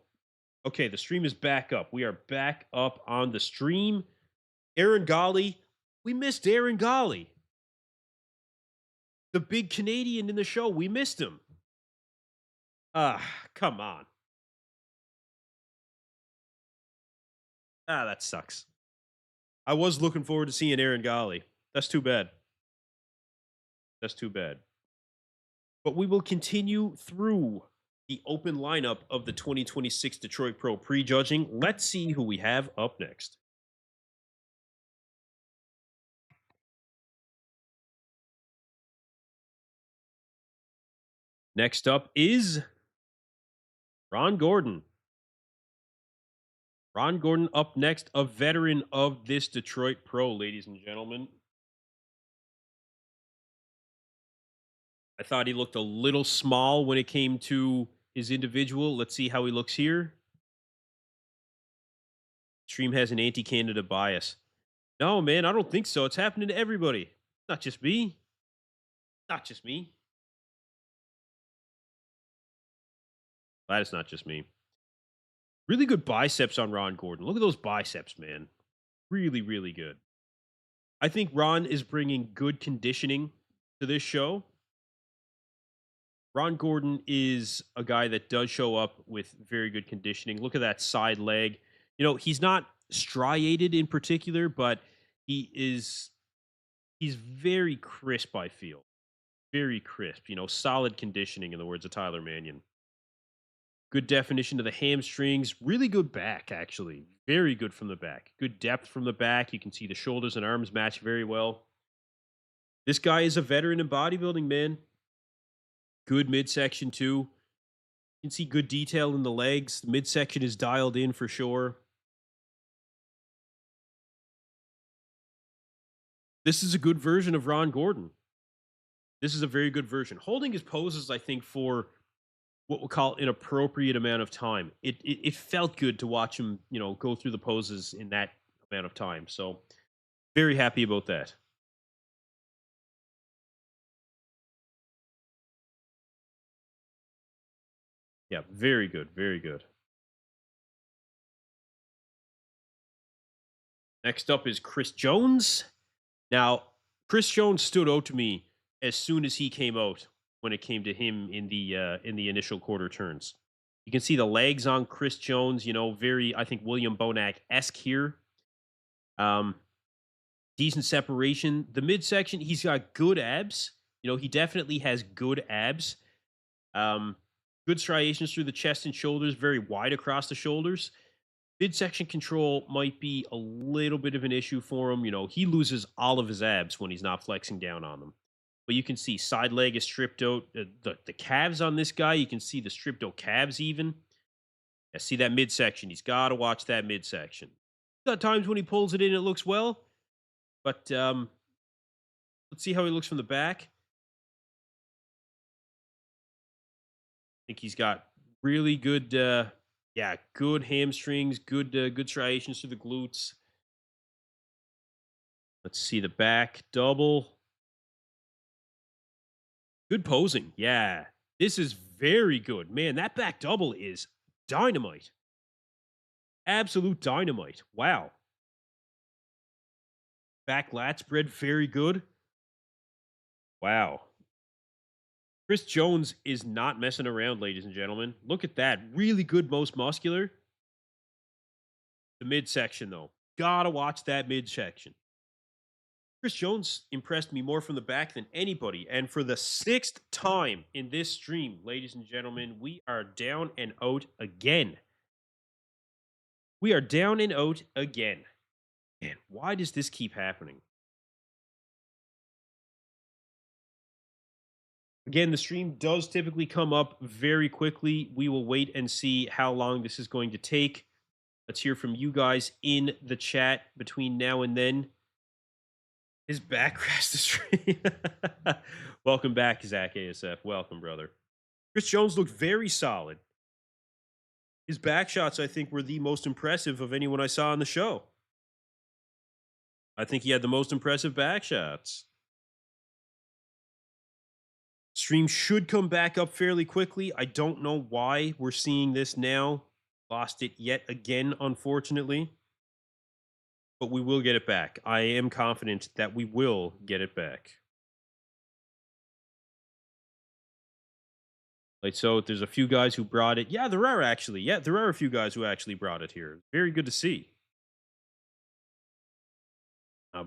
Okay, the stream is back up. We are back up on the stream. Aaron Golly, we missed Aaron Golly, the big Canadian in the show. We missed him. Come on. That sucks. I was looking forward to seeing Aaron Golly. That's too bad. That's too bad. But we will continue through the open lineup of the 2026 Detroit Pro prejudging. Let's see who we have up next. Next up is Ron Gordon. Ron Gordon up next, a veteran of this Detroit Pro, ladies and gentlemen. I thought he looked a little small when it came to his individual. Let's see how he looks here. Stream has an anti-Canada bias. No, man, I don't think so. It's happening to everybody. Not just me. Not just me. Glad it's not just me. Really good biceps on Ron Gordon. Look at those biceps, man. Really, really good. I think Ron is bringing good conditioning to this show. Ron Gordon is a guy that does show up with very good conditioning. Look at that side leg. You know, he's not striated in particular, but he's very crisp, I feel. Very crisp, you know, solid conditioning in the words of Tyler Mannion. Good definition of the hamstrings, really good back actually. Very good from the back. Good depth from the back. You can see the shoulders and arms match very well. This guy is a veteran in bodybuilding, man. Good midsection too. You can see good detail in the legs. The midsection is dialed in for sure. This is a good version of Ron Gordon. This is a very good version. Holding his poses, I think, for what we'll call an appropriate amount of time. It felt good to watch him, you know, go through the poses in that amount of time. So very happy about that. Yeah, very good, very good. Next up is Chris Jones. Now, Chris Jones stood out to me as soon as he came out when it came to him in the initial quarter turns. You can see the legs on Chris Jones, you know, very, I think, William Bonac-esque here. Um, Decent separation. The midsection, he's got good abs. You know, he definitely has good abs. Um, Good striations through the chest and shoulders, very wide across the shoulders. Midsection control might be a little bit of an issue for him. You know, he loses all of his abs when he's not flexing down on them. But you can see side leg is stripped out. The calves on this guy, you can see the stripped out calves even. Yeah, see that midsection. He's got to watch that midsection. Got times when he pulls it in, it looks well. But let's see how he looks from the back. I think he's got really good, good hamstrings, good striations through the glutes. Let's see the back double. Good posing. Yeah. This is very good. Man, that back double is dynamite. Absolute dynamite. Wow. Back lat spread, very good. Wow. Chris Jones is not messing around, ladies and gentlemen. Look at that. Really good, most muscular. The midsection, though. Gotta watch that midsection. Chris Jones impressed me more from the back than anybody. And for the sixth time in this stream, ladies and gentlemen, we are down and out again. We are down and out again. Man, why does this keep happening? Again, the stream does typically come up very quickly. We will wait and see how long this is going to take. Let's hear from you guys in the chat between now and then. His back crashed the stream. Welcome back, Zach ASF. Welcome, brother. Chris Jones looked very solid. His back shots, I think, were the most impressive of anyone I saw on the show. I think he had the most impressive back shots. Stream should come back up fairly quickly. I don't know why we're seeing this now. Lost it yet again, unfortunately. But we will get it back. I am confident that we will get it back. Like, so there's a few guys who brought it. Yeah, there are actually. Yeah, there are a few guys who actually brought it here. Very good to see.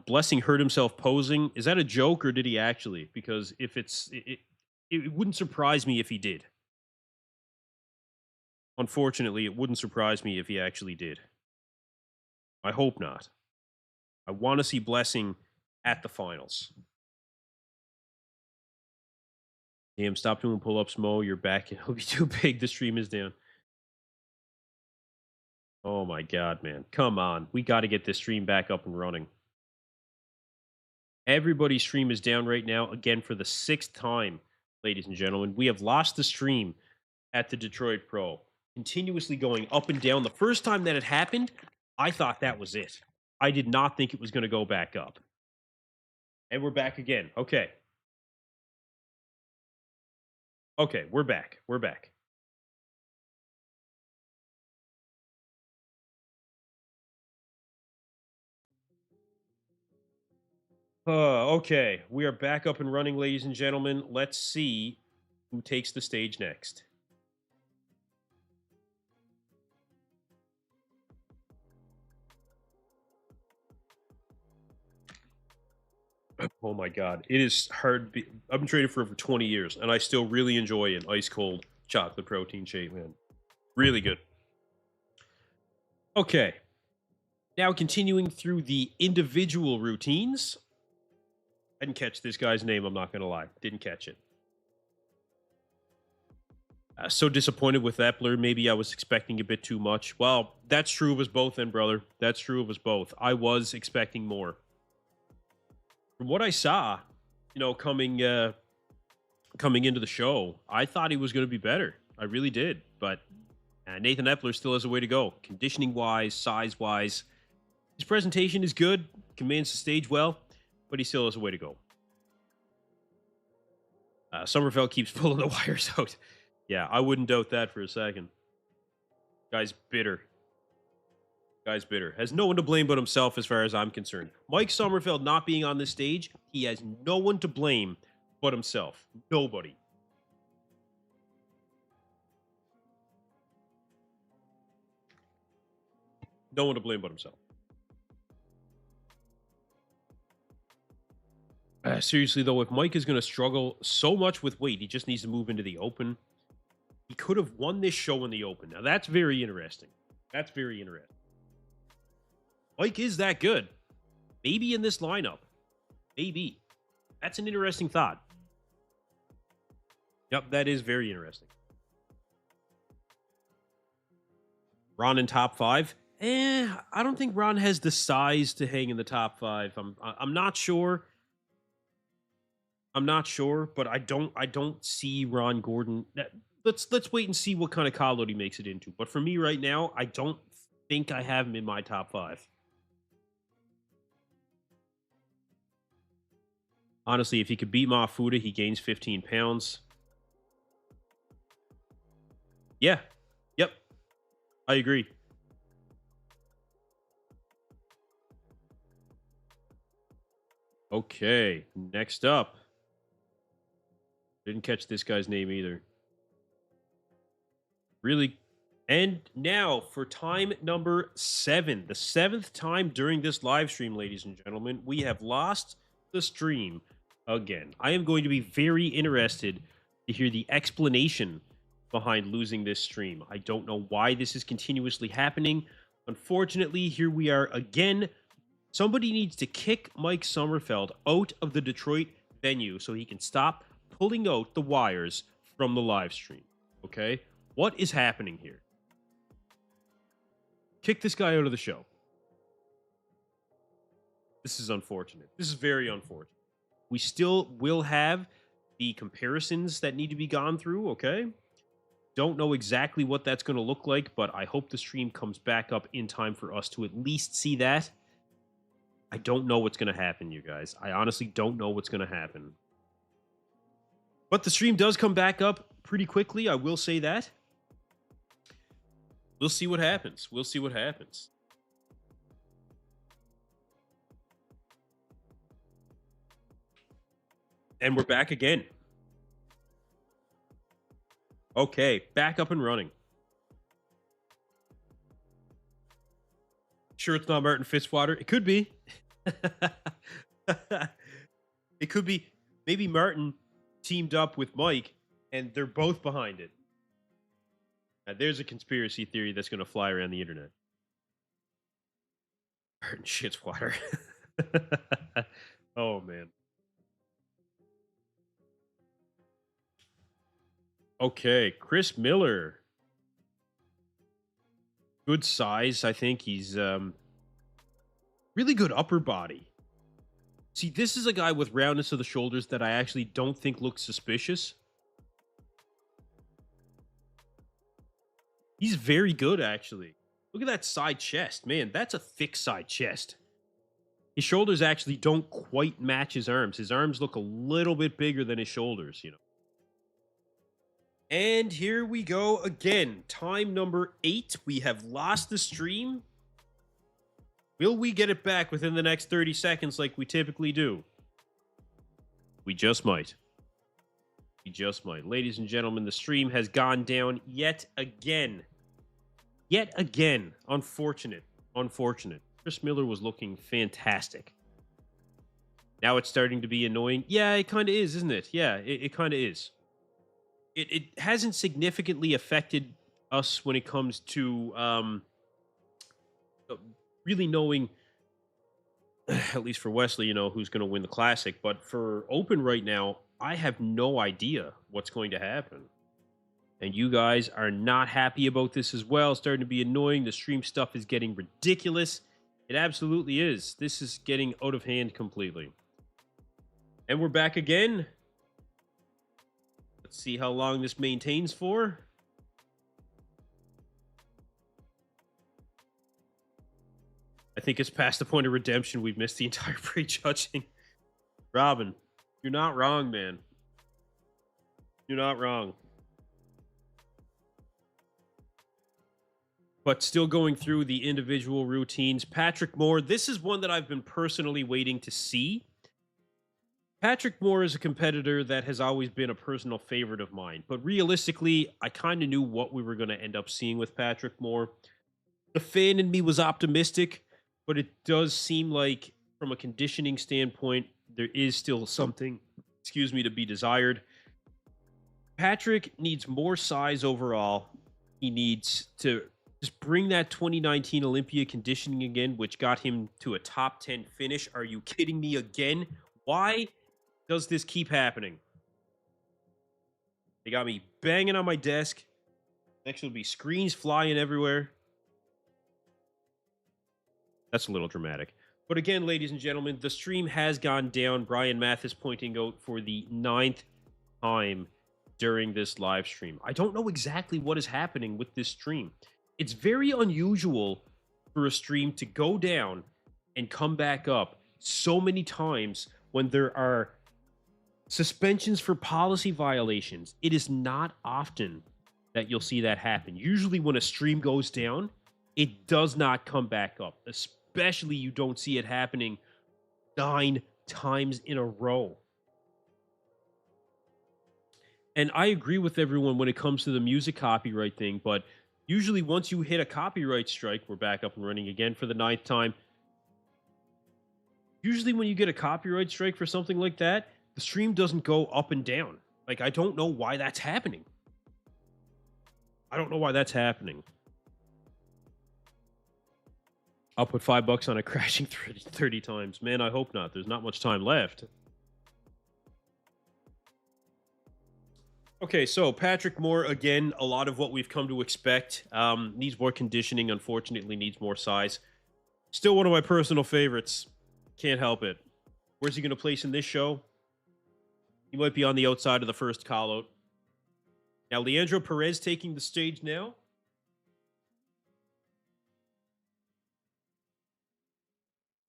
Blessing hurt himself posing. Is that a joke or did he actually? Because if it wouldn't surprise me if he did. Unfortunately, it wouldn't surprise me if he actually did. I hope not. I want to see Blessing at the finals. Damn, stop doing pull-ups, Mo. You're back. It'll be too big. The stream is down. Oh my God, man. Come on. We got to get this stream back up and running. Everybody's stream is down right now, again, for the sixth time. ladies and gentlemen. We have lost the stream at the Detroit Pro, continuously going up and down. The first time that it happened, I thought that was it. I did not think it was going to go back up. And we're back again. Okay. Okay, we're back. We're back. Okay, we are back up and running, ladies and gentlemen. Let's see who takes the stage next. Oh my God, it is hard. I've been training for over 20 years, and I still really enjoy an ice cold chocolate protein shake, man. Really good. Okay, now continuing through the individual routines. I didn't catch this guy's name, I'm not going to lie. Didn't catch it. So disappointed with Epler. Maybe I was expecting a bit too much. Well, that's true of us both then, brother. That's true of us both. I was expecting more. From what I saw, coming into the show, I thought he was going to be better. I really did. But Nathan Epler still has a way to go. Conditioning-wise, size-wise. His presentation is good. Commands the stage well. But he still has a way to go. Sommerfeld keeps pulling the wires out. Yeah, I wouldn't doubt that for a second. Guy's bitter. Guy's bitter. Has no one to blame but himself as far as I'm concerned. Mike Sommerfeld not being on this stage, he has no one to blame but himself. Nobody. No one to blame but himself. Seriously, though, if Mike is going to struggle so much with weight, he just needs to move into the open. He could have won this show in the open. Now, that's very interesting. That's very interesting. Mike is that good. Maybe in this lineup. Maybe. That's an interesting thought. Yep, that is very interesting. Ron in top 5? I don't think Ron has the size to hang in the top 5. I'm not sure. I'm not sure, but I don't see Ron Gordon. Let's wait and see what kind of call load he makes it into. But for me right now, I don't think I have him in my top 5. Honestly, if he could beat Mafuda, he gains 15 pounds. Yeah. Yep. I agree. Okay. Next up. Didn't catch this guy's name either. Really. And now for time number 7. The 7th time during this live stream, ladies and gentlemen, we have lost the stream again. I am going to be very interested to hear the explanation behind losing this stream. I don't know why this is continuously happening. Unfortunately, here we are again. Somebody needs to kick Mike Sommerfeld out of the Detroit venue so he can stop pulling out the wires from the live stream. Okay? What is happening here? Kick this guy out of the show. This is unfortunate. This is very unfortunate. We still will have the comparisons that need to be gone through, okay? Don't know exactly what that's going to look like, but I hope the stream comes back up in time for us to at least see that. I don't know what's going to happen, you guys. I honestly don't know what's going to happen. But the stream does come back up pretty quickly, I will say that. We'll see what happens. We'll see what happens. And we're back again. Okay, back up and running. Sure it's not Martin Fitzwater? It could be. It could be. Maybe Martin teamed up with Mike, and they're both behind it. Now, there's a conspiracy theory that's going to fly around the internet. Martin Fitzwater. Oh, man. Okay, Chris Miller. Good size, I think. He's really good upper body. See, this is a guy with roundness of the shoulders that I actually don't think looks suspicious. He's very good, actually. Look at that side chest. Man, that's a thick side chest. His shoulders actually don't quite match his arms. His arms look a little bit bigger than his shoulders, you know. And here we go again. Time number 8. We have lost the stream. Will we get it back within the next 30 seconds like we typically do? We just might. We just might. Ladies and gentlemen, the stream has gone down yet again. Yet again. Unfortunate. Unfortunate. Chris Miller was looking fantastic. Now it's starting to be annoying. Yeah, it kind of is, isn't it? Yeah, it kind of is. It hasn't significantly affected us when it comes to really knowing, at least for Wesley, you know, who's going to win the Classic. But for Open right now, I have no idea what's going to happen. And you guys are not happy about this as well. It's starting to be annoying. The stream stuff is getting ridiculous. It absolutely is. This is getting out of hand completely. And we're back again. Let's see how long this maintains for. I think it's past the point of redemption. We've missed the entire prejudging. Robin, you're not wrong, man. You're not wrong. But still going through the individual routines. Patrick Moore, this is one that I've been personally waiting to see. Patrick Moore is a competitor that has always been a personal favorite of mine. But realistically, I kind of knew what we were going to end up seeing with Patrick Moore. The fan in me was optimistic, but it does seem like from a conditioning standpoint, there is still something, to be desired. Patrick needs more size overall. He needs to just bring that 2019 Olympia conditioning again, which got him to a top 10 finish. Are you kidding me again? Why does this keep happening? They got me banging on my desk. Next will be screens flying everywhere. That's a little dramatic. But again, ladies and gentlemen, the stream has gone down. Brian Mathis pointing out for the 9th time during this live stream. I don't know exactly what is happening with this stream. It's very unusual for a stream to go down and come back up so many times when there are suspensions for policy violations. It is not often that you'll see that happen. Usually when a stream goes down, it does not come back up. Especially you don't see it happening 9 times in a row. And I agree with everyone when it comes to the music copyright thing, but usually once you hit a copyright strike, we're back up and running again for the 9th time. Usually when you get a copyright strike for something like that, the stream doesn't go up and down. Like, I don't know why that's happening. I don't know why that's happening. I'll put $5 on it crashing 30 times. Man, I hope not. There's not much time left. Okay, so Patrick Moore, again, a lot of what we've come to expect. Needs more conditioning, unfortunately needs more size. Still one of my personal favorites. Can't help it. Where's he going to place in this show? He might be on the outside of the first call-out. Now, Leandro Perez taking the stage now.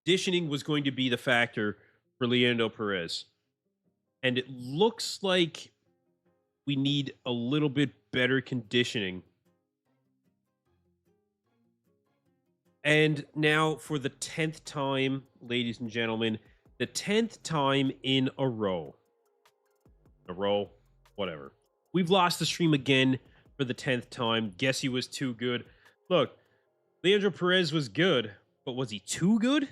Conditioning was going to be the factor for Leandro Perez. And it looks like we need a little bit better conditioning. And now for the 10th time, ladies and gentlemen, the 10th time in a row. Whatever. We've lost the stream again for the 10th time. Guess he was too good. Look, Leandro Perez was good, but was he too good?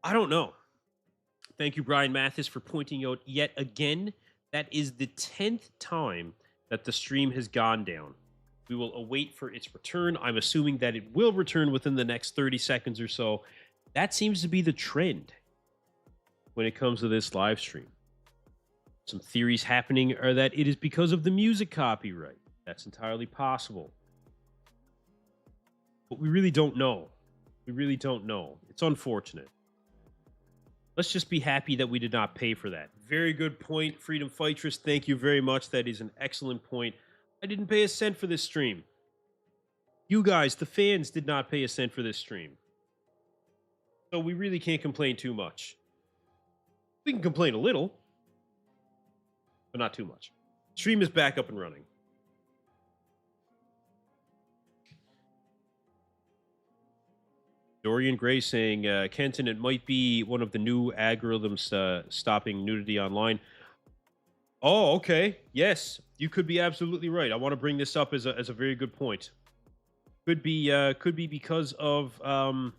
I don't know. Thank you, Brian Mathis, for pointing out yet again. That is the 10th time that the stream has gone down. We will await for its return. I'm assuming that it will return within the next 30 seconds or so. That seems to be the trend when it comes to this live stream. Some theories happening are that it is because of the music copyright. That's entirely possible. But we really don't know. We really don't know. It's unfortunate. Let's just be happy that we did not pay for that. Very good point, Freedom Fightress. Thank you very much. That is an excellent point. I didn't pay a cent for this stream. You guys, the fans, did not pay a cent for this stream. So we really can't complain too much. We can complain a little, but not too much. Stream is back up and running. Dorian Gray saying, Kenton, it might be one of the new algorithms stopping nudity online. Oh, okay. Yes, you could be absolutely right. I want to bring this up as a very good point. Could be because of a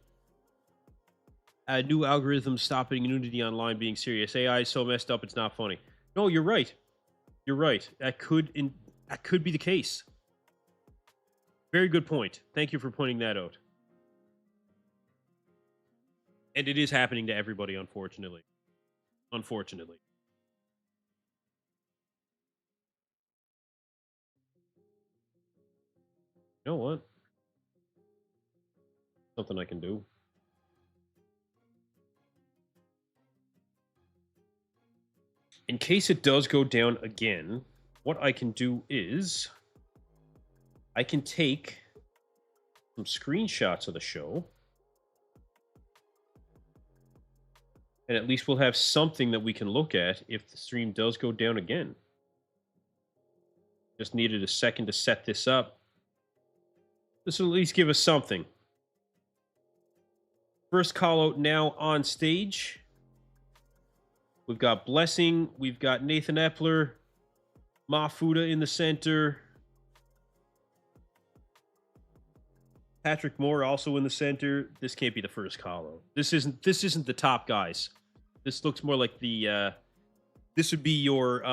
new algorithm stopping nudity online being serious. AI is so messed up, it's not funny. No, you're right. You're right. That could be the case. Very good point. Thank you for pointing that out. And it is happening to everybody, unfortunately. Unfortunately. You know what? Something I can do. In case it does go down again, what I can do is I can take some screenshots of the show. And at least we'll have something that we can look at if the stream does go down again. Just needed a second to set this up. This will at least give us something. First call out now on stage. We've got Blessing. We've got Nathan Epler. Mafuda in the center. Patrick Moore also in the center. This can't be the first call out. This isn't the top guys. This looks more like the this would be your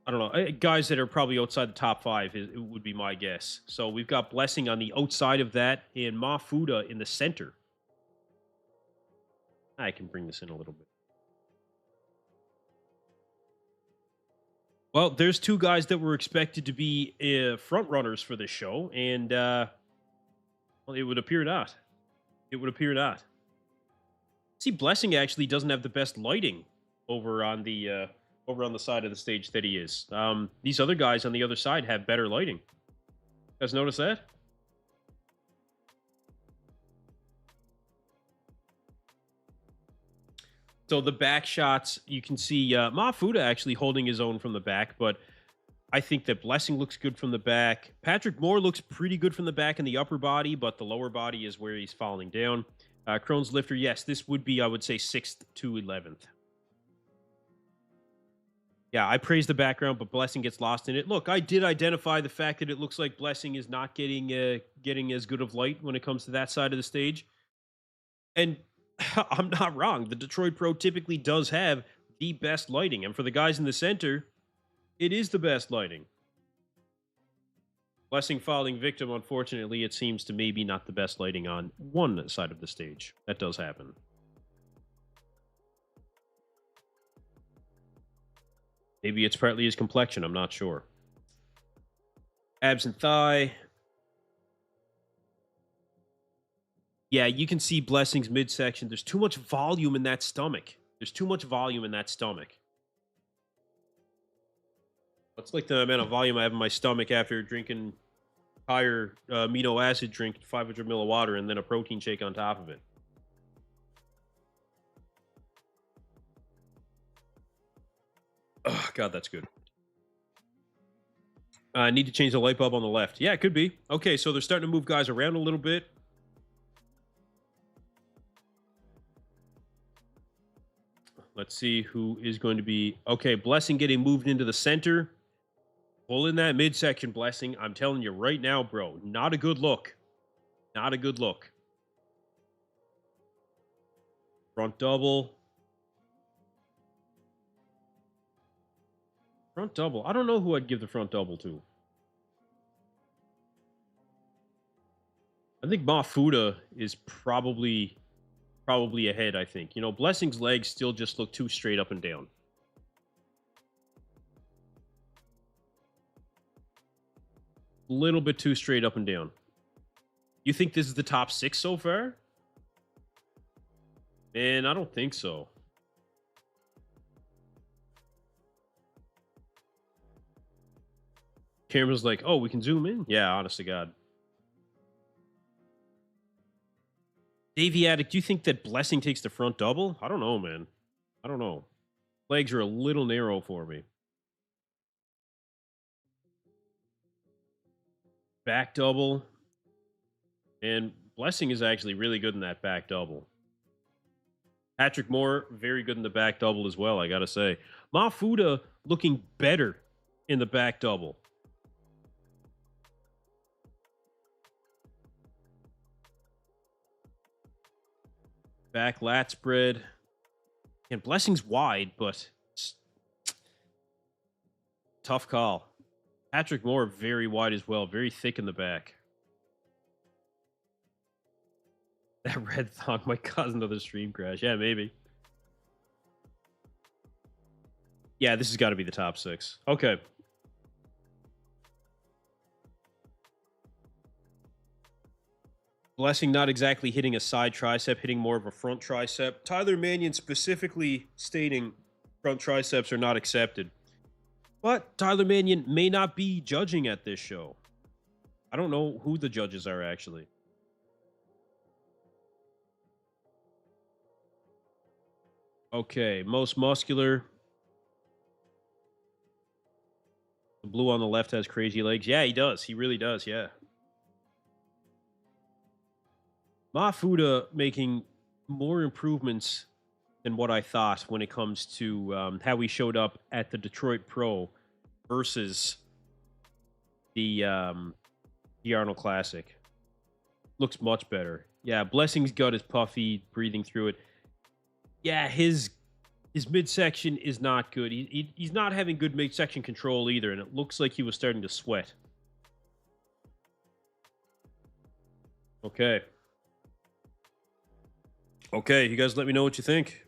I don't know, guys that are probably outside the top 5 it would be my guess. So we've got Blessing on the outside of that and Mafuda in the center. I can bring this in a little bit. Well, there's 2 guys that were expected to be front runners for this show, and well, it would appear not. It would appear not. See, Blessing actually doesn't have the best lighting over on the side of the stage that he is. These other guys on the other side have better lighting. You guys notice that? So the back shots, you can see Mafuda actually holding his own from the back, but I think that Blessing looks good from the back. Patrick Moore looks pretty good from the back in the upper body, but the lower body is where he's falling down. Crohn's Lifter, yes, this would be, I would say, 6th to 11th. Yeah, I praise the background, but Blessing gets lost in it. Look, I did identify the fact that it looks like Blessing is not getting as good of light when it comes to that side of the stage. And I'm not wrong. The Detroit Pro typically does have the best lighting. And for the guys in the center, it is the best lighting. Blessing falling victim, unfortunately, it seems to maybe not the best lighting on one side of the stage. That does happen. Maybe it's partly his complexion. I'm not sure. Abs and thigh. Yeah, you can see Blessing's midsection. There's too much volume in that stomach. There's too much volume in that stomach. It's like the amount of volume I have in my stomach after drinking higher amino acid drink, 500 ml of water, and then a protein shake on top of it. Oh, God, that's good. I need to change the light bulb on the left. Yeah, it could be. Okay, so they're starting to move guys around a little bit. Let's see who is going to be... Okay, Blessing getting moved into the center. Pull in that midsection, Blessing. I'm telling you right now, bro, not a good look. Not a good look. Front double. Front double. I don't know who I'd give the front double to. I think Mafuda is probably ahead, I think. You know, Blessing's legs still just look too straight up and down. A little bit too straight up and down. You think this is the top 6 so far? Man, I don't think so. camera's like, oh, we can zoom in? Yeah, honest to God. Davey Addict, do you think that Blessing takes the front double? I don't know, man. I don't know. Legs are a little narrow for me. Back double. And Blessing is actually really good in that back double. Patrick Moore, very good in the back double as well, I got to say. Mafuda looking better in the back double. Back lat spread. And Blessing's wide, but tough call. Patrick Moore, very wide as well. Very thick in the back. That red thong might cause another stream crash. Yeah, maybe. Yeah, this has got to be the top 6. Okay. Blessing not exactly hitting a side tricep, hitting more of a front tricep. Tyler Mannion specifically stating front triceps are not accepted. But Tyler Mannion may not be judging at this show. I don't know who the judges are, actually. Okay, most muscular. The blue on the left has crazy legs. Yeah, he does. He really does, yeah. Mafuda making more improvements than what I thought when it comes to how he showed up at the Detroit Pro versus the Arnold Classic. Looks much better. Yeah, Blessing's gut is puffy, breathing through it. Yeah, his midsection is not good. He's not having good midsection control either, and it looks like he was starting to sweat. Okay. Okay, you guys let me know what you think.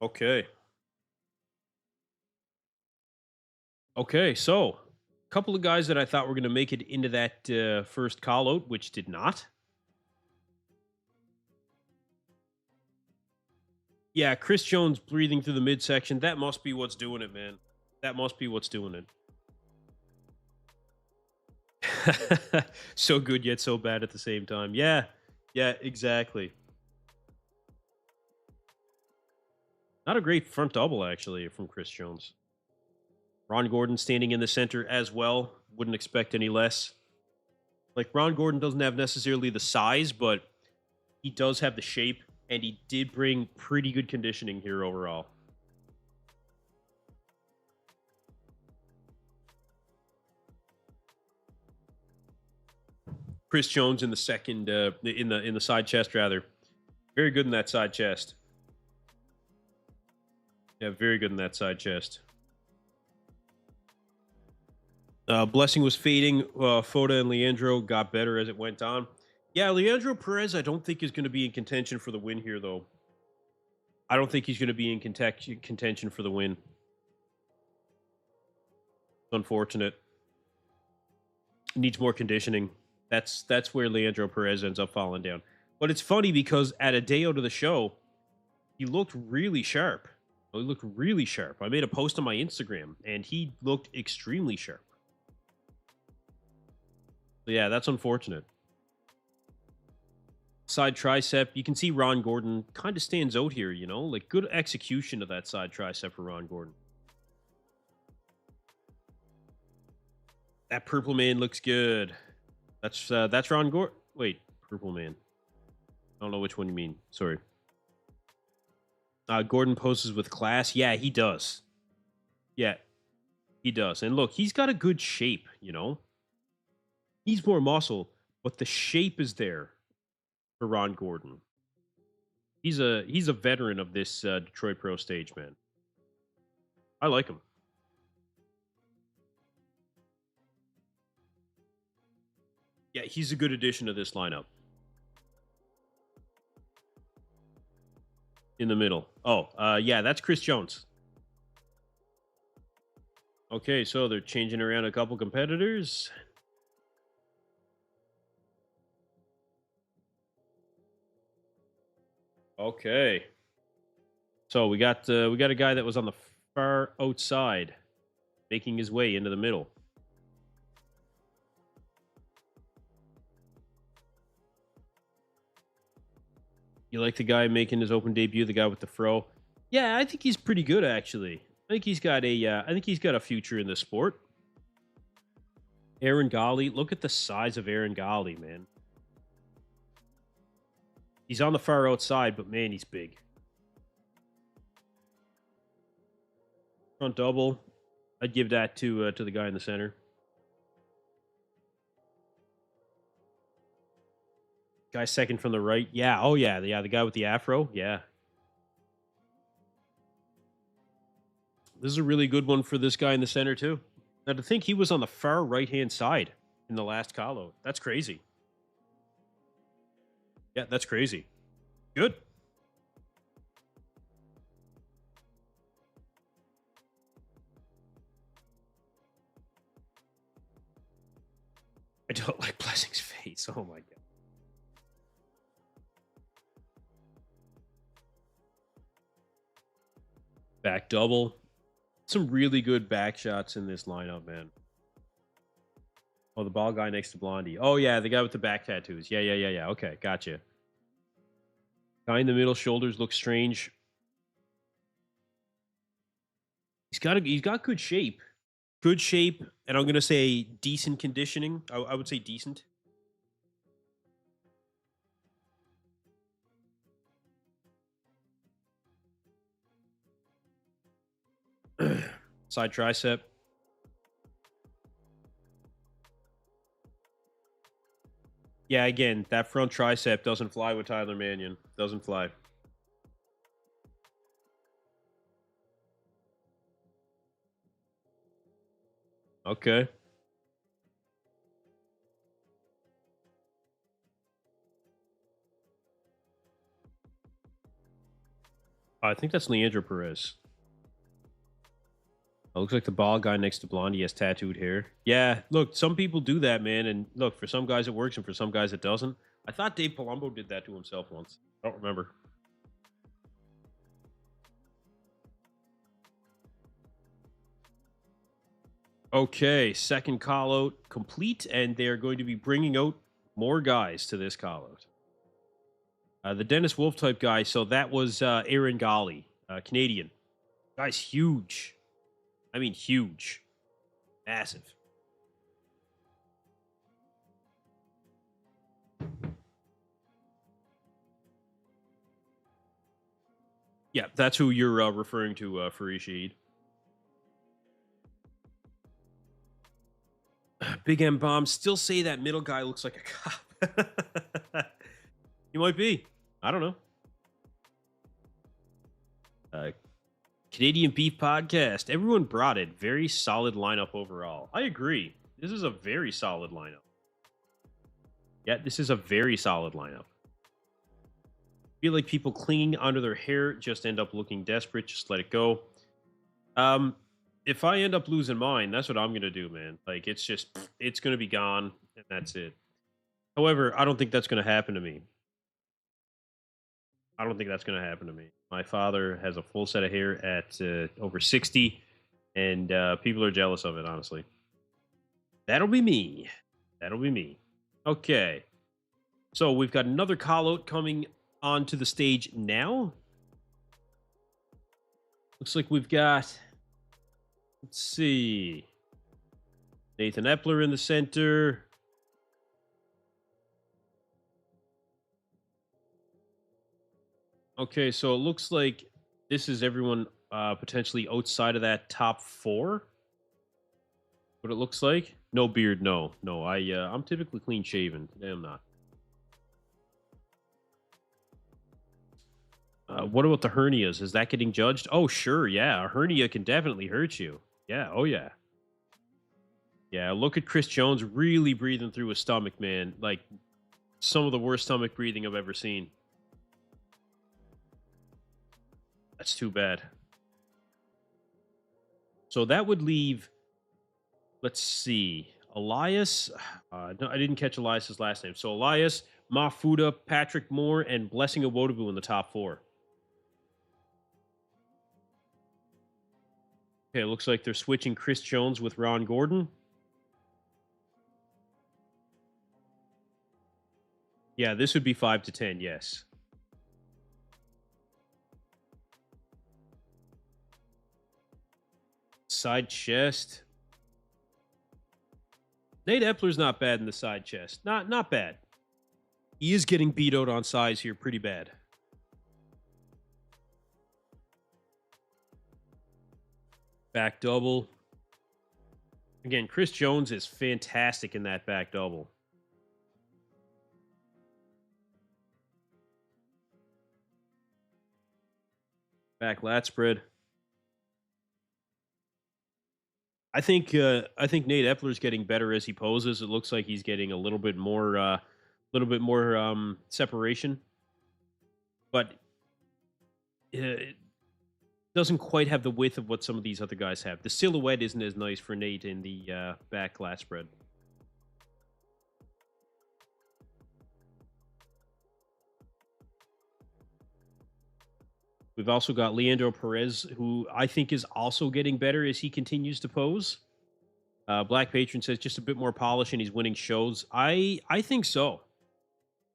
Okay. Okay, so a couple of guys that I thought were going to make it into that first call out, which did not. Yeah, Chris Jones breathing through the midsection. That must be what's doing it, man. That must be what's doing it. So good yet so bad at the same time. Yeah, exactly. Not a great front double, actually, from Chris Jones. Ron Gordon standing in the center as well. Wouldn't expect any less. Like, Ron Gordon doesn't have necessarily the size, but he does have the shape, and he did bring pretty good conditioning here overall. Chris Jones in the second, in the side chest rather, very good in that side chest. Yeah, very good in that side chest. Blessing was fading. Foda and Leandro got better as it went on. Yeah, Leandro Perez, I don't think is going to be in contention for the win here, though. I don't think he's going to be in contention for the win. Unfortunate. Needs more conditioning. That's where Leandro Perez ends up falling down. But it's funny because at a day out of the show, he looked really sharp. He looked really sharp. I made a post on my Instagram, and he looked extremely sharp. So yeah, that's unfortunate. Side tricep, you can see Ron Gordon kind of stands out here, you know? Like, good execution of that side tricep for Ron Gordon. That Purple Man looks good. That's Ron Gordon. Wait, Purple Man. I don't know which one you mean. Sorry. Gordon poses with class. Yeah, he does. Yeah, he does. And look, he's got a good shape, you know? He's more muscle, but the shape is there for Ron Gordon. He's a veteran of this Detroit Pro stage, man. I like him. Yeah, he's a good addition to this lineup. In the middle. Oh, yeah, that's Chris Jones. Okay, so they're changing around a couple competitors. Okay. So we got a guy that was on the far outside, making his way into the middle. You like the guy making his open debut, the guy with the fro? Yeah, I think he's pretty good actually. I think he's got a future in the sport. Aaron Gali, look at the size of Aaron Gali, man. He's on the far outside, but man, he's big. Front double. I'd give that to the guy in the center. Guy second from the right. Yeah. Oh yeah. The guy with the afro. Yeah. This is a really good one for this guy in the center too. Now to think he was on the far right hand side in the last call out. That's crazy. Yeah, that's crazy. Good. I don't like Blessing's face. Oh my god. Back double. Some really good back shots in this lineup, man. Oh, the ball guy next to Blondie. Oh yeah, the guy with the back tattoos. Yeah. Okay, gotcha. Guy in the middle, shoulders look strange. He's got good shape. Good shape, and I'm gonna say decent conditioning. I would say decent. Side tricep. Yeah, again, that front tricep doesn't fly with Tyler Mannion. Doesn't fly. Okay. I think that's Leandro Perez. It looks like the ball guy next to Blondie has tattooed hair. Yeah, look, some people do that, man. And look, for some guys it works and for some guys it doesn't. I thought Dave Palumbo did that to himself once. I don't remember. Okay, second call out complete, and they're going to be bringing out more guys to this call out. The Dennis Wolf type guy, so that was Aaron Gali, Canadian. Guy's huge. I mean, huge. Massive. Yeah, that's who you're referring to, Fareed Shahid. Big M Bomb still say that middle guy looks like a cop. He might be. I don't know. Canadian Beef Podcast. Everyone brought it. Very solid lineup overall. I agree. This is a very solid lineup. Yeah, this is a very solid lineup. Feel like people clinging onto their hair just end up looking desperate. Just let it go. If I end up losing mine, that's what I'm gonna do, man. Like it's gonna be gone, and that's it. However, I don't think that's gonna happen to me. I don't think that's gonna happen to me. My father has a full set of hair at over 60, and people are jealous of it. Honestly, that'll be me. That'll be me. Okay, so we've got another call out coming onto the stage now. Looks like we've got. Let's see. Nathan Epler in the center. Okay, so it looks like this is everyone potentially outside of that top four. What it looks like? No beard, no. I'm typically clean shaven. Today I'm not. What about the hernias? Is that getting judged? Oh, sure, yeah. A hernia can definitely hurt you. Yeah, oh yeah. Yeah, look at Chris Jones really breathing through his stomach, man. Like some of the worst stomach breathing I've ever seen. That's too bad. So that would leave, let's see, Elias. No, I didn't catch Elias's last name. So Elias, Mafuda, Patrick Moore, and Blessing Awodibu in the top 4. Okay, it looks like they're switching Chris Jones with Ron Gordon. Yeah, this would be 5 to 10, yes. Side chest. Nate Epler's not bad in the side chest. Not bad. He is getting beat out on size here pretty bad. Back double. Again, Chris Jones is fantastic in that back double. Back lat spread. I think Nate Epler's getting better as he poses. It looks like he's getting a little bit more separation, but it doesn't quite have the width of what some of these other guys have. The silhouette isn't as nice for Nate in the back lat spread. We've also got Leandro Perez, who I think is also getting better as he continues to pose. Black Patron says just a bit more polish and he's winning shows. I think so.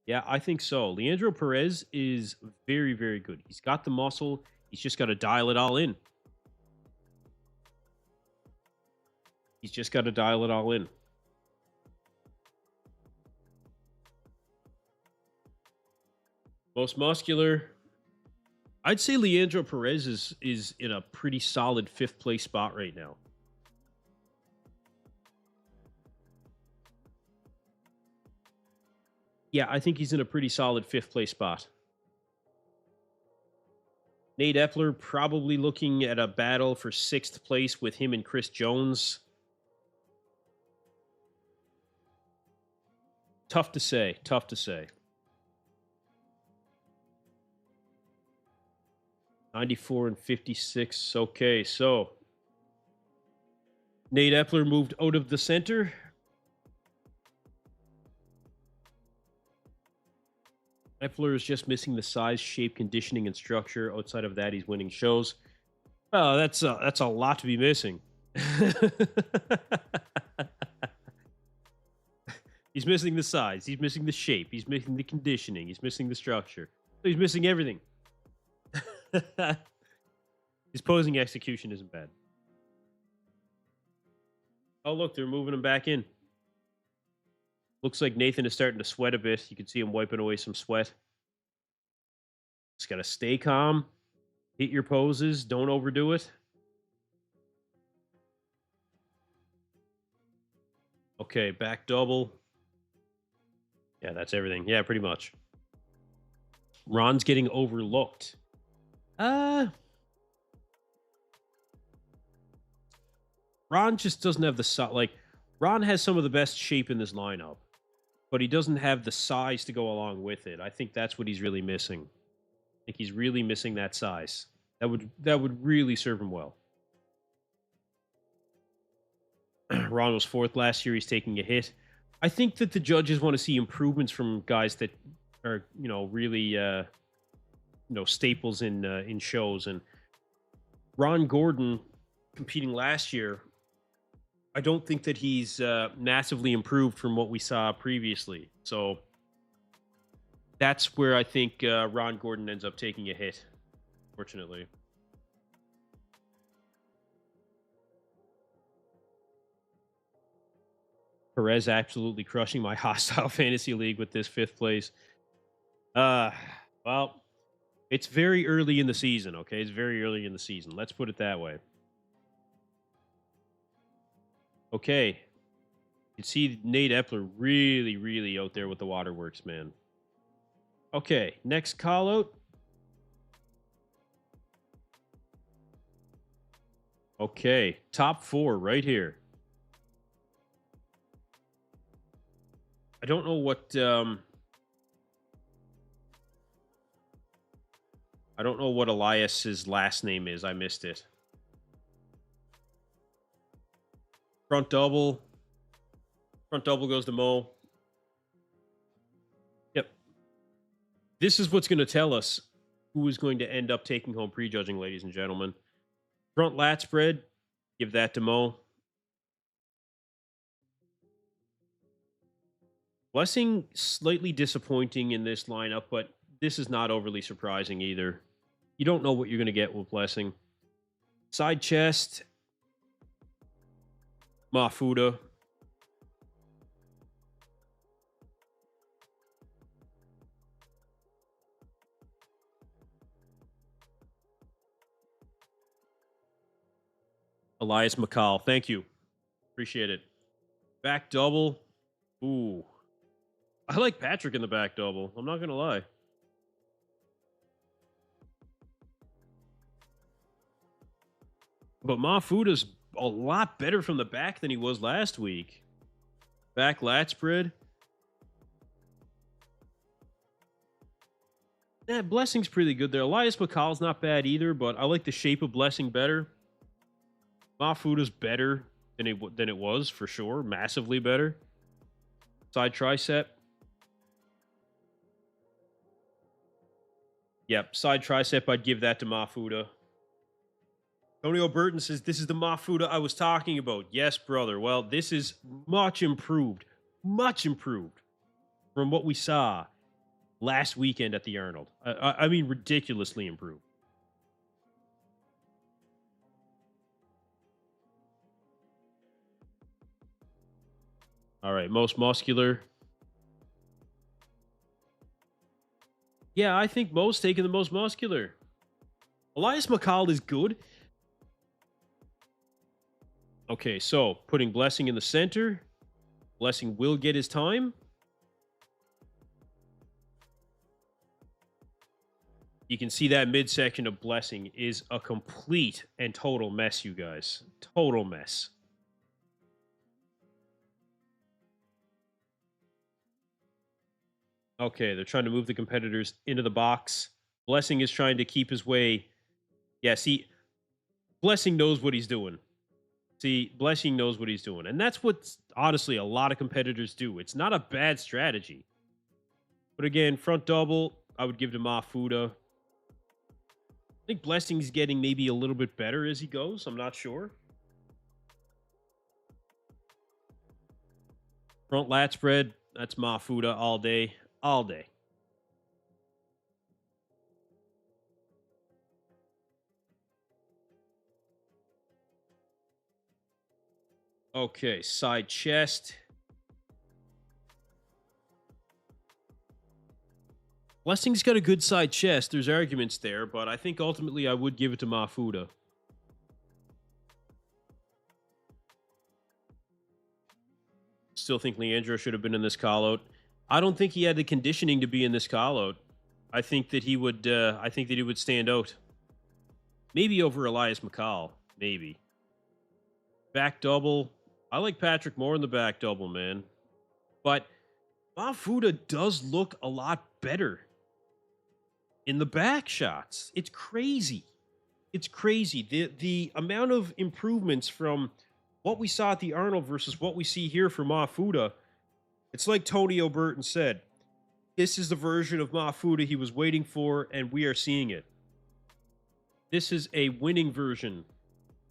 Yeah, I think so. Leandro Perez is very, very good. He's got the muscle. He's just got to dial it all in. He's just got to dial it all in. Most muscular. I'd say Leandro Perez is in a pretty solid 5th place spot right now. Yeah, I think he's in a pretty solid 5th place spot. Nate Epler probably looking at a battle for 6th place with him and Chris Jones. Tough to say. Tough to say. 94 and 56. Okay, so Nate Epler moved out of the center. Epler is just missing the size, shape, conditioning, and structure. Outside of that, he's winning shows. Oh, that's a lot to be missing. He's missing the size. He's missing the shape. He's missing the conditioning. He's missing the structure. He's missing everything. His posing execution isn't bad. Oh, look, they're moving him back in. Looks like Nathan is starting to sweat a bit. You can see him wiping away some sweat. Just got to stay calm. Hit your poses. Don't overdo it. Okay, back double. Yeah, that's everything. Yeah, pretty much. Ron's getting overlooked. Ron just doesn't have the like. Ron has some of the best shape in this lineup, but he doesn't have the size to go along with it. I think that's what he's really missing. I think he's really missing that size. That would really serve him well. Ron was 4th last year. He's taking a hit. I think that the judges want to see improvements from guys that are, really, staples in shows. And Ron Gordon, competing last year, I don't think that he's massively improved from what we saw previously. So that's where I think Ron Gordon ends up taking a hit, fortunately. Perez absolutely crushing my hostile fantasy league with this 5th place. Well, it's very early in the season, okay? It's very early in the season. Let's put it that way. Okay. You can see Nate Epler really, really out there with the waterworks, man. Okay, next call out. Okay, top 4 right here. I don't know what Elias's last name is. I missed it. Front double. Front double goes to Mo. Yep. This is what's going to tell us who is going to end up taking home prejudging, ladies and gentlemen. Front lat spread, give that to Mo. Blessing slightly disappointing in this lineup, but this is not overly surprising either. You don't know what you're going to get with Blessing. Side chest, Mafuda. Elias McCall, thank you. Appreciate it. Back double. Ooh. I like Patrick in the back double. I'm not going to lie. But Mafuda's a lot better from the back than he was last week. Back lat spread. Yeah, Blessing's pretty good there. Elias McCall's not bad either, but I like the shape of Blessing better. Mafuda's better than it was, for sure. Massively better. Side tricep. Yep, side tricep, I'd give that to Mafuda. Tony O'Burton says, this is the Mafuda I was talking about. Yes, brother. Well, this is much improved from what we saw last weekend at the Arnold. I mean, ridiculously improved. All right, most muscular. Yeah, I think Mo's taking the most muscular. Elias McCall is good. Okay, so putting Blessing in the center. Blessing will get his time. You can see that midsection of Blessing is a complete and total mess, you guys. Total mess. Okay, they're trying to move the competitors into the box. Blessing is trying to keep his way. Yeah, see, Blessing knows what he's doing. See, Blessing knows what he's doing. And that's what, honestly, a lot of competitors do. It's not a bad strategy. But again, front double, I would give to Mafuda. I think Blessing's getting maybe a little bit better as he goes. I'm not sure. Front lat spread, that's Mafuda all day. All day. Okay, side chest. Blessing's got a good side chest. There's arguments there, but I think ultimately I would give it to Mafuda. Still think Leandro should have been in this call-out. I don't think he had the conditioning to be in this call-out. I think that he would. I think that he would stand out. Maybe over Elias McCall. Maybe. Back double. I like Patrick more in the back double, man. But Mafuda does look a lot better in the back shots. It's crazy. It's crazy. The amount of improvements from what we saw at the Arnold versus what we see here for Mafuda. It's like Tony O'Burton said. This is the version of Mafuda he was waiting for, and we are seeing it. This is a winning version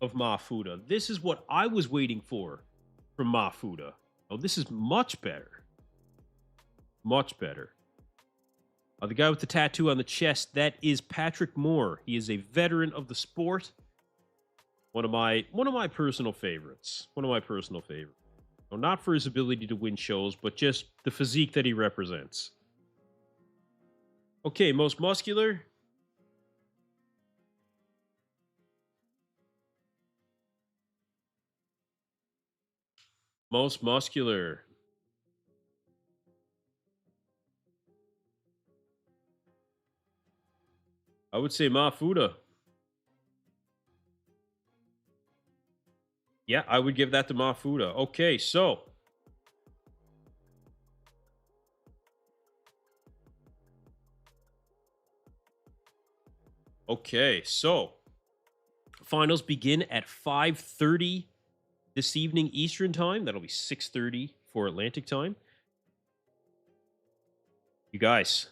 of Mafuda. This is what I was waiting for from Mafuda. Oh, this is much better. Much better. The guy with the tattoo on the chest, that is Patrick Moore. He is a veteran of the sport. One of my personal favorites. One of my personal favorites. No, not for his ability to win shows, but just the physique that he represents. Okay, most muscular. Most muscular. I would say Mafuda. Yeah, I would give that to Mafuda. Okay, so. Okay, so. Finals begin at 5:30 this evening Eastern time. That'll be 6:30 for Atlantic time. You guys,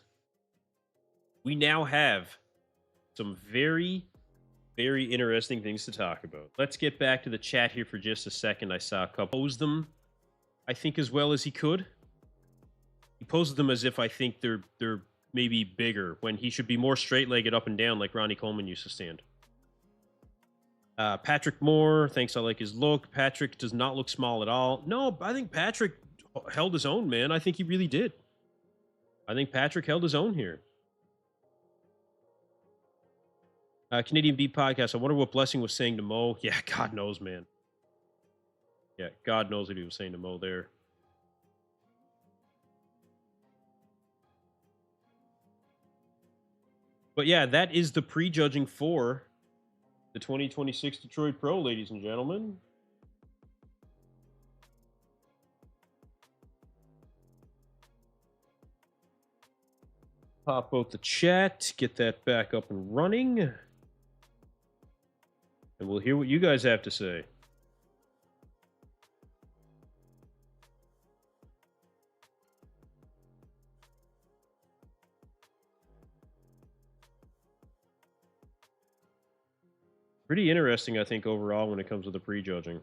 we now have some very, very interesting things to talk about. Let's get back to the chat here for just a second. I saw a couple pose them, I think, as well as he could. He poses them as if I think they're maybe bigger when he should be more straight-legged up and down like Ronnie Coleman used to stand. Patrick Moore thinks I like his look. Patrick does not look small at all. No, I think Patrick held his own, man. I think he really did. I think Patrick held his own here. Canadian Beat Podcast. I wonder what Blessing was saying to Mo. Yeah, God knows, man. Yeah, God knows what he was saying to Mo there. But yeah, that is the prejudging for the 2026 Detroit Pro, ladies and gentlemen. Pop out the chat, get that back up and running. And we'll hear what you guys have to say. Pretty interesting, I think, overall when it comes to the prejudging.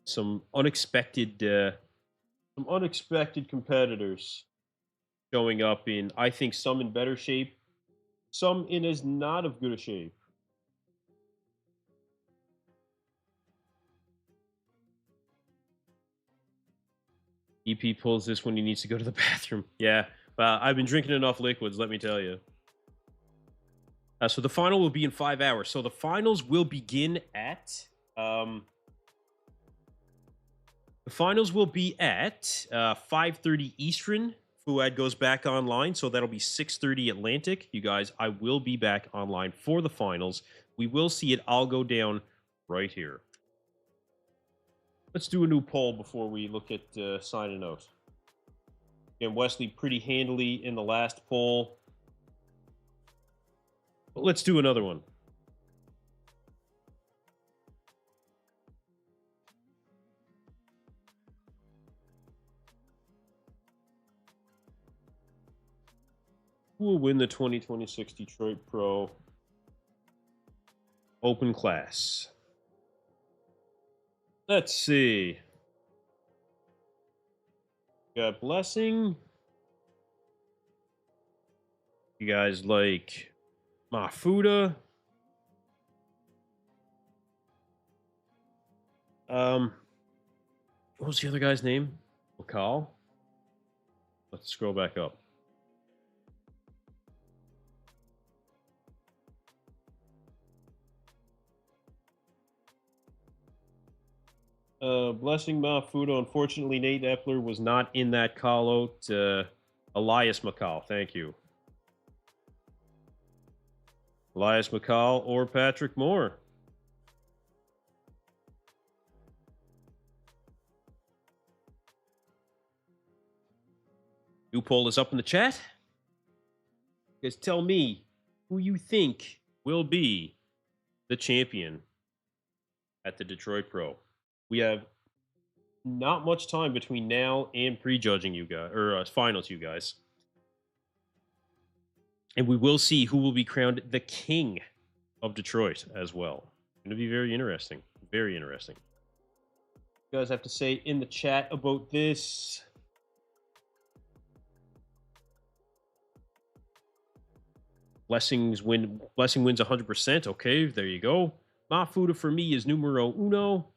Some unexpected competitors showing up in, I think, some in better shape, some in as not of good a shape. EP pulls this when he needs to go to the bathroom. Yeah, I've been drinking enough liquids, let me tell you. So the final will be in 5 hours. So the finals will begin at the finals will be at 5:30 Eastern. Fuad goes back online, so that'll be 6:30 Atlantic. You guys, I will be back online for the finals. We will see it all go down right here. Let's do a new poll before we look at signing out. Again, Wesley pretty handily in the last poll. But let's do another one. Who will win the 2026 Detroit Pro Open Class? Let's see. Got Blessing. You guys like Mafuda? What was the other guy's name? McCall? Let's scroll back up. Blessing Mafuda. Unfortunately, Nate Epler was not in that call out. Elias McCall, thank you. Elias McCall or Patrick Moore. New poll is up in the chat. You guys tell me who you think will be the champion at the Detroit Pro. We have not much time between now and prejudging, you guys, or finals, you guys. And we will see who will be crowned the king of Detroit as well. Going to be very interesting. Very interesting. You guys have to say in the chat about this. Blessing wins 100%. Okay, there you go. Mafuda for me is numero uno.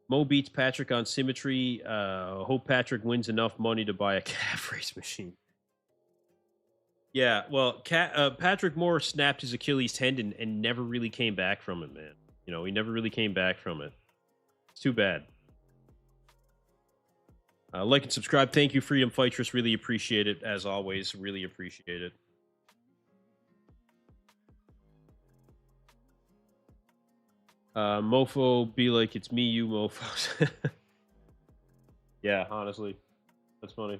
Mo beats Patrick on symmetry. Hope Patrick wins enough money to buy a calf race machine. Yeah, well, Patrick Moore snapped his Achilles tendon and never really came back from it, man. You know, he never really came back from it. It's too bad. Like and subscribe. Thank you, Freedom Fightress. Really appreciate it, as always. Really appreciate it. Mofo, be like, it's me, you mofos. Yeah, honestly. That's funny.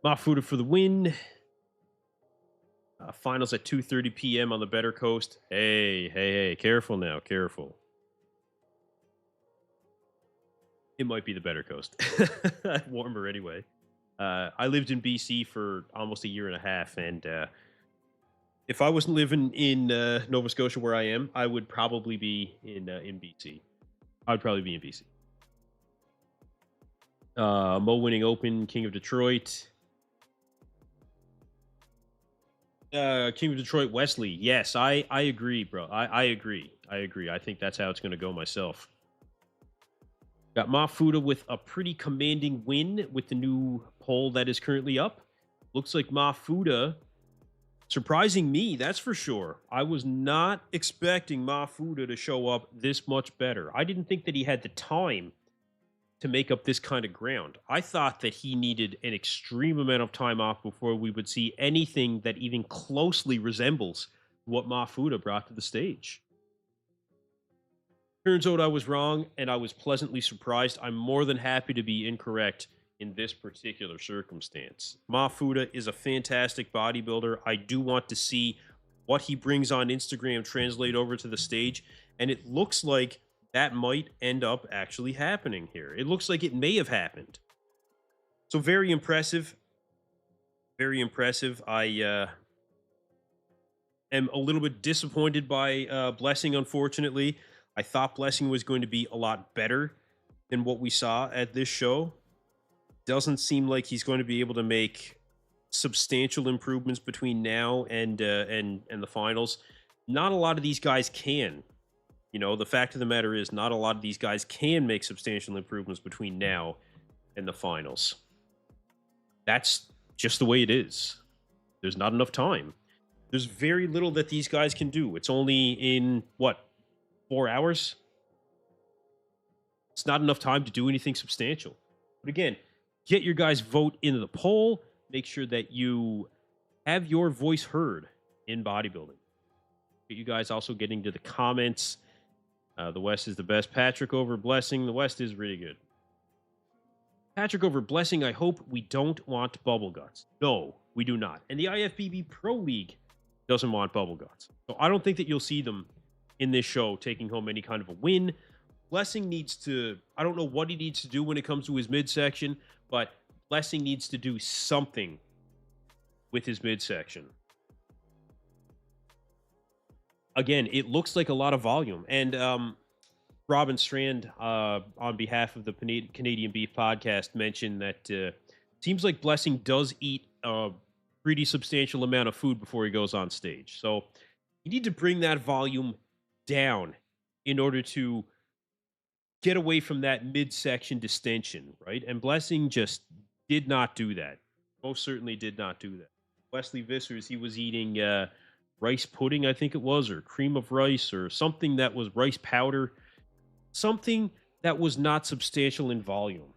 Mafuda for the win. Finals at 2:30 p.m. on the Better Coast. Hey. Careful now. Careful. It might be the Better Coast. Warmer anyway. I lived in BC for almost a year and a half, and if I wasn't living in Nova Scotia where I am, I would probably be in BC. I'd probably be in BC. Mo winning Open, King of Detroit. King of Detroit, Wesley. Yes, I agree, bro. I agree. I agree. I think that's how it's going to go myself. Got Mafuda with a pretty commanding win with the new poll that is currently up. Looks like Mafuda surprising me, that's for sure. I was not expecting Mafuda to show up this much better. I didn't think that he had the time to make up this kind of ground. I thought that he needed an extreme amount of time off before we would see anything that even closely resembles what Mafuda brought to the stage. Turns out I was wrong, and I was pleasantly surprised. I'm more than happy to be incorrect in this particular circumstance. Mafuda is a fantastic bodybuilder. I do want to see what he brings on Instagram translate over to the stage, and it looks like that might end up actually happening here. It looks like it may have happened. So very impressive. Very impressive. I am a little bit disappointed by Blessing, unfortunately. I thought Blessing was going to be a lot better than what we saw at this show. Doesn't seem like he's going to be able to make substantial improvements between now and the finals. Not a lot of these guys can. You know, the fact of the matter is, not a lot of these guys can make substantial improvements between now and the finals. That's just the way it is. There's not enough time. There's very little that these guys can do. It's only in, what, 4 hours? It's not enough time to do anything substantial. But again, get your guys' vote into the poll. Make sure that you have your voice heard in bodybuilding. Get you guys also getting to the comments. The West is the best. Patrick over Blessing. The West is really good. Patrick over Blessing. I hope we don't want bubble guts. No, we do not. And the IFBB Pro League doesn't want bubble guts. So I don't think that you'll see them in this show taking home any kind of a win. Blessing needs to, I don't know what he needs to do when it comes to his midsection, but Blessing needs to do something with his midsection. Again, it looks like a lot of volume. And Robin Strand, on behalf of the Canadian Beef Podcast, mentioned that seems like Blessing does eat a pretty substantial amount of food before he goes on stage. So you need to bring that volume down in order to get away from that midsection distension, right? And Blessing just did not do that. Most certainly did not do that. Wesley Vissers, he was eating rice pudding, I think it was, or cream of rice, or something that was rice powder, something that was not substantial in volume.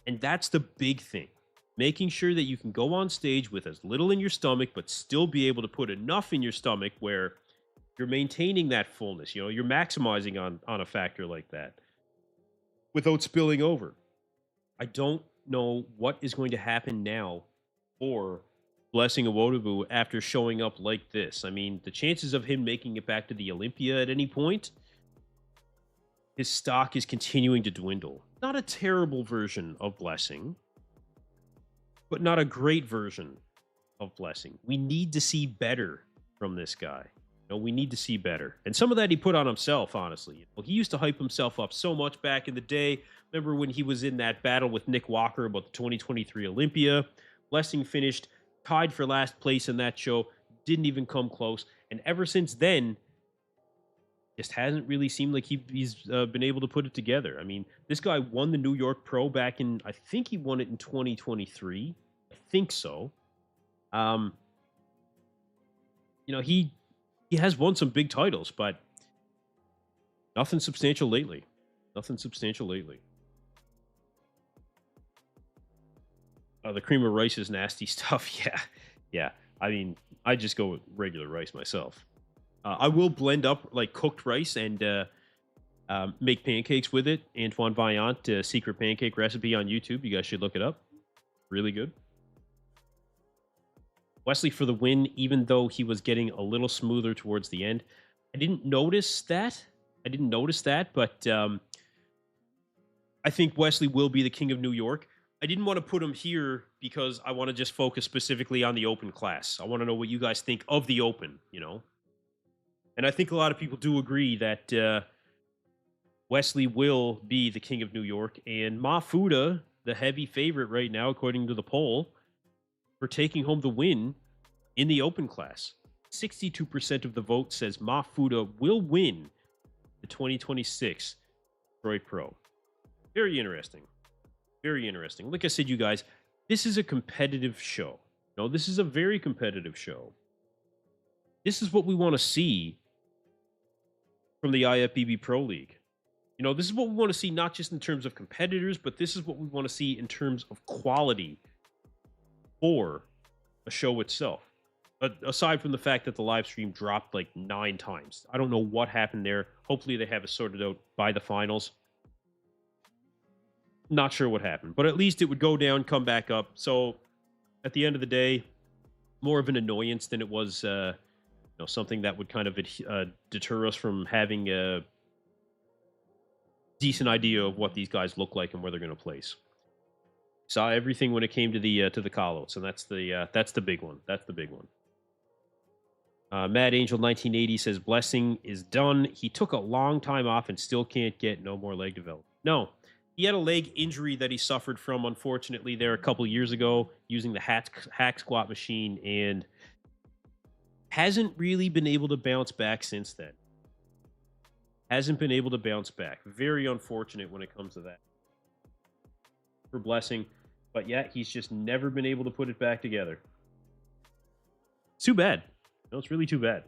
And that's the big thing. Making sure that you can go on stage with as little in your stomach, but still be able to put enough in your stomach where you're maintaining that fullness. You know, you're maximizing on a factor like that without spilling over. I don't know what is going to happen now for Blessing Awodibu after showing up like this. I mean, the chances of him making it back to the Olympia at any point, his stock is continuing to dwindle. Not a terrible version of Blessing, but not a great version of Blessing. We need to see better from this guy. You know, we need to see better. And some of that he put on himself, honestly. You know, he used to hype himself up so much back in the day. Remember when he was in that battle with Nick Walker about the 2023 Olympia? Blessing finished tied for last place in that show, didn't even come close. And ever since then, just hasn't really seemed like he's been able to put it together. I mean, this guy won the New York Pro back in, I think he won it in 2023. I think so. You know, he has won some big titles, but nothing substantial lately. Nothing substantial lately. The cream of rice is nasty stuff. Yeah. I mean, I just go with regular rice myself. I will blend up like cooked rice and make pancakes with it. Antoine Vaillant, secret pancake recipe on YouTube. You guys should look it up. Really good. Wesley for the win, even though he was getting a little smoother towards the end. I didn't notice that, but I think Wesley will be the king of New York. I didn't want to put them here because I want to just focus specifically on the open class. I want to know what you guys think of the open, you know? And I think a lot of people do agree that Wesley will be the king of New York, and Mafuda, the heavy favorite right now, according to the poll, for taking home the win in the open class. 62% of the vote says Mafuda will win the 2026 Detroit Pro. Very interesting. Very interesting. Like I said, you guys, this is a competitive show. No, this is a very competitive show. This is what we want to see from the IFBB Pro League. You know, this is what we want to see, not just in terms of competitors, but this is what we want to see in terms of quality for a show itself. Aside from the fact that the live stream dropped like 9 times. I don't know what happened there. Hopefully they have it sorted out by the finals. Not sure what happened, but at least it would go down, come back up. So at the end of the day, more of an annoyance than it was something that would kind of deter us from having a decent idea of what these guys look like and where they're going to place. Saw everything when it came to the callouts, and that's the big one. That's the big one. Mad Angel 1980 says Blessing is done. He took a long time off and still can't get no more leg development. No, he had a leg injury that he suffered from, unfortunately, there a couple years ago using the hack squat machine, and hasn't really been able to bounce back since then. Hasn't been able to bounce back. Very unfortunate when it comes to that for Blessing. But yeah, he's just never been able to put it back together. It's too bad. No, it's really too bad.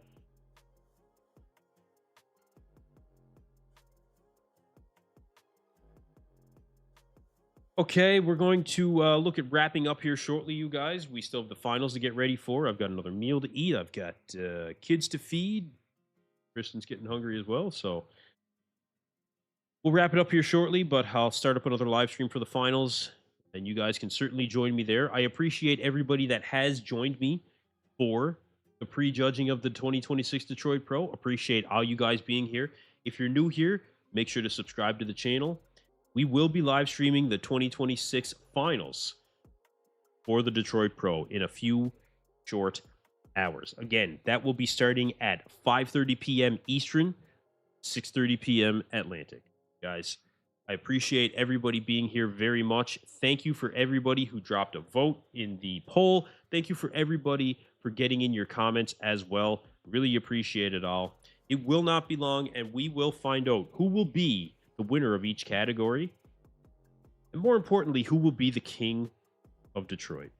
Okay, we're going to look at wrapping up here shortly, you guys. We still have the finals to get ready for. I've got another meal to eat. I've got kids to feed. Kristen's getting hungry as well, so we'll wrap it up here shortly, but I'll start up another live stream for the finals, and you guys can certainly join me there. I appreciate everybody that has joined me for the prejudging of the 2026 Detroit Pro. Appreciate all you guys being here. If you're new here, make sure to subscribe to the channel. We will be live streaming the 2026 finals for the Detroit Pro in a few short hours. Again, that will be starting at 5:30 p.m. Eastern, 6:30 p.m. Atlantic. Guys, I appreciate everybody being here very much. Thank you for everybody who dropped a vote in the poll. Thank you for everybody for getting in your comments as well. Really appreciate it all. It will not be long, and we will find out who will be the winner of each category, and more importantly, who will be the king of Detroit.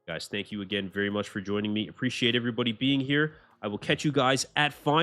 Guys, thank you again very much for joining me. Appreciate everybody being here. I will catch you guys at final.